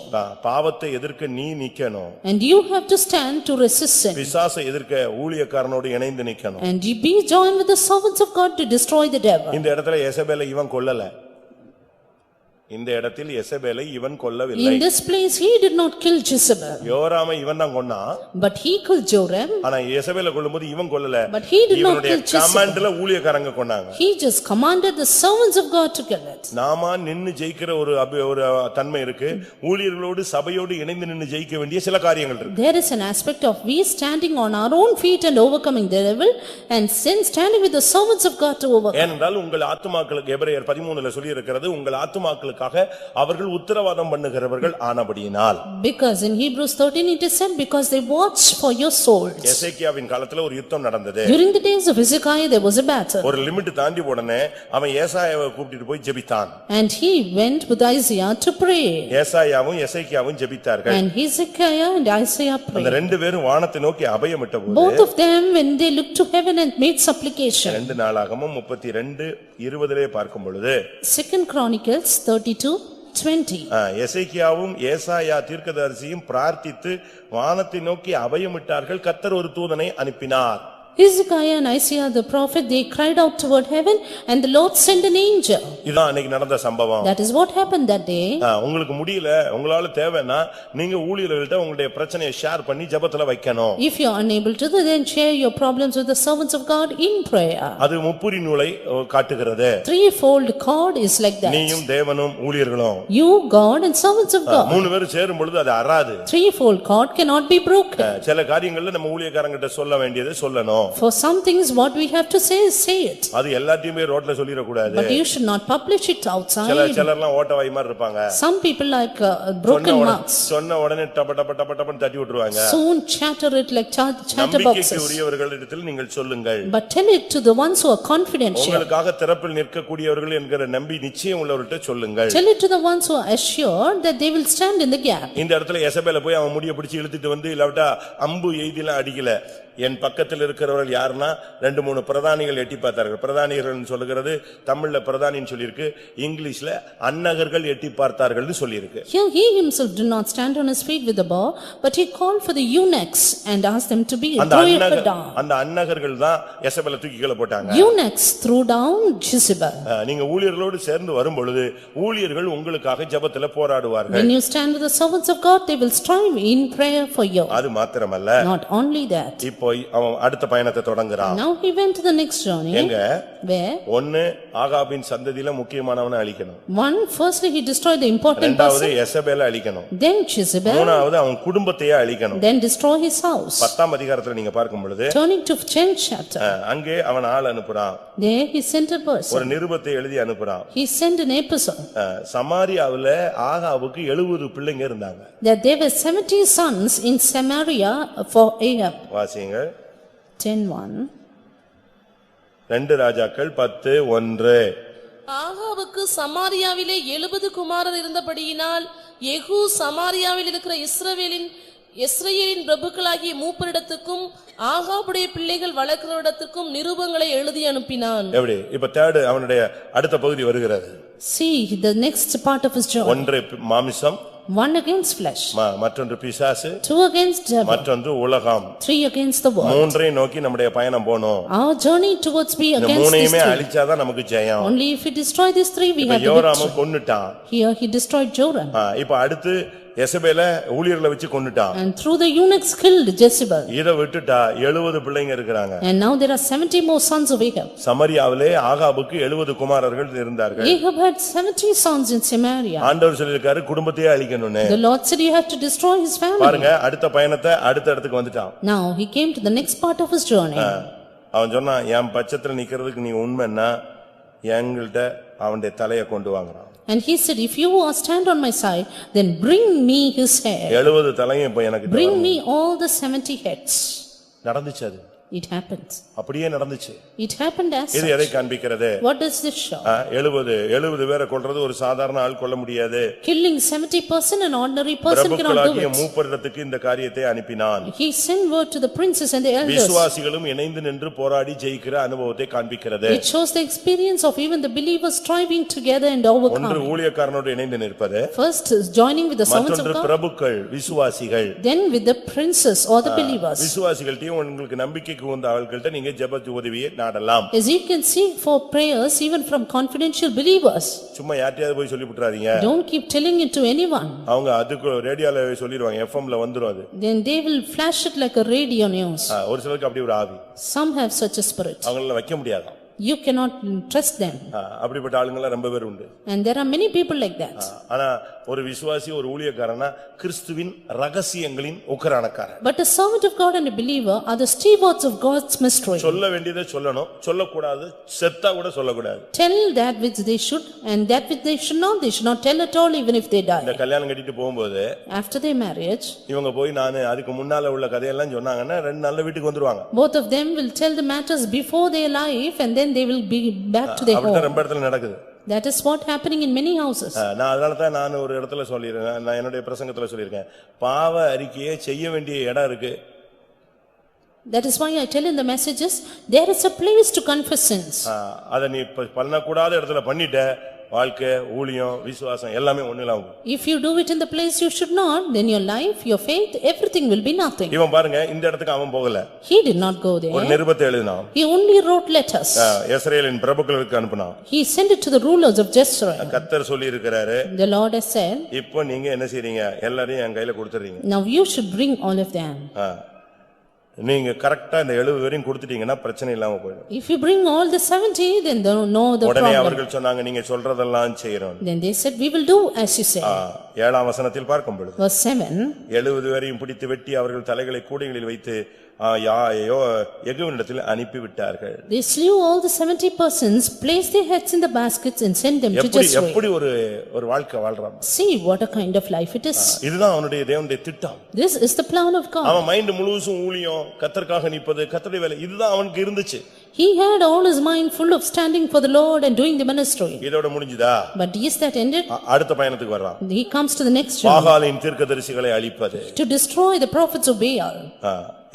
A: பாவத்தை எதிர்க்க நீ நிக்கணும்.
B: And you have to stand to resist sin.
A: பிசாசை எதிர்க்க ஊழியக்காரனோடு இணைந்து நிக்கணும்.
B: And you be joined with the servants of God to destroy the devil.
A: இந்த இடத்துல யேசபேலை இவன் கொல்லல. இந்த இடத்தில் யேசபேலை இவன் கொல்லவில்லை.
B: In this place he did not kill Jezebel.
A: யோராமை இவன் தான் கொன்னான்.
B: But he killed Joram.
A: ஆனா யேசபேலை கொல்லும்போது இவன் கொல்லல.
B: But he did not kill Jezebel.
A: கமாண்ட்ல ஊழியக்காரங்க கொன்னாங்க.
B: He just commanded the servants of God to kill it.
A: நாம நின்னு ஜெயிக்கிற ஒரு தன்மை இருக்கு. ஊழியர்களோடு சபையோடு இணைந்து நின்னு ஜெயிக்க வேண்டிய சில காரியங்கள் இருக்கு.
B: There is an aspect of we standing on our own feet and overcoming the devil, and sin standing with the servants of God to overcome.
A: ஏனென்றால் உங்கள் ஆத்துமாக்களுக்கு எபிரேயர் 13ல சொல்லி இருக்கிறது, உங்கள் ஆத்துமாக்களுக்காக அவர்கள் உத்தரவாதம் பண்ணுகிறவர்கள் ஆனபடியினால்.
B: Because in Hebrews 13 it is said, because they watch for your souls.
A: எசேக்கியாவின் காலத்துல ஒரு யுத்தம் நடந்தது.
B: During the days of Hezekiah there was a battle.
A: ஒரு லிமிட் தாண்டி போனனே அவன் ஏசாயாவை கூட்டிட்டு போய் ஜெபித்தான்.
B: And he went with Isaiah to pray.
A: ஏசாயாவும் எசேக்கியாவும் ஜெபித்தார்கள்.
B: And Hezekiah and Isaiah
A: அந்த
B: prayed.
A: ரெண்டு பேரும் வானத்தை நோக்கி அபயமிட்டபோது
B: Both of them when they looked to heaven and made supplication.
A: 2 நாளாகமம் 32:20 பார்க்கும் பொழுது
B: 2 Chronicles 32:20.
A: எசேக்கியாவும் ஏசாயா தீர்க்கதரிசியும் பிரார்த்தித்து வானத்தை நோக்கி அபயமிட்டார்கள். கர்த்தர் ஒரு தூதனை அனுப்பினார்.
B: Hezekiah and Isaiah the prophet, they cried out toward heaven and the Lord sent an angel.
A: இதான் அன்னைக்கு நடந்த சம்பவம்.
B: That is what happened that day.
A: உங்களுக்கு முடியல, உங்களால தேவைன்னா நீங்க ஊழியர்கள்ட்ட உங்களுடைய பிரச்சனையை ஷேர் பண்ணி ஜெபத்துல வைக்கணும்.
B: If you are unable to, then share your problems with the servants of God in prayer.
A: அது முப்புரி நூலை காட்டுகிறது.
B: Threefold cord is like that.
A: நீயும் தேவனும் ஊழியர்களும்.
B: You, God and servants of God.
A: மூணு பேரும் சேரும் பொழுது அது அறாது.
B: Threefold cord cannot be broken.
A: சில காரியங்கள்ல நம்ம ஊழியக்காரங்கிட்ட சொல்ல வேண்டியது சொல்லணும்.
B: For some things what we have to say is say it.
A: அது எல்லாத்தையுமே ரோட்ல சொல்லிர கூடாது.
B: But you should not publish it outside.
A: சிலர்லாம் ஓட்ட வாய் மாதிரி இருப்பாங்க.
B: Some people like broken mouths.
A: சொன்ன உடனே டப டப டப டபன்னு தட்டி விட்டுருவாங்க.
B: Soon chatter it like chatterboxes.
A: நம்பிக்கைக்கு உரியவர்களிடத்தில் நீங்கள் சொல்லுங்கள்.
B: But tell it to the ones who are confidential.
A: உங்களுக்காக திறப்பில் நிற்கக்கூடியவர்கள் என்கிற நம்பி நிச்சயம் உள்ளவர்கிட்ட சொல்லுங்கள்.
B: Tell it to the ones who are assured that they will stand in the gap.
A: இந்த இடத்துல எசபேல போய் அவன் முடிய பிடிச்சு இழுத்துட்டு வந்து இல்லாவிட்டா அம்பு எய்திலாம் அடிக்கல. என் பக்கத்தில் இருக்கிறவர்கள் யாருன்னா 2-3 பிரதானிகள் எட்டி பார்த்தார்கள். பிரதானிகள் சொல்லுகிறது தமிழ்ல பிரதானின்னு சொல்லிருக்கு, இங்கிலீஷ்ல அன்னகர்கள் எட்டி பார்த்தார்கள்னு சொல்லிருக்கு.
B: Here he himself did not stand on his feet with the bow, but he called for the eunuchs and asked them to be thrown down.
A: அந்த அன்னகர்கள் தான் எசபேலை தூக்கி கீழ போட்டாங்க.
B: Eunuchs threw down Jezebel.
A: நீங்க ஊழியர்களோடு சேர்ந்து வரும் பொழுது ஊழியர்கள் உங்களுக்காக ஜெபத்துல போராடுவார்கள்.
B: When you stand with the servants of God, they will strive in prayer for you.
A: அது மாத்திரமல்ல,
B: Not only that.
A: போய் அவன் அடுத்த பயணத்தை தொடங்குறான்.
B: Now he went to the next journey.
A: எங்க?
B: Where?
A: ஒன்னு ஆகாபின் சந்ததியில முக்கியமானவனை அழிக்கணும்.
B: One, firstly he destroyed the important
A: இரண்டாவது
B: person.
A: எசபேலை அழிக்கணும்.
B: Then Jezebel.
A: மூணாவது அவன் குடும்பத்தையே அழிக்கணும்.
B: Then destroy his house.
A: 10ஆம் அதிகாரத்துல நீங்க பார்க்கும் பொழுது
B: Turning to 10th chapter.
A: அங்கே அவன் ஆள் அனுப்புறான்.
B: There he sent a person.
A: ஒரு நிருபத்தை எழுதி அனுப்புறான்.
B: He sent an epistle.
A: சமாரியாவுல ஆகாவுக்கு 70 பிள்ளைங்க இருந்தாங்க.
B: That there were 70 sons in Samaria for Ahab.
A: வாசிங்க.
B: 10:1.
A: 2 ராஜாக்கள் 10:1.
C: ஆகாவுக்கு சமாரியாவிலே 70 குமாரர் இருந்தபடியினால் யெகூ சமாரியாவில் இருக்கிற இஸ்ரவேலின் பிரபுக்களாகிய மூப்பரிடத்துக்கும் ஆகாபுடைய பிள்ளைகள் வளர்க்கிறவரிடத்துக்கும் நிருபங்களை எழுதி அனுப்பினான்.
A: எப்படி? இப்ப தேர்ட் அவனுடைய அடுத்த பகுதி வருகிறது.
B: See the next part of his journey.
A: ஒன்று மாமிசம்,
B: One against flesh,
A: மற்றொன்று பிசாசு,
B: 2 against devil,
A: மற்றொன்று உலகம்.
B: 3 against the world.
A: மூன்றை நோக்கி நம்முடைய பயணம் போணும்.
B: Our journey towards be
A: இந்த
B: against these
A: மூணையுமே
B: 3.
A: அழிச்சாதான் நமக்கு ஜெயம்.
B: Only if we destroy these 3 we have the
A: யோராம
B: victory.
A: கொன்னுட்டான்.
B: Here he destroyed Joram.
A: இப்ப அடுத்து எசபேல ஊழியர்களை வச்சு கொன்னுட்டான்.
B: And through the eunuchs killed Jezebel.
A: இத விட்டுட்டா 70 பிள்ளைங்க இருக்காங்க.
B: And now there are 70 more sons of Ahab.
A: சமரியாவிலே ஆகாபுக்கு 70 குமாரர்கள் இருந்தார்கள்.
B: Ahab had 70 sons in Samaria.
A: ஆண்டவர் சொல்லிருக்காரு குடும்பத்தையே அழிக்கணும்னு.
B: The Lord said you have to destroy his family.
A: பாருங்க அடுத்த பயணத்தை அடுத்த இடத்துக்கு வந்துட்டான்.
B: Now he came to the next part of his journey.
A: அவன் சொன்னான் என் பட்சத்துல நிக்கிறதுக்கு நீ உண்மைன்னா எங்கள்ட்ட அவனுடைய தலையை கொண்டு வாங்குறான்.
B: And he said, if you are stand on my side, then bring me his hair.
A: 70 தலையும் இப்ப எனக்கு
B: Bring me all the 70 heads.
A: நடந்துச்சு அது.
B: It happened.
A: அப்படியே நடந்துச்சு.
B: It happened as
A: இது
B: such.
A: எதை காண்பிக்கிறது?
B: What does this show?
A: 70 பேரை கொல்றது ஒரு சாதாரண ஆள் கொல்ல முடியாது.
B: Killing 70%, an ordinary person cannot do
A: பிரபுக்களாகிய
B: it.
A: மூப்பரிடத்துக்கு இந்த காரியத்தை அனுப்பினான்.
B: He sent word to the princes and the elders.
A: விசுவாசிகளும் இணைந்து நின்று போராடி ஜெயிக்கிற அனுபவத்தை காண்பிக்கிறது.
B: It shows the experience of even the believers striving together and
A: ஒன்று
B: overcoming.
A: ஊழியக்காரனோடு இணைந்து நிற்பது.
B: First is joining with the servants of
A: மற்றொன்று
B: God,
A: பிரபுக்கள் விசுவாசிகள்.
B: then with the princes or the believers.
A: விசுவாசிகள்கிட்டயும் உங்களுக்கு நம்பிக்கைக்கு உந்த ஆட்கள்ட்ட நீங்க ஜெப உதவியை நாடலாம்.
B: As you can seek for prayers even from confidential believers.
A: சும்மா யார்ட்டையாவது போய் சொல்லி விட்டுறாதீங்க.
B: Don't keep telling it to anyone.
A: அவங்க அதுக்கு ரேடியோல சொல்லிடுவாங்க, எஃப்எம்ல வந்துரும் அது.
B: Then they will flash it like a radio news.
A: ஒரு சிலருக்கு அப்படி ஒரு ஆவி.
B: Some have such a spirit.
A: அவங்கள வைக்க முடியாது.
B: You cannot trust them.
A: அப்படிப்பட்ட ஆளுங்க ரொம்ப பேர் உண்டு.
B: And there are many people like that.
A: ஆனா ஒரு விசுவாசி ஒரு ஊழியக்காரனா கிறிஸ்துவின் ரகசியங்களின் உக்கரானக்காரன்.
B: But a servant of God and a believer are the stewards of God's mystery.
A: சொல்ல வேண்டியதை சொல்லணும், சொல்லக்கூடாது, செத்தா கூட சொல்லக்கூடாது.
B: Tell that which they should and that which they should not tell at all even if they
A: இந்த
B: die.
A: கல்யாணம் கட்டிட்டு போகும்போது
B: After their marriage,
A: இவங்க போய் நான் அதுக்கு முன்னால உள்ள கதையெல்லாம் சொன்னாங்கன்னா 2 நாள்ல வீட்டுக்கு வந்துருவாங்க.
B: both of them will tell the matters before their life and then they will be back to their
A: அப்படிதான்
B: home.
A: ரொம்ப இடத்துல நடக்குது.
B: That is what happening in many houses.
A: நான் அதனாலதான் நான் ஒரு இடத்துல சொல்லிருக்கேன், நான் என்னுடைய பிரசங்கத்துல சொல்லியிருக்கேன், பாவ அறிக்கையை செய்ய வேண்டிய இடம் இருக்கு.
B: That is why I tell in the messages, there is a place to confess sins.
A: அத நீ பண்ணக்கூடாத இடத்துல பண்ணிட்ட, வாழ்க்கை, ஊழியம், விசுவாசம் எல்லாமே ஒண்ணுலாம்.
B: If you do it in the place you should not, then your life, your faith, everything will be nothing.
A: இவன் பாருங்க இந்த இடத்துக்கு அவன் போகல.
B: He did not go
A: ஒரு
B: there.
A: நிருபத்தை எழுதினான்.
B: He only wrote letters.
A: இஸ்ரவேலின் பிரபுக்களுக்கு அனுப்பினான்.
B: He sent it to the rulers of Jezreel.
A: கர்த்தர் சொல்லி இருக்கிறாரு,
B: The Lord has said,
A: இப்போ நீங்க என்ன செய்றீங்க, எல்லாரையும் என் கையில கொடுத்துறீங்க.
B: now you should bring all of them.
A: நீங்க கரெக்ட்டா இந்த 70 பேரையும் கொடுத்துட்டீங்கன்னா பிரச்சனை இல்லாம போயிடும்.
B: If you bring all the 70, then no the
A: உடனே
B: problem.
A: அவர்கள் சொன்னாங்க நீங்க சொல்றதெல்லாம் செய்றோம்.
B: Then they said, we will do as you say.
A: 7ஆம் வசனத்தில் பார்க்கும் பொழுது
B: Verse 7,
A: 70 பேரையும் பிடித்து வெட்டி அவர்கள் தலைகளை கூடைகளில் வைத்து எகுவினிடத்தில் அனுப்பி விட்டார்கள்.
B: they slew all the 70 persons, placed their heads in the baskets and sent them to Jezreel.
A: எப்படி ஒரு வாழ்க்கை வாழ்றான்.
B: See what a kind of life it is.
A: இதுதான் அவனுடைய தேவனுடைய திட்டம்.
B: This is the plan of God.
A: அவன் மைண்ட் முழுசும் ஊழியம், கர்த்தருக்காக நிற்பது, கர்த்தருடைய வேலை, இதுதான் அவனுக்கு இருந்துச்சு.
B: He had all his mind full of standing for the Lord and doing the ministry.
A: இதோட முடிஞ்சதா?
B: But is that ended?
A: அடுத்த பயணத்துக்கு வர்றான்.
B: He comes to the next journey.
A: பாகாலின் தீர்க்கதரிசிகளை அழிப்பது.
B: To destroy the prophets of Baal.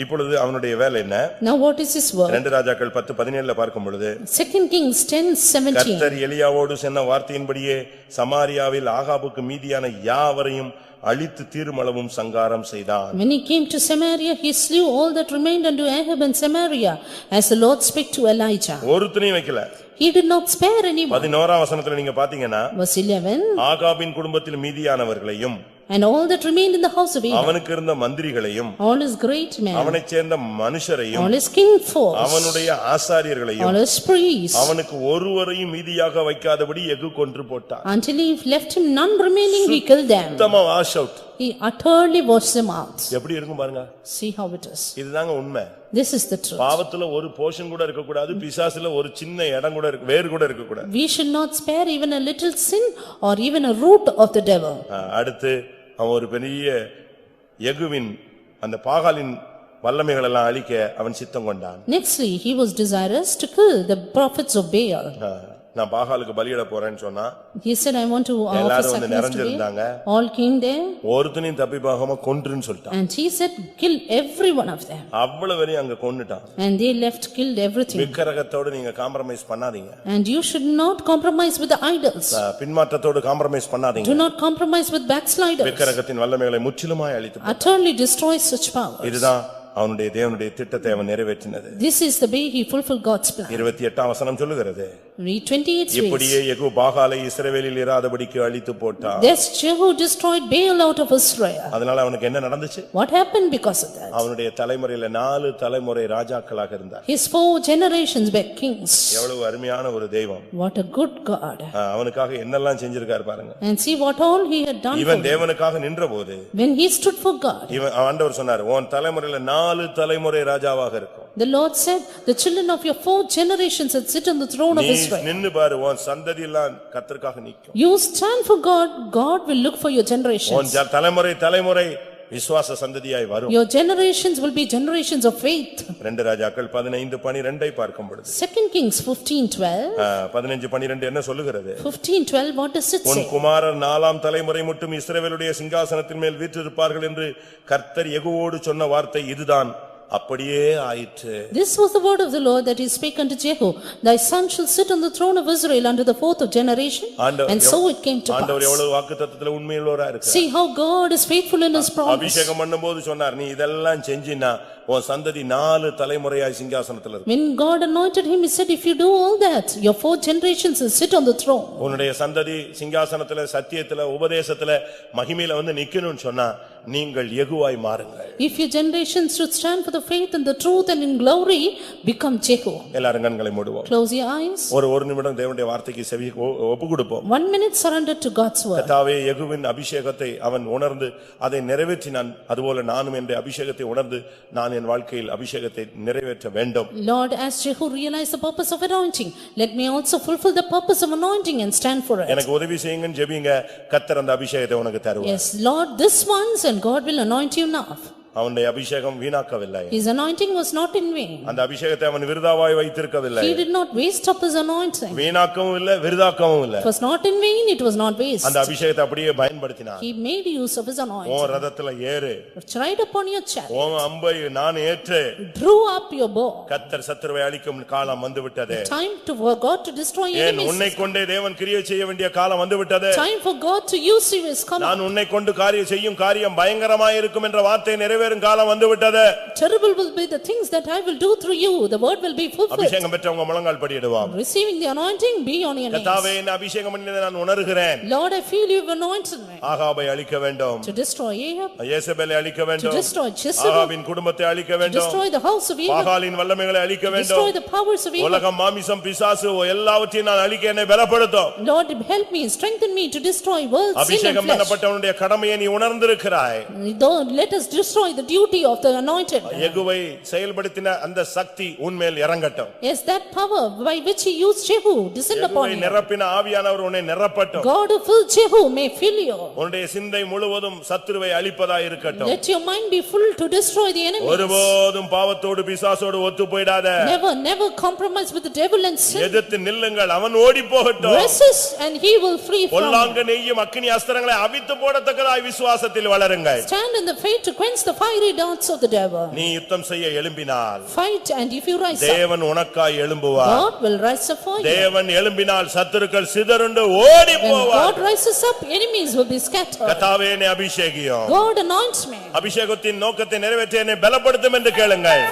A: இப்பொழுது அவனுடைய வேலை என்ன?
B: Now what is his work?
A: 2 ராஜாக்கள் 10:17 பார்க்கும் பொழுது
B: 2 Kings 10:17.
A: கர்த்தர் எலியாவோடு சொன்ன வார்த்தையின்படியே சமாரியாவில் ஆகாபுக்கு மீதியான யாவரையும் அழித்து தீர்மளவும் சங்காரம் செய்தான்.
B: When he came to Samaria, he slew all that remained unto Ahab in Samaria, as the Lord spake to Elijah.
A: ஒருத்தனையும் வைக்கல.
B: He did not spare anyone.
A: 11ஆம் வசனத்துல நீங்க பாத்தீங்கன்னா
B: Verse 11,
A: ஆகாபின் குடும்பத்தில் மீதியானவர்களையும்
B: and all that remained in the house of Ahab,
A: அவனுக்கு இருந்த மந்திரிகளையும்
B: all his great men,
A: அவனைச் சேர்ந்த மனுஷரையும்
B: all his king force,
A: அவனுடைய ஆசாரியர்களையும்
B: all his priests,
A: அவனுக்கு ஒருவரையும் மீதியாக வைக்காதபடி எகு கொன்று போட்டான்.
B: until he left him none remaining, he killed them.
A: சுத்தமா wash out.
B: He utterly washed them out.
A: எப்படி இருக்கும் பாருங்க.
B: See how it is.
A: இதுதாங்க உண்மை.
B: This is the truth.
A: பாவத்துல ஒரு போர்ஷன் கூட இருக்க கூடாது, பிசாசுல ஒரு சின்ன இடம் கூட வேர் கூட இருக்க கூடாது.
B: We should not spare even a little sin or even a root of the devil.
A: அடுத்து அவன் ஒரு பெரிய எகுவின் அந்த பாகாலின் வல்லமைகள் எல்லாம் அழிக்க அவன் சித்தம் கொண்டான்.
B: Nextly, he was desirous to kill the prophets of Baal.
A: நான் பாகாலுக்கு பலியிட போறேன்னு சொன்னா
B: He said, I want to offer
A: எல்லாரும் வந்து
B: sacrifice today.
A: நிறைஞ்சிருந்தாங்க.
B: All came there.
A: ஒருத்தனையும் தப்பி போகாம கொன்றுன்னு சொல்லிட்டான்.
B: And he said, kill every one of them.
A: அவ்வளவு வரையும் அங்க கொன்னுட்டான்.
B: And they left, killed everything.
A: விக்கிரகத்தோடு நீங்க காம்ப்ரமைஸ் பண்ணாதீங்க.
B: And you should not compromise with the idols.
A: பின்மாற்றத்தோடு காம்ப்ரமைஸ் பண்ணாதீங்க.
B: Do not compromise with backsliders.
A: விக்கிரகத்தின் வல்லமைகளை முற்றிலுமாய் அழித்து
B: Utterly destroy such powers.
A: இதுதான் அவனுடைய தேவனுடைய திட்டத்தை அவன் நிறைவேற்றினது.
B: This is the way he fulfilled God's plan.
A: 28ஆம் வசனம் சொல்லுகிறது.
B: Read 28
A: இப்படியே யெகூ பாகாலை இஸ்ரவேலில் இராதபடிக்கு அழித்து போட்டான்.
B: Thus Jehu destroyed Baal out of Israel.
A: அதனால அவனுக்கு என்ன நடந்துச்சு?
B: What happened because of that?
A: அவனுடைய தலைமுறையில 4 தலைமுறை ராஜாக்களாக இருந்தார்.
B: His 4 generations were kings.
A: எவ்வளவு அருமையான ஒரு தெய்வம்.
B: What a good God.
A: அவனுக்காக என்னெல்லாம் செஞ்சிருக்கார் பாருங்க.
B: And see what all he had done for
A: இவன்
B: him.
A: தேவனுக்காக நின்றபோது
B: When he stood for God,
A: இவன் ஆண்டவர் சொன்னார் உன் தலைமுறையில 4 தலைமுறை ராஜாவாக இருக்கும்.
B: the Lord said, the children of your 4 generations that sit on the throne of
A: நீ
B: Israel.
A: நின்னு பாரு உன் சந்ததி எல்லாம் கர்த்தருக்காக நிக்கும்.
B: You stand for God, God will look for your
A: உன்
B: generations.
A: தலைமுறை விசுவாச சந்ததியாய் வரும்.
B: Your generations will be generations of faith.
A: 2 ராஜாக்கள் 15:12 பார்க்கும் பொழுது
B: 2 Kings 15:12.
A: 15:12 என்ன சொல்லுகிறது?
B: 15:12 what does it
A: உன்
B: say?
A: குமாரர் 4ஆம் தலைமுறை மட்டும் இஸ்ரவேலுடைய சிங்காசனத்தின் மேல் வீற்றிருப்பார்கள் என்று கர்த்தர் யெகூவோடு சொன்ன வார்த்தை இதுதான். அப்படியே ஆயிற்று.
B: This was the word of the Lord that he spake unto Jehu, thy son shall sit on the throne of Israel unto the 4th of generation. And so it came to
A: ஆண்டவர்
B: pass.
A: எவ்வளவு வாக்குத்தத்தத்துல உண்மையுள்ளவரா இருக்கார்.
B: See how God is faithful in his promise.
A: அபிஷேகம் பண்ணும்போது சொன்னார் நீ இதெல்லாம் செஞ்சினா உன் சந்ததி 4 தலைமுறையாய் சிங்காசனத்துல இருக்கும்.
B: When God anointed him, he said, if you do all that, your 4 generations will sit on the throne.
A: உன்னுடைய சந்ததி சிங்காசனத்துல சத்தியத்துல உபதேசத்துல மகிமையில வந்து நிக்கணும்னு சொன்னா நீங்கள் யெகூவாய் மாறுங்கள்.
B: If your generations should stand for the faith and the truth and in glory, become Jehu.
A: எல்லாரும் கண்களை மூடுவோம்.
B: Close your eyes.
A: ஒரு நிமிடம் தேவனுடைய வார்த்தைக்கு செவி ஒப்புக்கொடுப்போம்.
B: 1 minute surrender to God's word.
A: கர்த்தாவே யெகூவின் அபிஷேகத்தை அவன் உணர்ந்து அதை நிறைவேற்றினான். அதுபோல நானும் என்ற அபிஷேகத்தை உணர்ந்து நான் என் வாழ்க்கையில் அபிஷேகத்தை நிறைவேற்ற வேண்டும்.
B: Lord, as Jehu realized the purpose of anointing, let me also fulfill the purpose of anointing and stand for it.
A: எனக்கு உதவி செய்யுங்கன்னு ஜெபிங்க. கர்த்தர் அந்த அபிஷேகத்தை உனக்கு தருவார்.
B: Yes, Lord, this once and God will anoint you now.
A: அவனுடைய அபிஷேகம் வீணாக்கவில்லை.
B: His anointing was not in vain.
A: அந்த அபிஷேகத்தை அவன் விருதாவாய் வைத்திருக்கவில்லை.
B: He did not waste up his anointing.
A: வீணாக்கவும் இல்ல விருதாக்கவும் இல்ல.
B: It was not in vain, it was not waste.
A: அந்த அபிஷேகத்தை அப்படியே பயன்படுத்தினான்.
B: He made use of his anointing.
A: உன் ரதத்துல ஏறு.
B: Ride upon your chariot.
A: உன் அம்பை நான் ஏற்று.
B: Drew up your bow.
A: கர்த்தர் சத்துருவை அழிக்கும் காலம் வந்து விட்டது.
B: Time for God to destroy enemies.
A: உன்னை கொண்டே தேவன் கிரியை செய்ய வேண்டிய காலம் வந்து விட்டது.
B: Time for God to use you is coming.
A: நான் உன்னை கொண்டு காரியம் காரியம் பயங்கரமாய் இருக்கும் என்ற வார்த்தை நிறைவேறும் காலம் வந்து விட்டது.
B: Terrible will be the things that I will do through you. The word will be fulfilled.
A: அபிஷேகம் பெற்றவங்க முழங்கால் படியிடுவாங்க.
B: Receiving the anointing, be on your knees.
A: கர்த்தாவே என்ன அபிஷேகம் பண்ணினதை நான் உணர்கிறேன்.
B: Lord, I feel you have anointed me.
A: ஆகாபை அழிக்க வேண்டும்.
B: To destroy Ahab.
A: யேசபேலை அழிக்க வேண்டும்.
B: To destroy Jezebel.
A: ஆகாபின் குடும்பத்தை அழிக்க
B: To
A: வேண்டும்.
B: destroy the house of Ahab.
A: பாகாலின் வல்லமைகளை அழிக்க வேண்டும்.
B: Destroy the powers of Ahab.
A: உலகம் மாமிசம் பிசாசு எல்லாவற்றையும் நான் அழிக்க என்னை பலப்படுத்தும்.
B: Lord, help me, strengthen me to destroy world, sin and
A: அபிஷேகம்
B: flesh.
A: பண்ணப்பட்டவனுடைய கடமையை நீ உணர்ந்திருக்கிறாய்.
B: Lord, let us destroy the duty of the anointed.
A: யெகூவை செயல்படுத்தின அந்த சக்தி உன்மேல் இறங்கட்டும்.
B: Yes, that power by which he used Jehu descend upon
A: யெகூவை
B: you.
A: நிரப்பின ஆவியானவர் உன்னை நிரப்பட்டும்.
B: God who filled Jehu may fill you.
A: உன்னுடைய சிந்தை முழுவதும் சத்துருவை அழிப்பதாய் இருக்கட்டும்.
B: Let your mind be full to destroy the enemies.
A: ஒருபோதும் பாவத்தோடு பிசாசோடு ஒத்து போய்டாத.
B: Never compromise with the devil and sin.
A: எதிர்த்து நில்லுங்கள் அவன் ஓடி போகட்டும்.
B: Resist and he will flee from you.
A: பொல்லாங்க நெய்யும் அக்கினி அஸ்திரங்களை அவித்து போடத்தக்கதாய் விசுவாசத்தில் வளருங்கள்.
B: Stand in the faith to quench the fiery darts of the devil.
A: நீ யுத்தம் செய்ய எழும்பினால்
B: Fight, and if you rise up,
A: தேவன் உனக்காய் எழும்புவார்.
B: God will rise up for you.
A: தேவன் எழும்பினால் சத்துருக்கள் சிதறுண்டு ஓடி
B: When
A: போவார்.
B: God rises up, enemies will be scattered.
A: கர்த்தாவே என்னை அபிஷேகியும்.
B: God anoints me.
A: அபிஷேகத்தின் நோக்கத்தை நிறைவேற்ற என்னை பலப்படுத்தும் என்று கேளுங்கள்.